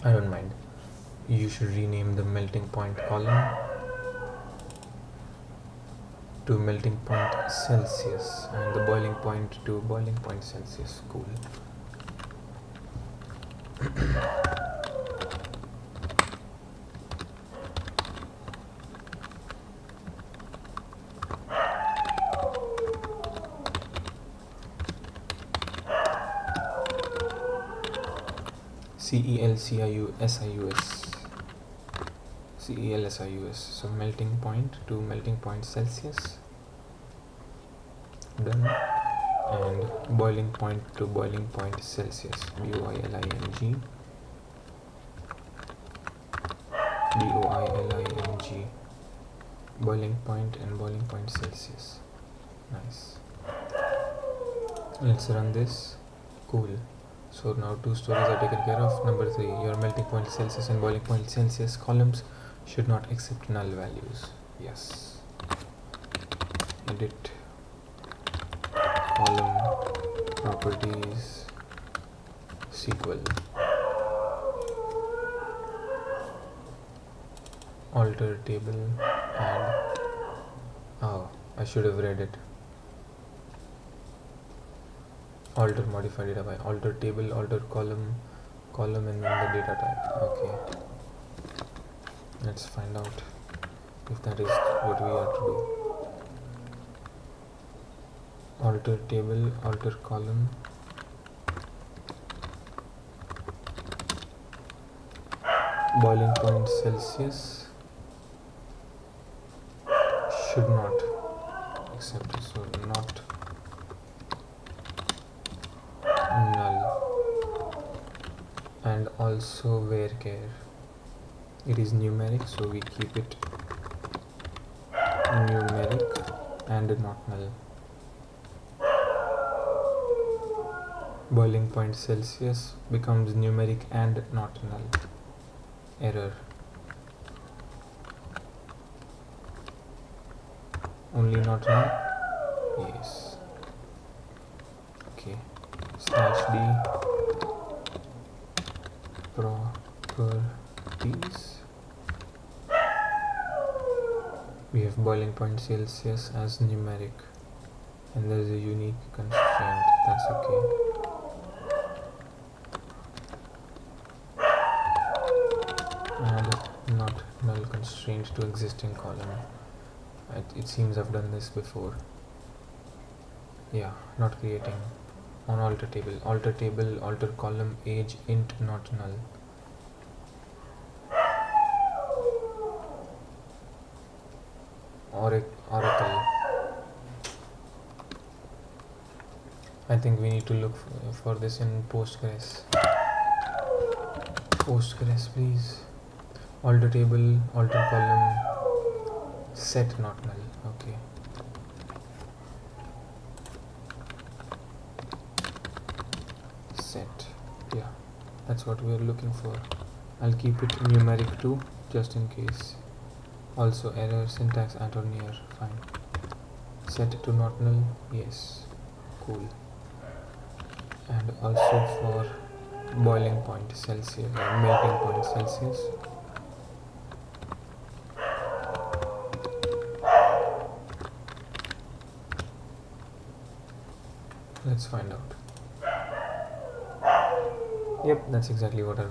I don't mind. You should rename the melting point column to melting point Celsius and the boiling point to boiling point Celsius. Cool. CELSIUS. So melting point to melting point Celsius. Done. And boiling point to boiling point Celsius. BOILING. Boiling point and boiling point Celsius. Nice. Let's run this. Cool. So now 2 stories are taken care of. Number 3, your melting point Celsius and boiling point Celsius columns should not accept null values. Yes. Edit column properties SQL. Alter table, add I should have read it. Alter, modify data by alter table, alter column, and then the data type. Okay. Let's find out if that is what we have to do. Alter table, alter column, boiling point Celsius, should not accept, so not null, and also varchar. It is numeric, so we keep it numeric and not null. Boiling point Celsius becomes numeric and not null. Error. Only not null? Yes. Okay. /d properties. We have boiling point Celsius as numeric, and there is a unique constraint. That's okay. Add not null constraint to existing column. It seems I've done this before. Yeah, not creating. On alter table, alter column, age int not null. Oracle. I think we need to look for this in Postgres. Postgres, please. Alter table, alter column, set not null. Okay. Set. Yeah, that's what we are looking for. I'll keep it numeric too, just in case. Also error, syntax at or near. Fine. Set to not null. Yes. Cool. And also for boiling point Celsius, melting point Celsius. Let's find out. Yep, that's exactly what we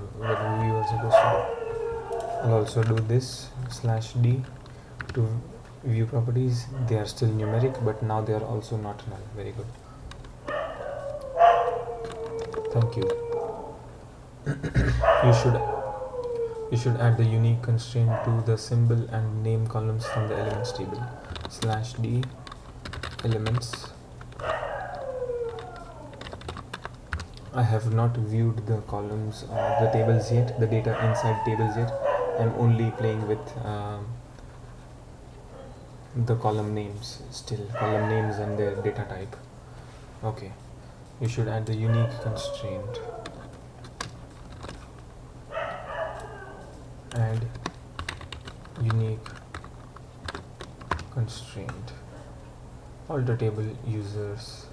were supposed to do. I'll also do this /d to view properties. They are still numeric, but now they are also not null. Very good. Thank you. You should add the unique constraint to the symbol and name columns from the elements table. /d elements. I have not viewed the columns or the tables yet, the data inside tables yet. I'm only playing with the column names still, column names and their data type. Okay, you should add the unique constraint. Add unique constraint. Alter table users.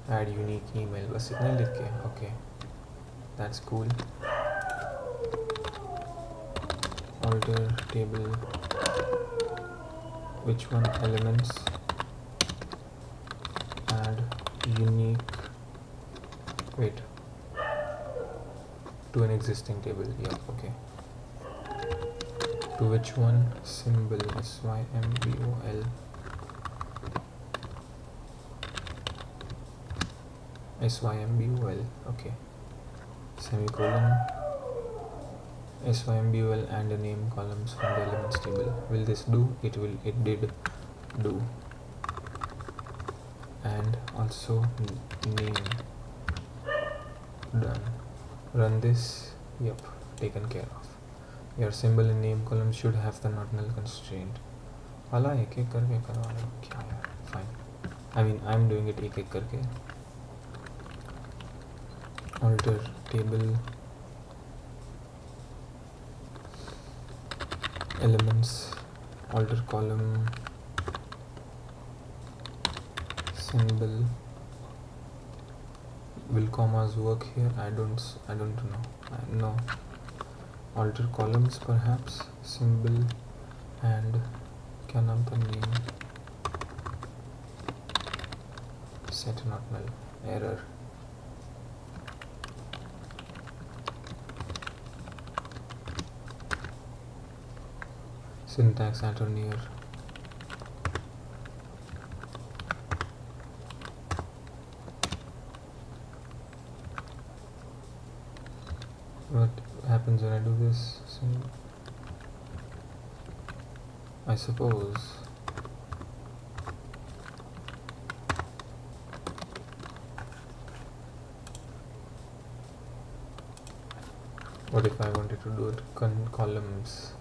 Add unique email. बस इतना लिख के. Okay, that's cool. Alter table. Which one? Elements. Add unique. Wait. To an existing table. Yeah. Okay. To which one? Symbol. SYMBOL. SYMBOL. Okay. Semicolon. SYMBOL and a name columns from the elements table. Will this do? It will. It did do. And also name. Done. Run this. Yep. Taken care of. Your symbol and name column should have the not null constraint. वाला एक एक करके करवा लो क्या यार. Fine. I mean I'm doing it एक एक करके. Alter table elements, alter column, symbol. Will commas work here? I don't know. No. Alter columns perhaps, symbol and क्या नाम था name. set not null. Error. Syntax at or near. What happens when I do this? So, I suppose what if I wanted to do it columns?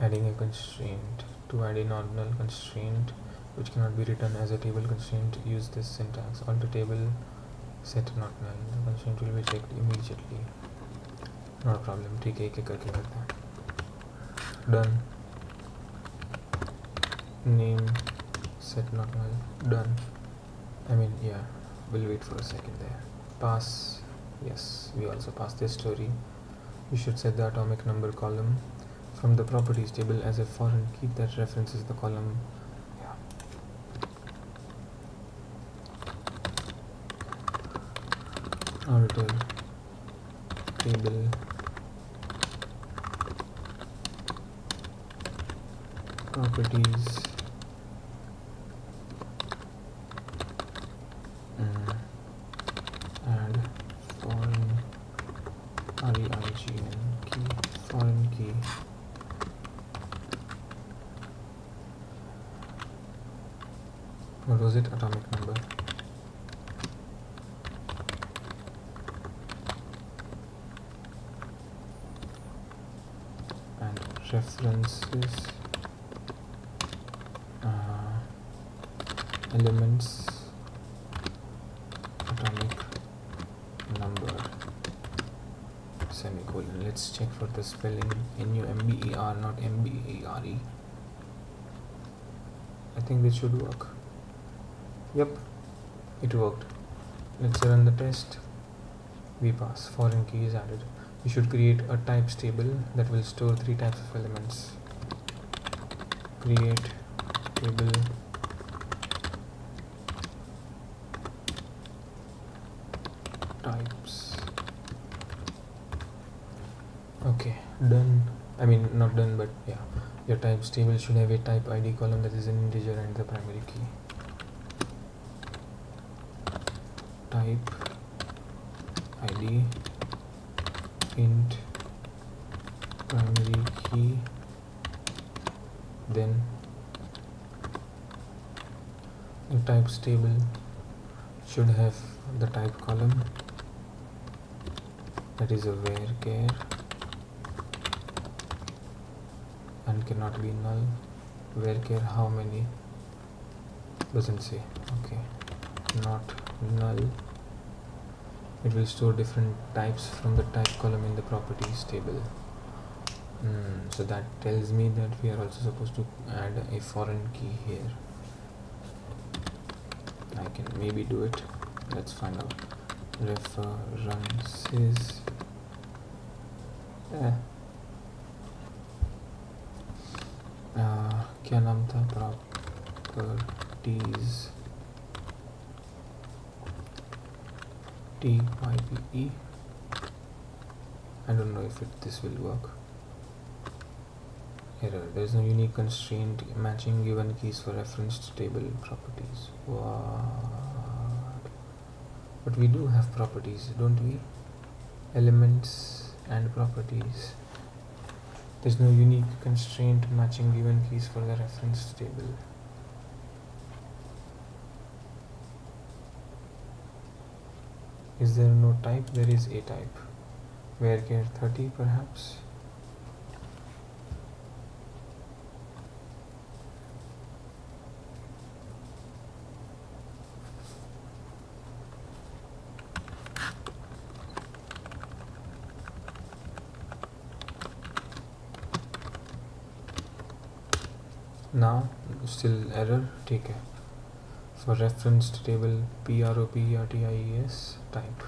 Adding a constraint. To add a non-null constraint which cannot be written as a table constraint, use this syntax. Alter table set not null. The constraint will be checked immediately. Not a problem. ठीक है, एक एक करके करते हैं. Done. Name set not null. Done. I mean, yeah, we'll wait for a second there. Pass. Yes, we also pass this story. You should set the atomic number column from the properties table as a foreign key that references the column. Yeah. Alter table properties and foreign REIGN key, foreign key. What was it? Atomic number. And references elements atomic number semicolon. Let's check for the spelling. NUMBER, not MBERE. I think this should work. Yep, it worked. Let's run the test. We pass. Foreign key is added. We should create a types table that will store 3 types of elements. Create table types. Okay, done. I mean, not done, but yeah. Your types table should have a type ID column that is an integer and the primary key. Type ID int primary key, then the types table should have the type column that is a varchar and cannot be null. Varchar how many? Doesn't say. Okay, not null. It will store different types from the type column in the properties table. So that tells me that we are also supposed to add a foreign key here. I can maybe do it. Let's find out. References. क्या नाम था? Properties. TYPE. I don't know if this will work. Error. There is no unique constraint matching given keys for referenced table properties. What? But we do have properties, don't we? Elements and properties. There's no unique constraint matching given keys for the referenced table. Is there no type? There is a type. Varchar 30 perhaps. Now still error. Take care. For referenced table PROPERTIES type.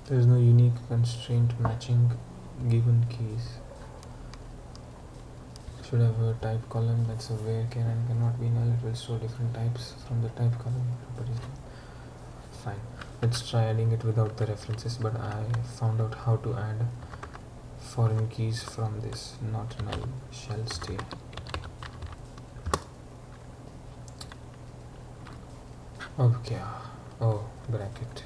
There is no unique constraint matching given keys. should have a type column that's a where can and cannot be null. It will store different types from the type column properties. Fine. Let's try adding it without the references, but I found out how to add foreign keys from this. Not null shall stay. Okay. Oh, bracket.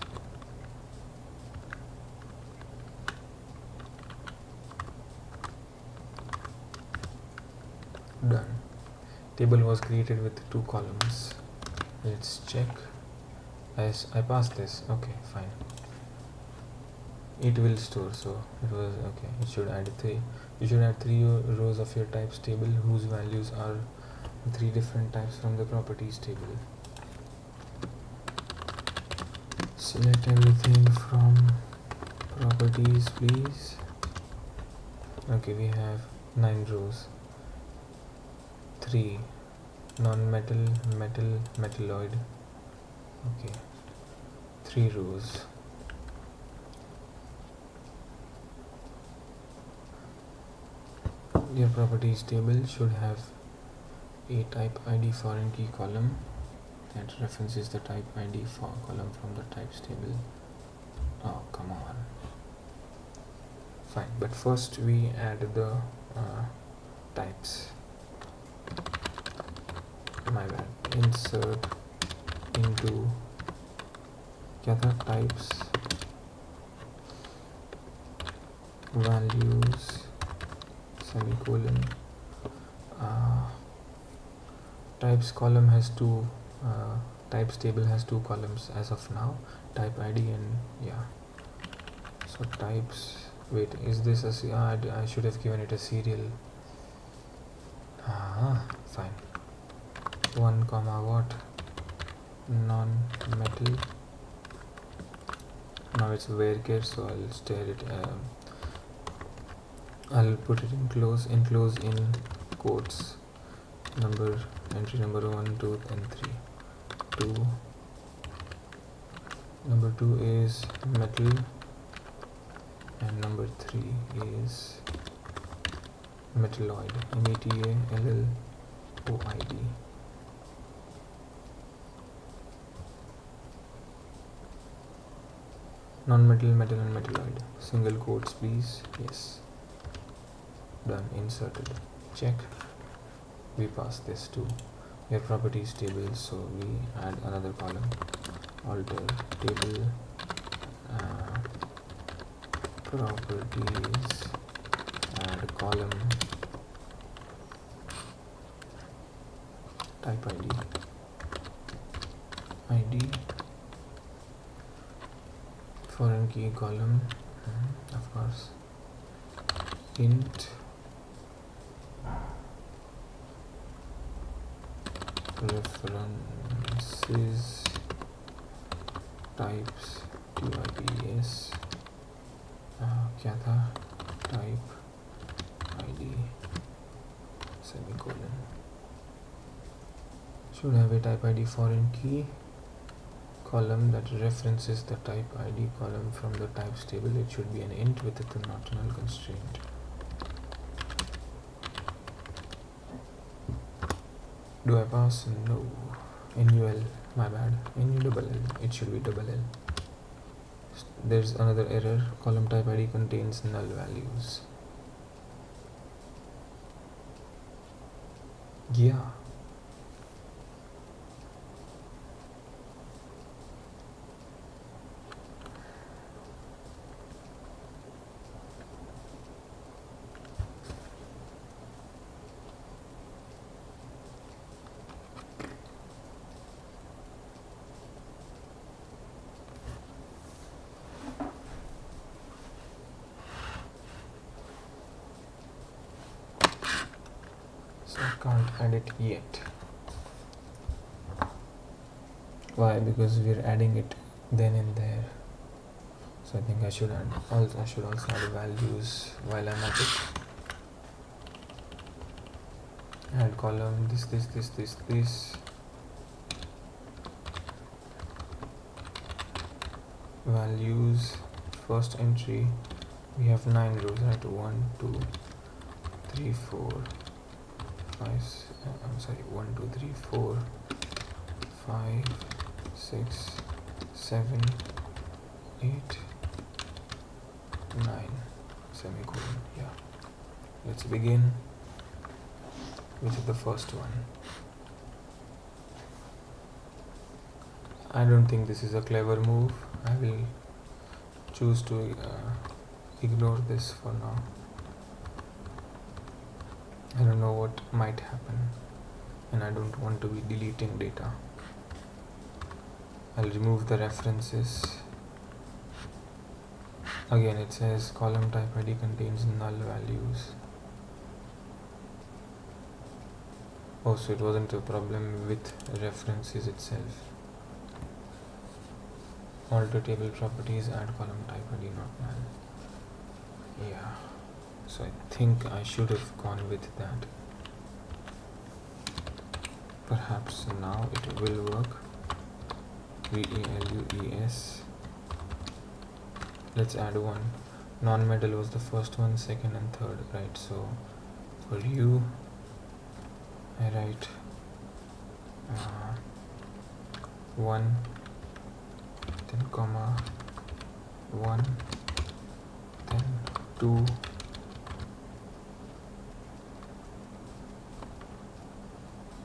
Done. Table was created with 2 columns. Let's check. As I passed this. Okay, fine. It will store, so it was okay. It should add 3. You should add 3 rows of your types table whose values are 3 different types from the properties table. Select everything from properties, please. Okay, we have 9 rows. 3 non-metal, metal, metalloid. Okay, 3 rows. Your properties table should have a type ID foreign key column that references the type ID for column from the types table. Oh, come on. Fine, but first we add the types. My bad. Insert into types values semicolon. Types column has 2 types table has 2 columns as of now, type ID and yeah. So types, wait, is this a I should have given it a serial. Fine. 1 comma what, non-metal. Now it's varchar, so I'll stare it. I'll put it in close in quotes. Entry number 1, 2 and 3. 2. Number 2 is metal and number 3 is metalloid. metalloid. Non-metal, metal and metalloid. Single quotes please. Yes. Done. Inserted. Check. We pass this to your properties table, so we add another column. Alter table properties, add column type ID foreign key column, of course, int references types types क्या था type ID semicolon. Should have a type ID foreign key column that references the type ID column from the types table. It should be an int with a not null constraint. Do I pass? No. NUL, my bad. NULL. It should be double L. There's another error. Column type ID contains null values. Yeah. So I can't add it yet. Why? Because we're adding it then and there. So I think I should also add values while I'm at it. Add column this. Values, first entry, we have 9 rows, right? 1, 2, 3, 4, I'm sorry, 1 2 3 4 5 6 7 8 9 semicolon. Yeah, let's begin with the first one. I don't think this is a clever move. I will choose to ignore this for now. I don't know what might happen, and I don't want to be deleting data. I'll remove the references. Again, it says column type ID contains null values. Oh, so it wasn't a problem with references itself. Alter table properties, add column type ID not null. Yeah, so I think I should have gone with that. Perhaps now it will work. VALUES. Let's add one. Non-metal was the first one, second and third, right? So for you, I write 1, then comma 1, then 2,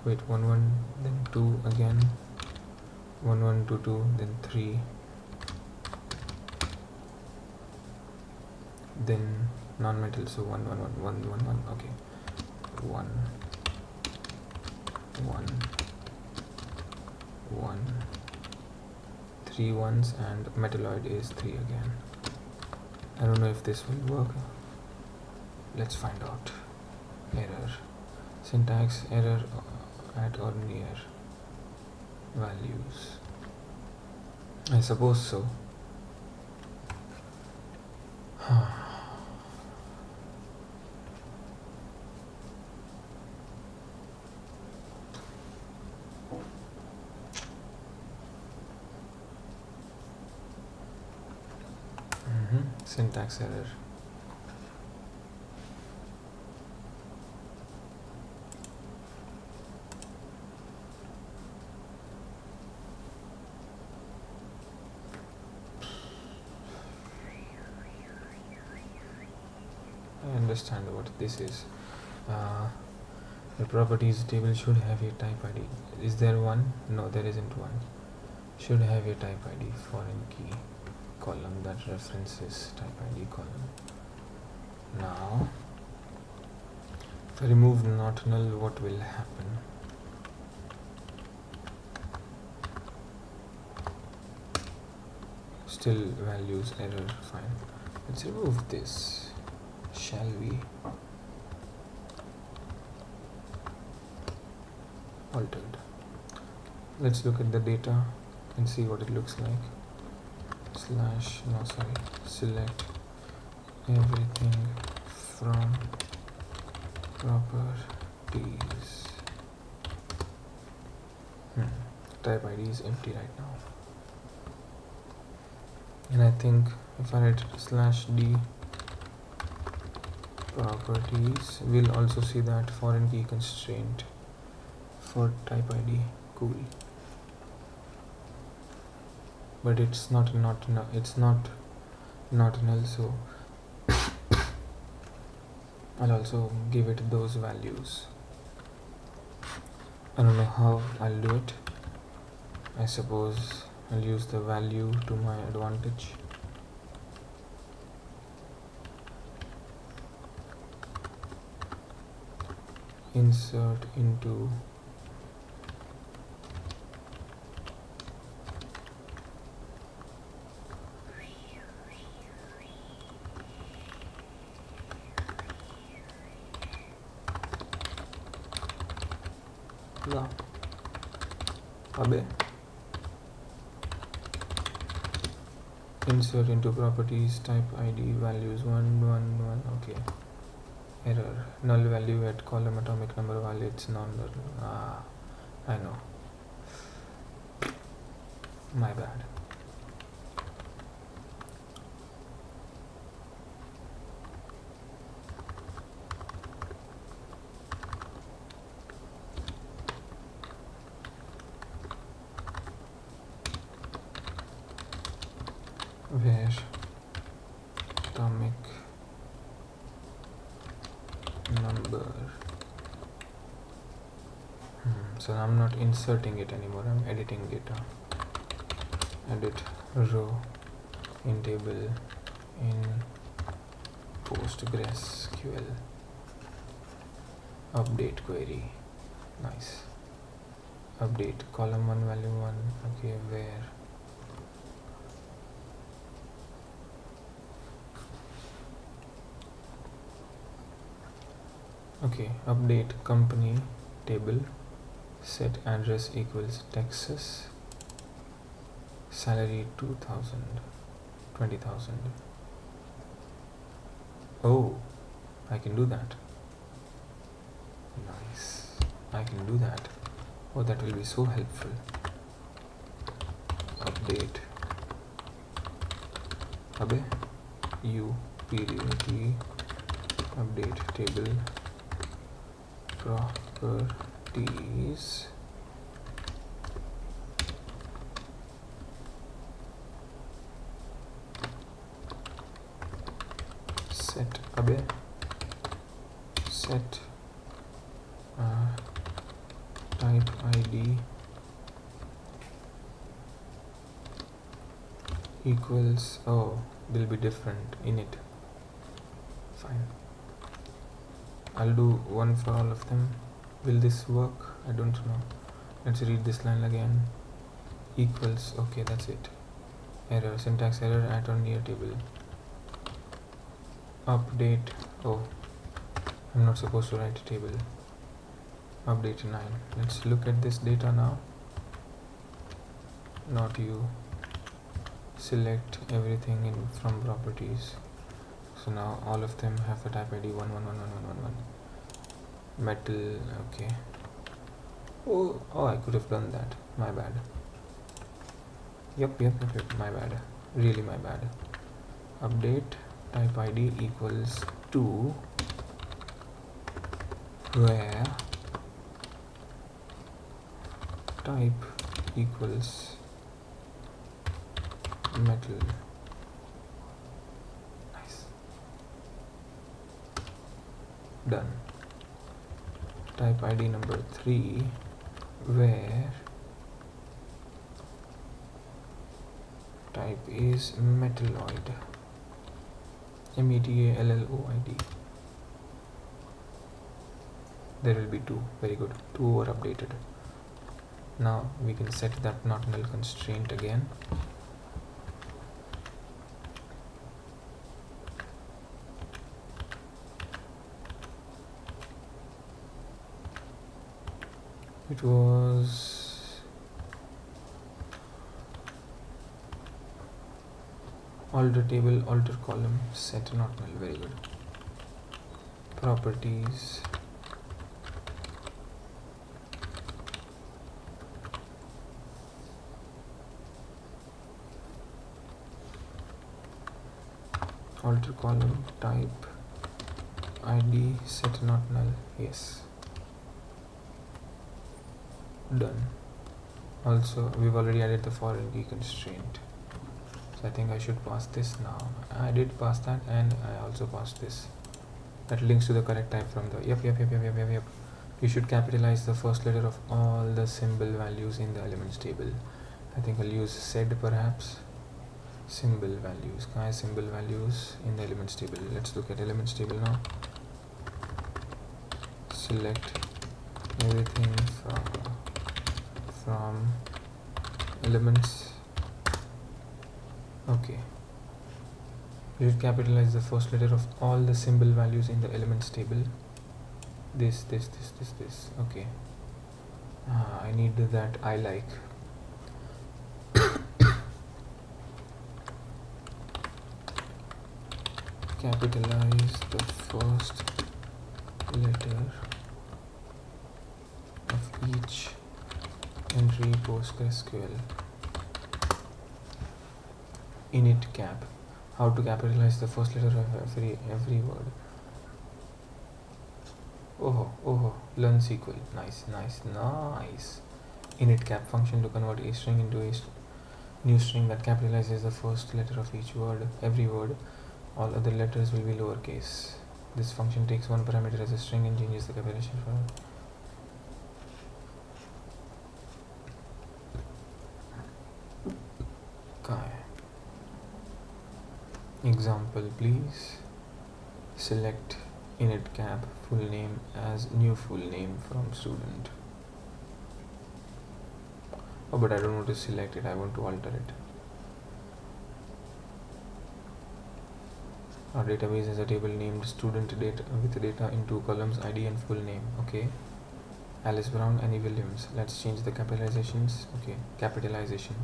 wait, 1 1, then 2 again, 1 1 2 2, then 3, then non-metal, so 1 1 1 1 1 1. Okay, 1 1 1, 3 ones, and metalloid is 3 again. I don't know if this will work. Let's find out. Error. Syntax error at or near values. I suppose so. Syntax error. I understand what this is. The properties table should have a type ID. Is there one? No, there isn't one. Should have a type ID foreign key column that references type ID column. Now, if I remove not null, what will happen? Still values error, fine. Let's remove this, shall we? Altered. Let's look at the data and see what it looks like. Select everything from properties. Type ID is empty right now. And I think if I write /d properties, we'll also see that foreign key constraint for type ID. Cool. But it's not null, so I'll also give it those values. I don't know how I'll do it. I suppose I'll use the value to my advantage. Insert into insert into properties type ID values 1 1 1. Okay, error, null value at column atomic number validates non-null. I know, my bad. atomic number. So I'm not inserting it anymore, I'm editing data. Edit row in table in PostgreSQL. Update query. Nice. Update column 1 value 1. Okay, where? Okay, update company table. Set address equals Texas. Salary 2000, 20,000. Oh, I can do that. Nice. I can do that. Oh, that will be so helpful. Update. Abe, u period t update table properties. Set abe set type id equals, oh, will be different in it. Fine, I'll do one for all of them. Will this work? I don't know. Let's read this line again. Equals, okay, that's it. Error, syntax error at or near table. Update, oh, I'm not supposed to write a table. Update 9. Let's look at this data now. Not you. Select everything in from properties. So now all of them have a type ID 111111. Metal, okay. Oh, I could have done that. My bad. Yep, my bad. Really my bad. Update type ID equals 2 where type equals metal. Nice. Done. Type ID number 3 where type is metalloid. METALLOID. There will be 2. Very good. 2 were updated. Now we can set that not null constraint again. It was alter table, alter column, set not null. Very good. Properties. Alter column, type ID, set not null. Yes. Done. Also, we've already added the foreign key constraint. So I think I should pass this now. I did pass that, and I also passed this. That links to the correct type from the yep. You should capitalize the first letter of all the symbol values in the elements table. I think I'll use sed perhaps. Symbol values. Symbol values in the elements table. Let's look at elements table now. Select everything from elements. Okay. You should capitalize the first letter of all the symbol values in the elements table. This. Okay. I need that I like. Capitalize the first letter of each entry PostgreSQL. Init cap. How to capitalize the first letter of every word. Oh, learn SQL. Nice. Init cap function to convert a string into a new string that capitalizes the first letter of each word, every word. All other letters will be lowercase. This function takes one parameter as a string and changes the capitalization for Kai. Example, please. Select init cap full name as new full name from student. Oh, but I don't want to select it, I want to alter it. Our database has a table named student data with data in 2 columns, ID and full name. Okay. Alice Brown, Annie Williams. Let's change the capitalizations. Okay, capitalization.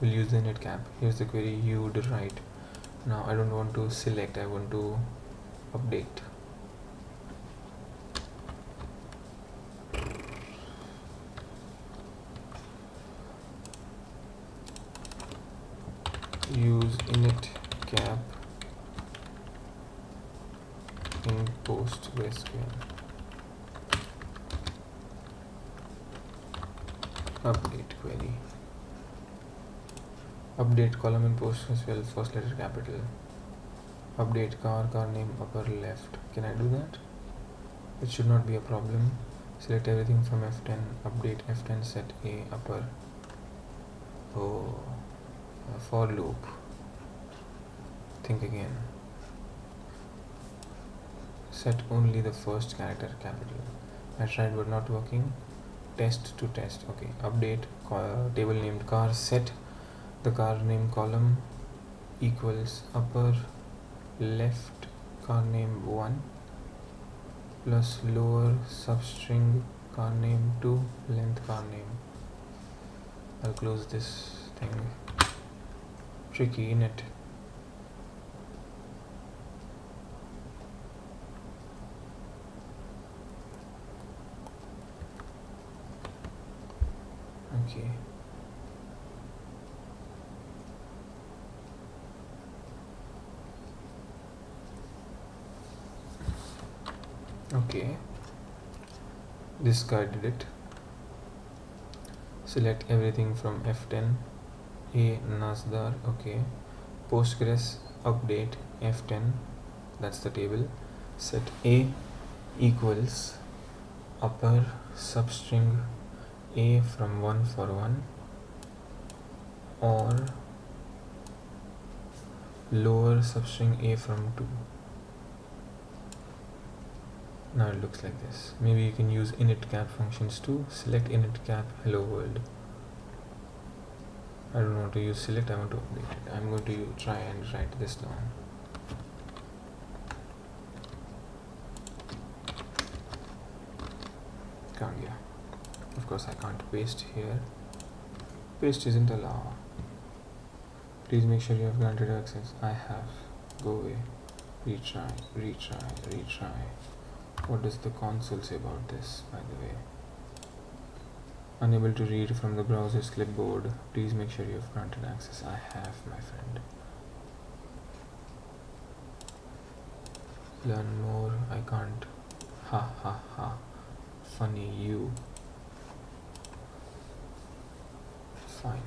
We'll use the init cap. Here's the query you would write. Now I don't want to select, I want to update. Use init cap in PostgreSQL. Update query. Update column in PostgreSQL, first letter capital. Update car name upper left. Can I do that? It should not be a problem. Select everything from F10. Update F10, set A upper. Oh, a for loop. Think again. Set only the first character capital. I tried but not working. Test to test. Okay. Update table named car. Set the car name column equals upper left car name 1 plus lower substring car name 2 length car name. I'll close this thing. Tricky, innit? Okay. Okay. This guy did it. Select everything from F10. A Nasdar. Okay. Postgres update F10. That's the table. Set A equals upper substring A from 1 for 1 or lower substring A from 2. Now it looks like this. Maybe you can use init cap functions too. Select init cap hello world. I don't want to use select, I want to update it. I'm going to try and write this down. Yeah. Of course I can't paste here. Paste isn't allowed. Please make sure you have granted access. I have. Go away. Retry, retry, retry. What does the console say about this, by the way? Unable to read from the browser's clipboard. Please make sure you have granted access. I have, my friend. Learn more. I can't. Ha ha ha. Funny you. Fine.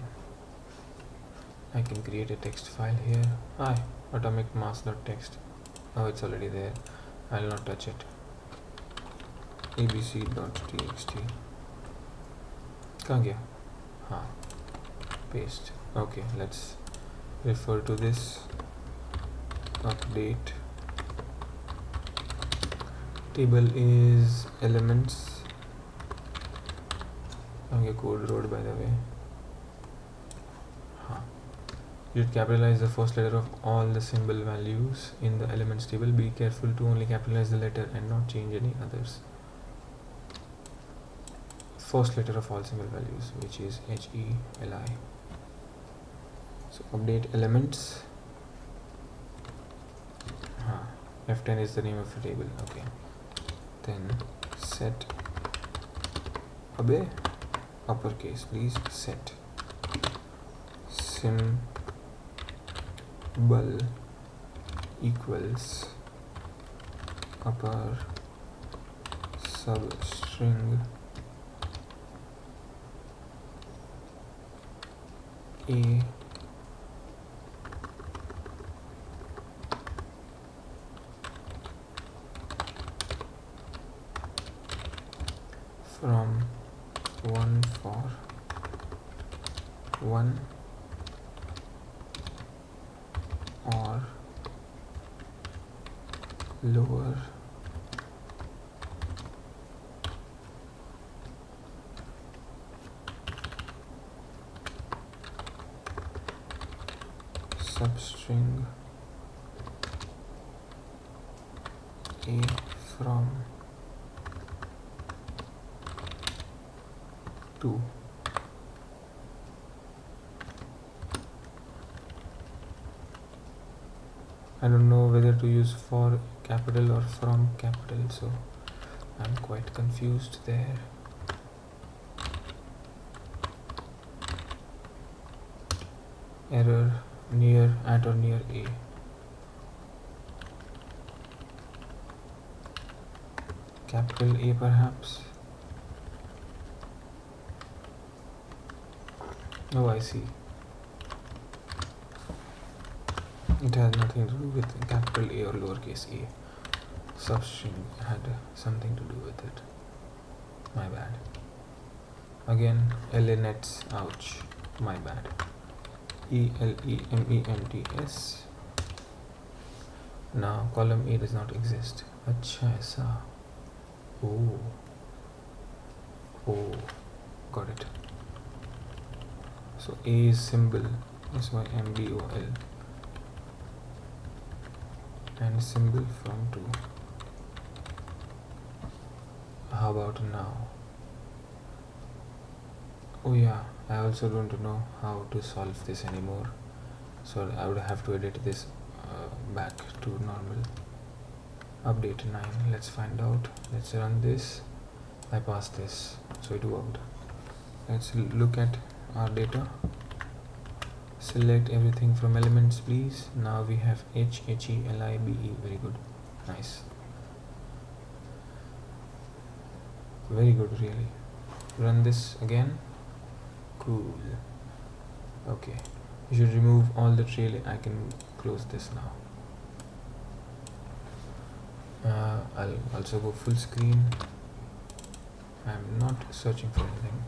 I can create a text file here. Hi, atomic mass.txt. Oh, it's already there. I'll not touch it. abc.txt. Kahan gaya? Haan. Paste. Okay, let's refer to this. Update. Table is elements. Code road, by the way. You should capitalize the first letter of all the symbol values in the elements table. Be careful to only capitalize the letter and not change any others. First letter of all symbol values, which is HELI. So update elements. F10 is the name of the table. Okay. Then set uppercase, please. Set symbol equals upper substring A from 1 for 1 or lower substring a from 2. I don't know whether to use for capital or from capital, so I'm quite confused there. Error near, at or near A. Capital A perhaps. Oh, I see. It has nothing to do with capital A or lowercase a. Substring had something to do with it. My bad. Again, LNets, ouch. My bad. ELEMENTS. Now column A does not exist. अच्छा ऐसा. Oh. Oh. Got it. So A is symbol. SYMBOL. And symbol from 2. How about now? Oh yeah, I also don't know how to solve this anymore, so I would have to edit this back to normal. Update 9. Let's find out. Let's run this. I passed this, so it worked. Let's look at our data. Select everything from elements, please. Now we have HELIBE. Very good. Nice. Very good, really. Run this again. Cool. Okay. You should remove all the trailing. I can close this now. I'll also go full screen. I'm not searching for anything.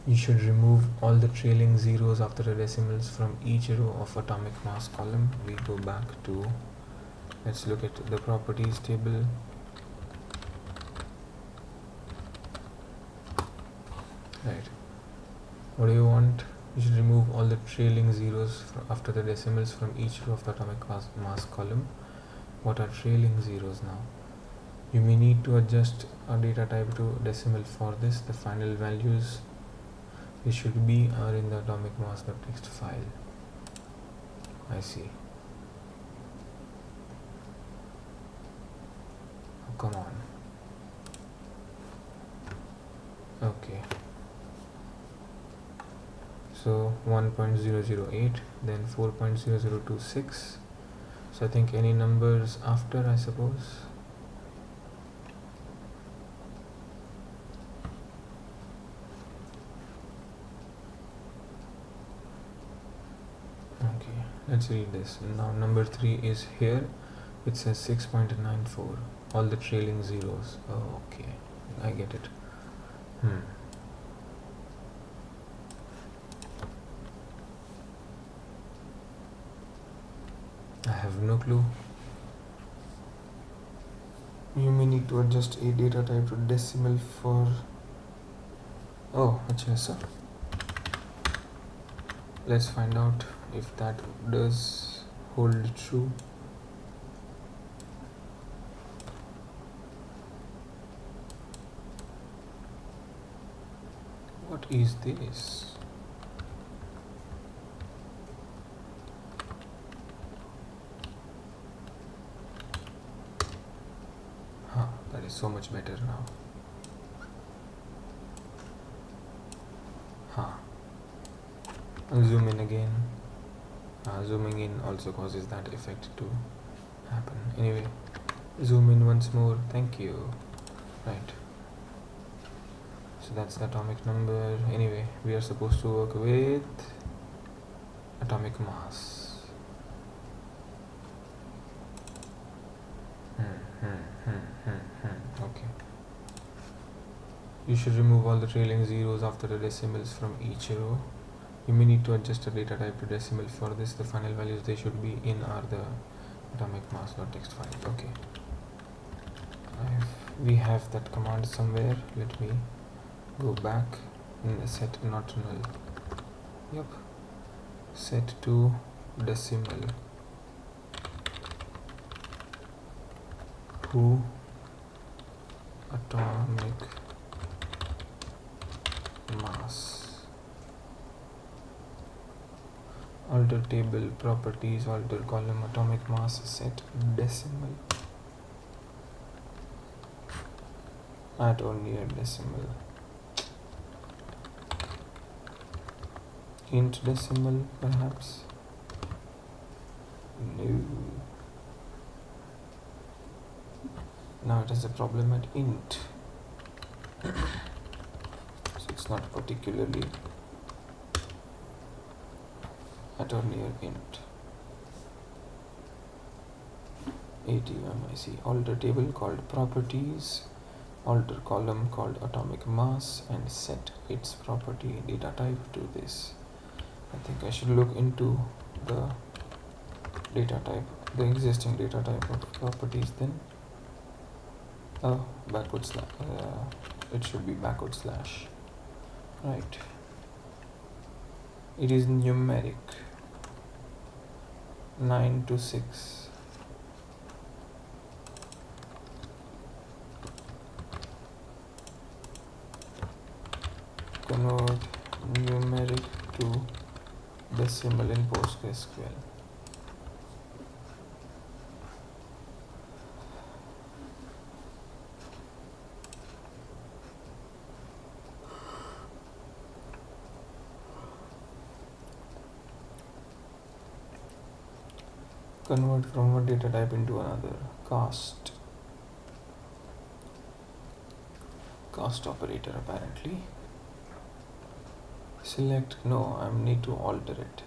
You should remove all the trailing zeros after the decimals from each row of atomic mass column. We go back to, let's look at the properties table. Right. What do you want? You should remove all the trailing zeros after the decimals from each row of the atomic mass column. What are trailing zeros now? You may need to adjust a data type to decimal for this. The final values they should be are in the atomic mass.txt file. I see. Oh, come on. Okay. So 1.008, then 4.0026. So I think any numbers after, I suppose. Okay, let's read this. Now number 3 is here. It says 6.94. All the trailing zeros. Oh, okay, I get it. I have no clue. You may need to adjust a data type to decimal for. Oh, अच्छा ऐसा. Let's find out if that does hold true. What is this? That is so much better now. I'll zoom in again. Zooming in also causes that effect to happen. Anyway, zoom in once more. Thank you. Right. So that's the atomic number. Anyway, we are supposed to work with atomic mass. Okay. You should remove all the trailing zeros after the decimals from each row. You may need to adjust the data type to decimal. For this, the final values they should be in are the atomic mass.txt file. Okay. We have that command somewhere. Let me go back and set not null. Yep. Set to decimal. Who atomic mass. Alter table properties, alter column atomic mass, set decimal at or near decimal. Int decimal perhaps? No. Now it has a problem at int. So it's not particularly at or near int. ATMIC. Alter table called properties, alter column called atomic mass, and set its property data type to this. I think I should look into the data type, the existing data type of properties then. Oh, backward slash. It should be backward slash. Right. It is numeric. 9 to 6. Convert numeric to decimal in PostgreSQL. Convert from one data type into another. Cast operator apparently. Select, no, I need to alter it.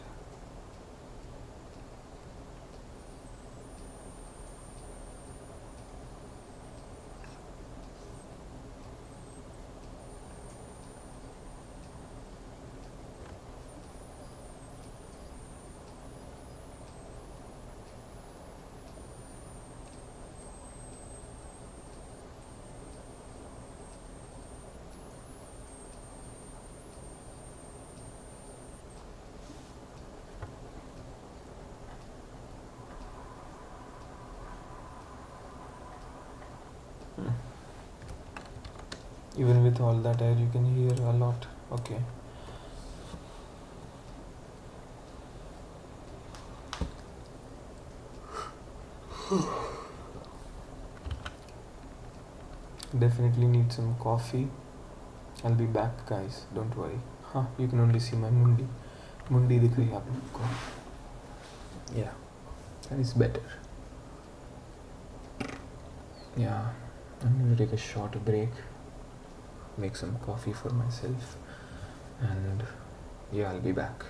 Even with all that air, you can hear a lot. Okay. Definitely need some coffee. I'll be back, guys. Don't worry. You can only see my mundi. Mundi दिख रही है आप लोग को. Yeah, that is better. Yeah, I'm going to take a short break, make some coffee for myself, and yeah, I'll be back.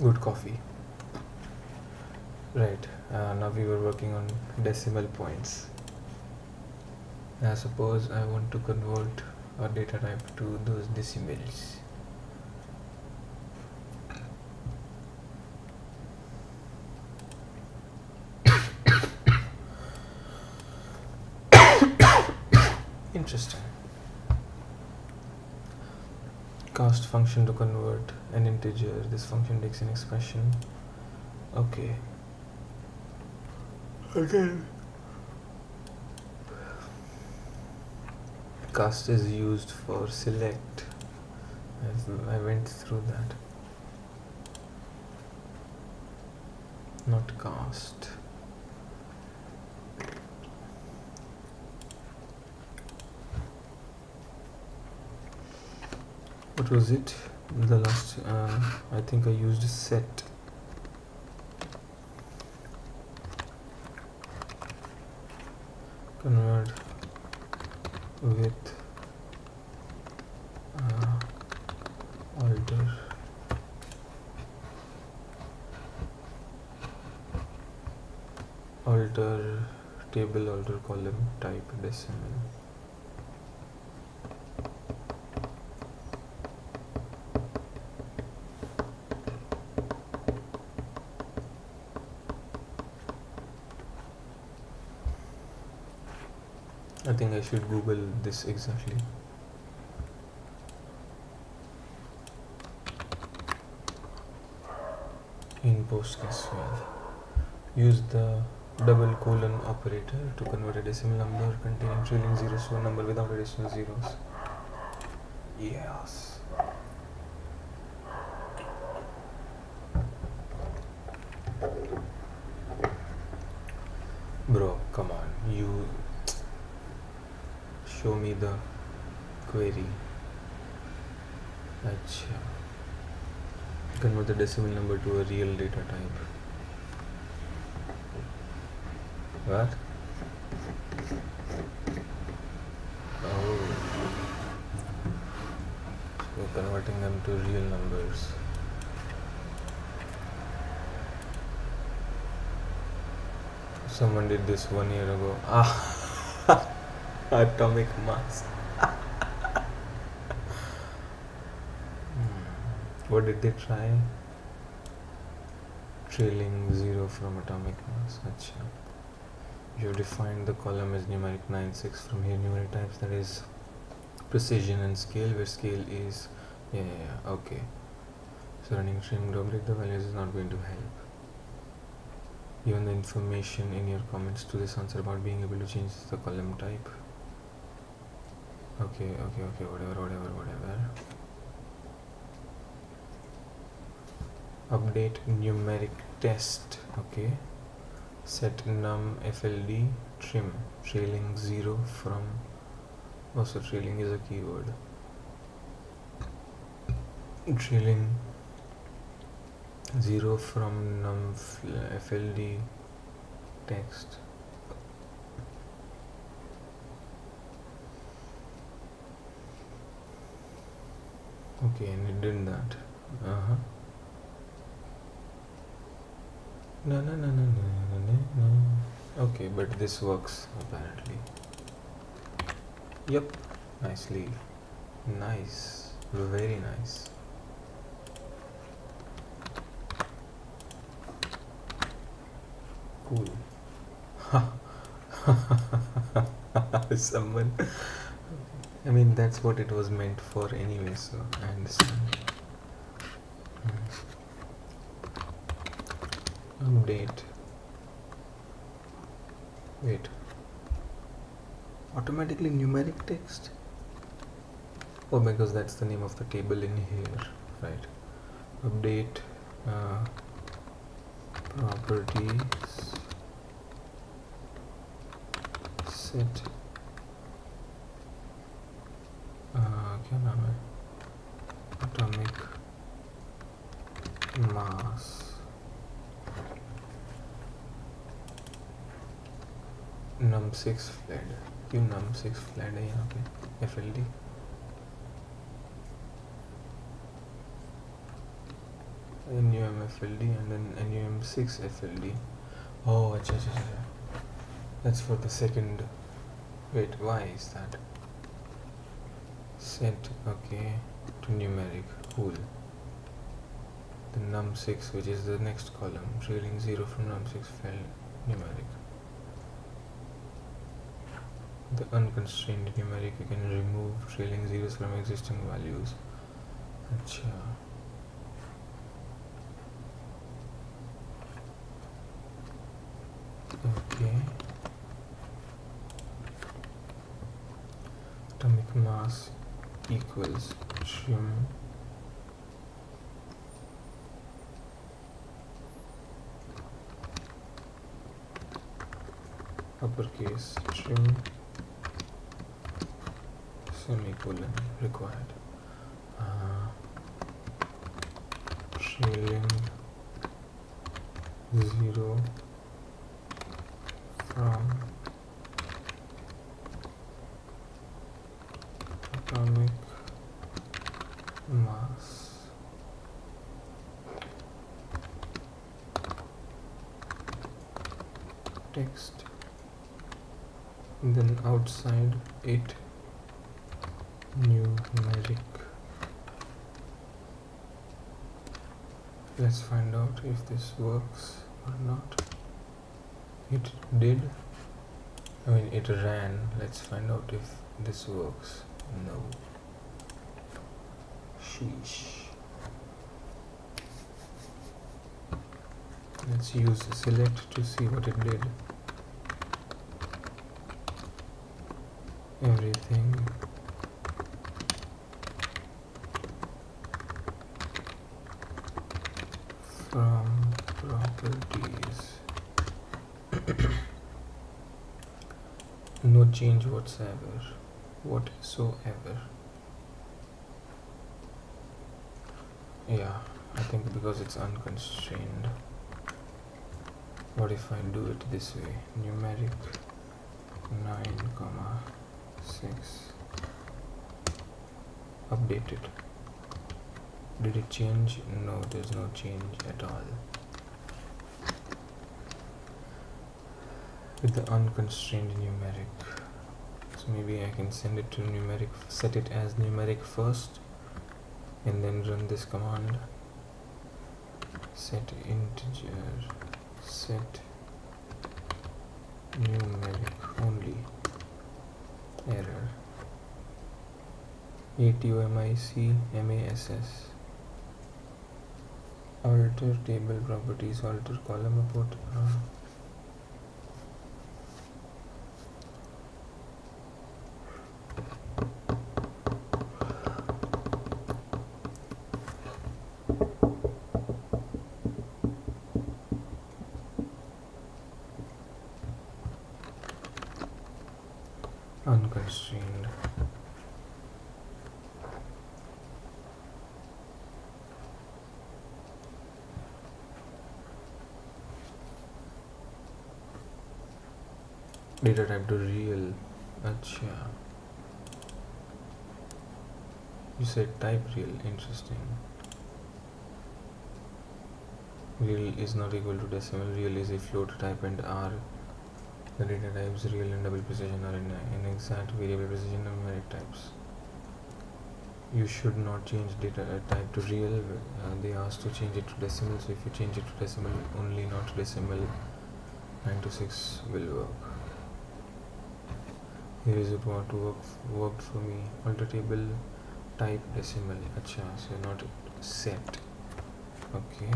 Good coffee. Right. Now we were working on decimal points. Now suppose I want to convert a data type to those decimals. Interesting. Cast function to convert an integer. This function takes an expression. Okay. Cast is used for select. I went through that. Not cast. What was it? The last, I think I used set. Convert with alter table, alter column, type decimal. I think I should Google this exactly. In PostgreSQL, use the double colon operator to convert a decimal number containing trailing zeros to a number without additional zeros. Yes. Bro, come on, you show me the query. Achha. Convert the decimal number to a real data type. What? Oh. So converting them to real numbers. Someone did this 1 year ago. Atomic mass. What did they try? Trailing zero from atomic mass. Achha. You have defined the column as numeric 96 from here numeric types, that is precision and scale, where scale is okay. So running trim to update the values is not going to help. Given the information in your comments to this answer about being able to change the column type. Okay, whatever. Update numeric test. Okay. Set num fld trim trailing 0 from, also trailing is a keyword, trailing 0 from num fld text. Okay, and it did that. No. Okay, but this works apparently. Yep, nicely. Nice, very nice. Cool. Someone, I mean, that's what it was meant for anyway, so I understand. Update. Wait. Automatically numeric text? Oh, because that's the name of the table in here, right? Update properties set क्या नाम है? Atomic mass. num6 flag. क्यों num6 flag है यहाँ पे? FLD. NUMF FLD and then NUM6 FLD. Oh, acha. That's for the second. Wait, why is that? Set, okay, to numeric, cool. The num6, which is the next column, trailing 0 from num6 fell numeric. The unconstrained numeric, you can remove trailing zeros from existing values. Acha. Okay. Atomic mass equals trim uppercase trim semicolon required. Trailing 0 from atomic mass text, then outside it numeric. Let's find out if this works or not. It did. I mean, it ran. Let's find out if this works. No. Sheesh. Let's use select to see what it did. Everything from properties. No change whatsoever. Yeah, I think because it's unconstrained. What if I do it this way? Numeric 9,6 updated. Did it change? No, there's no change at all. With the unconstrained numeric, so maybe I can send it to numeric, set it as numeric first, and then run this command. Set integer, set numeric only. Error. ATOMIC MASS. Alter table properties, alter column report. Unconstrained. Data type to real. Acha. You said type real. Interesting. Real is not equal to decimal. Real is a float type and R. The data types real and double precision are inexact variable precision numeric types. You should not change data type to real. They asked to change it to decimal, so if you change it to decimal only, not decimal, 9 to 6 will work. Here is what worked for me. Alter table type decimal. Acha, so not set. Okay.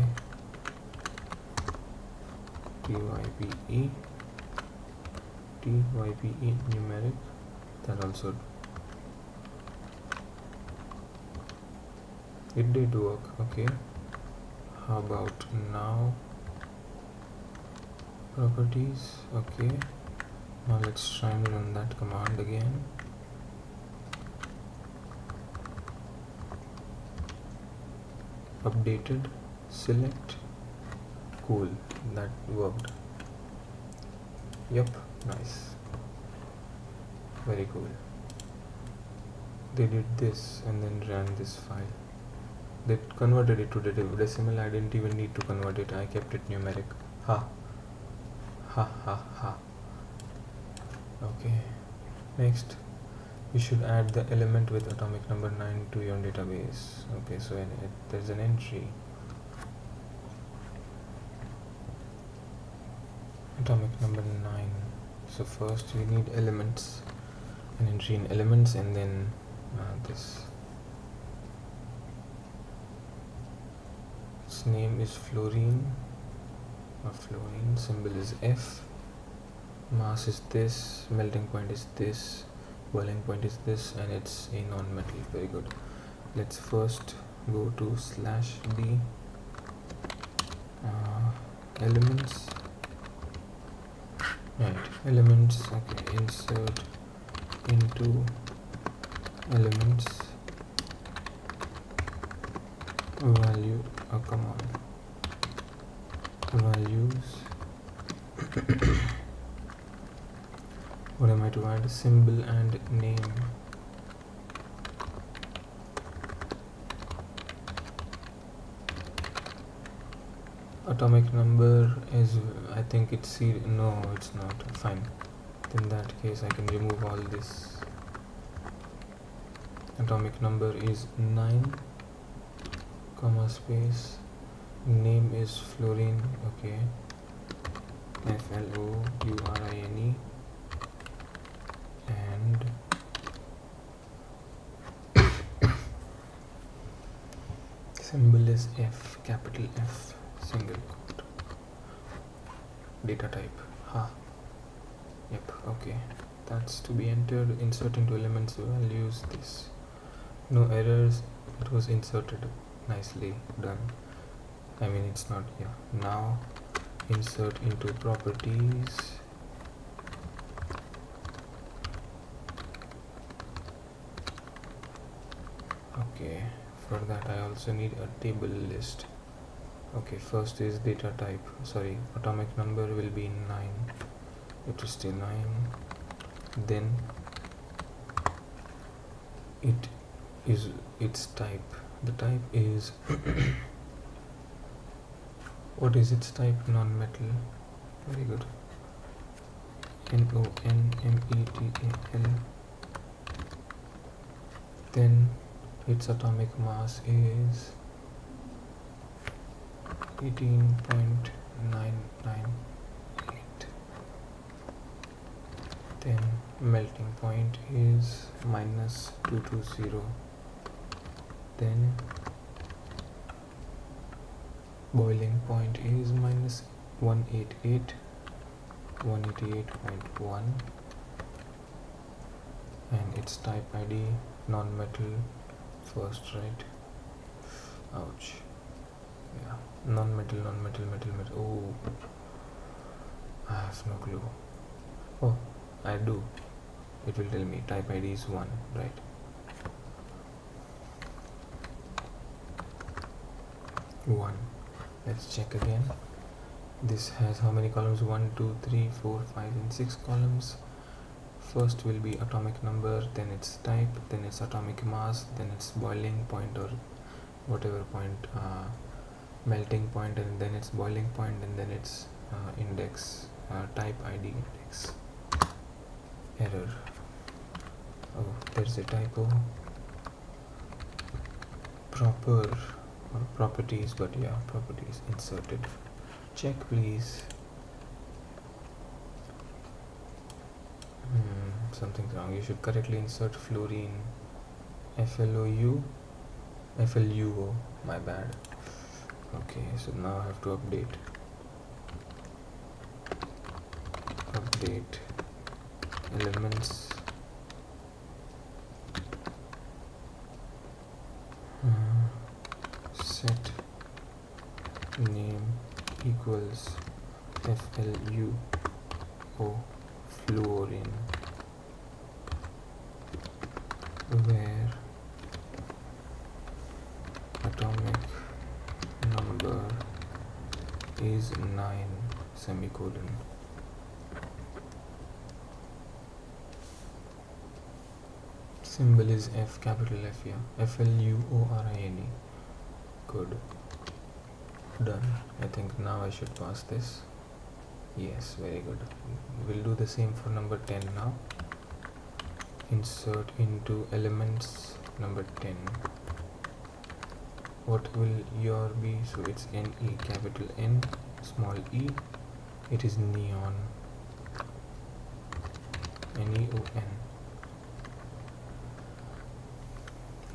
TYPE numeric. That also it did work. Okay. How about now? Properties. Okay. Now let's try and run that command again. Updated, select, cool, that worked. Yep, nice, very cool. They did this and then ran this file. they converted it to decimal. I didn't even need to convert it. I kept it numeric. Ha ha ha ha. Okay, next you should add the element with atomic number 9 to your database. Okay, so there's an entry, atomic number 9. So first we need elements, an entry in elements, and then this. Its name is fluorine, or fluorine, symbol is F, mass is this, melting point is this, boiling point is this, and it's a non-metal. Very good. Let's first go to /d elements. Right, elements. Okay, insert into elements value. Oh, come on. Values. What am I to add? Symbol and name. Atomic number is, I think it's C. No, it's not. Fine. In that case, I can remove all this. Atomic number is 9, comma space. Name is fluorine. Okay. FLOURINE. And symbol is F, capital F, single quote. Data type. Ha. Yep. Okay. That's to be entered. Insert into elements values. This. No errors. It was inserted. Nicely done. I mean, it's not. Yeah. Now insert into properties. Okay, for that I also need a table list. Okay, first is data type. Sorry, atomic number will be 9. It is still 9. Then it is its type. The type is what is its type? Non-metal. Very good. NONMETAL. Then its atomic mass is 18.998. Then melting point is -220. Then boiling point is -188, 188.1, and its type ID non-metal first, right? Ouch. Yeah, non-metal. Oh, I have no clue. Oh, I do. It will tell me type ID is 1, right? One. Let's check again. This has how many columns? 1, 2, 3, 4, 5, and 6 columns. First will be atomic number, then its type, then its atomic mass, then its boiling point or whatever point, melting point, and then its boiling point, and then its index, type ID index. Error. Oh, there's a typo. Proper or properties, but yeah, properties inserted. Check please. Something's wrong. You should correctly insert fluorine. FLUO. My bad. Okay, so now I have to update elements. Set name equals FLUO fluorine, where atomic number is 9 semicolon. Symbol is F, capital F, yeah. FLUORINE. good. Done. I think now I should pass this. Yes, very good. We'll do the same for number 10 now. Insert into elements number 10. What will your be? So it's NE, capital N, small e. It is neon. NEON.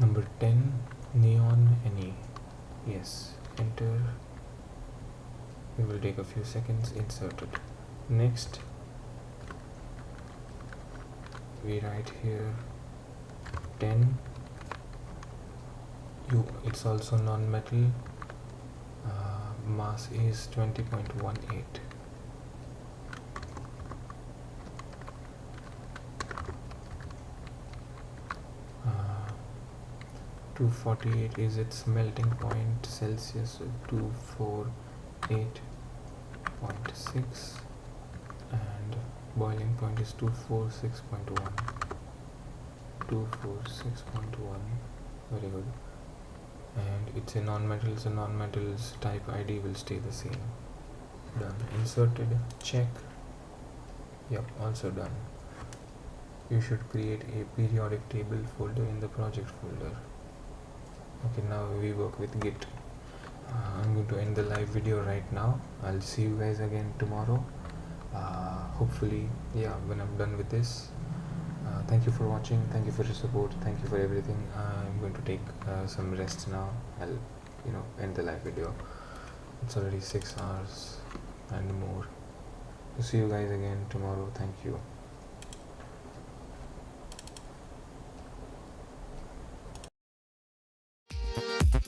Number 10, neon NE. Yes, enter. It will take a few seconds. Insert it. Next, we write here 10. It's also non-metal. Mass is 20.18. 248 is its melting point Celsius, so 248.6, and boiling point is 246.1. 246.1. Very good. And it's a non-metal, so non-metal's type ID will stay the same. Done. Inserted. Check. Yep, also done. You should create a periodic table folder in the project folder. Okay, now we work with Git. I'm going to end the live video right now. I'll see you guys again tomorrow. Hopefully, yeah, when I'm done with this. Thank you for watching. Thank you for your support. Thank you for everything. I'm going to take some rest now. I'll, end the live video. It's already 6 hours and more. So see you guys again tomorrow. Thank you.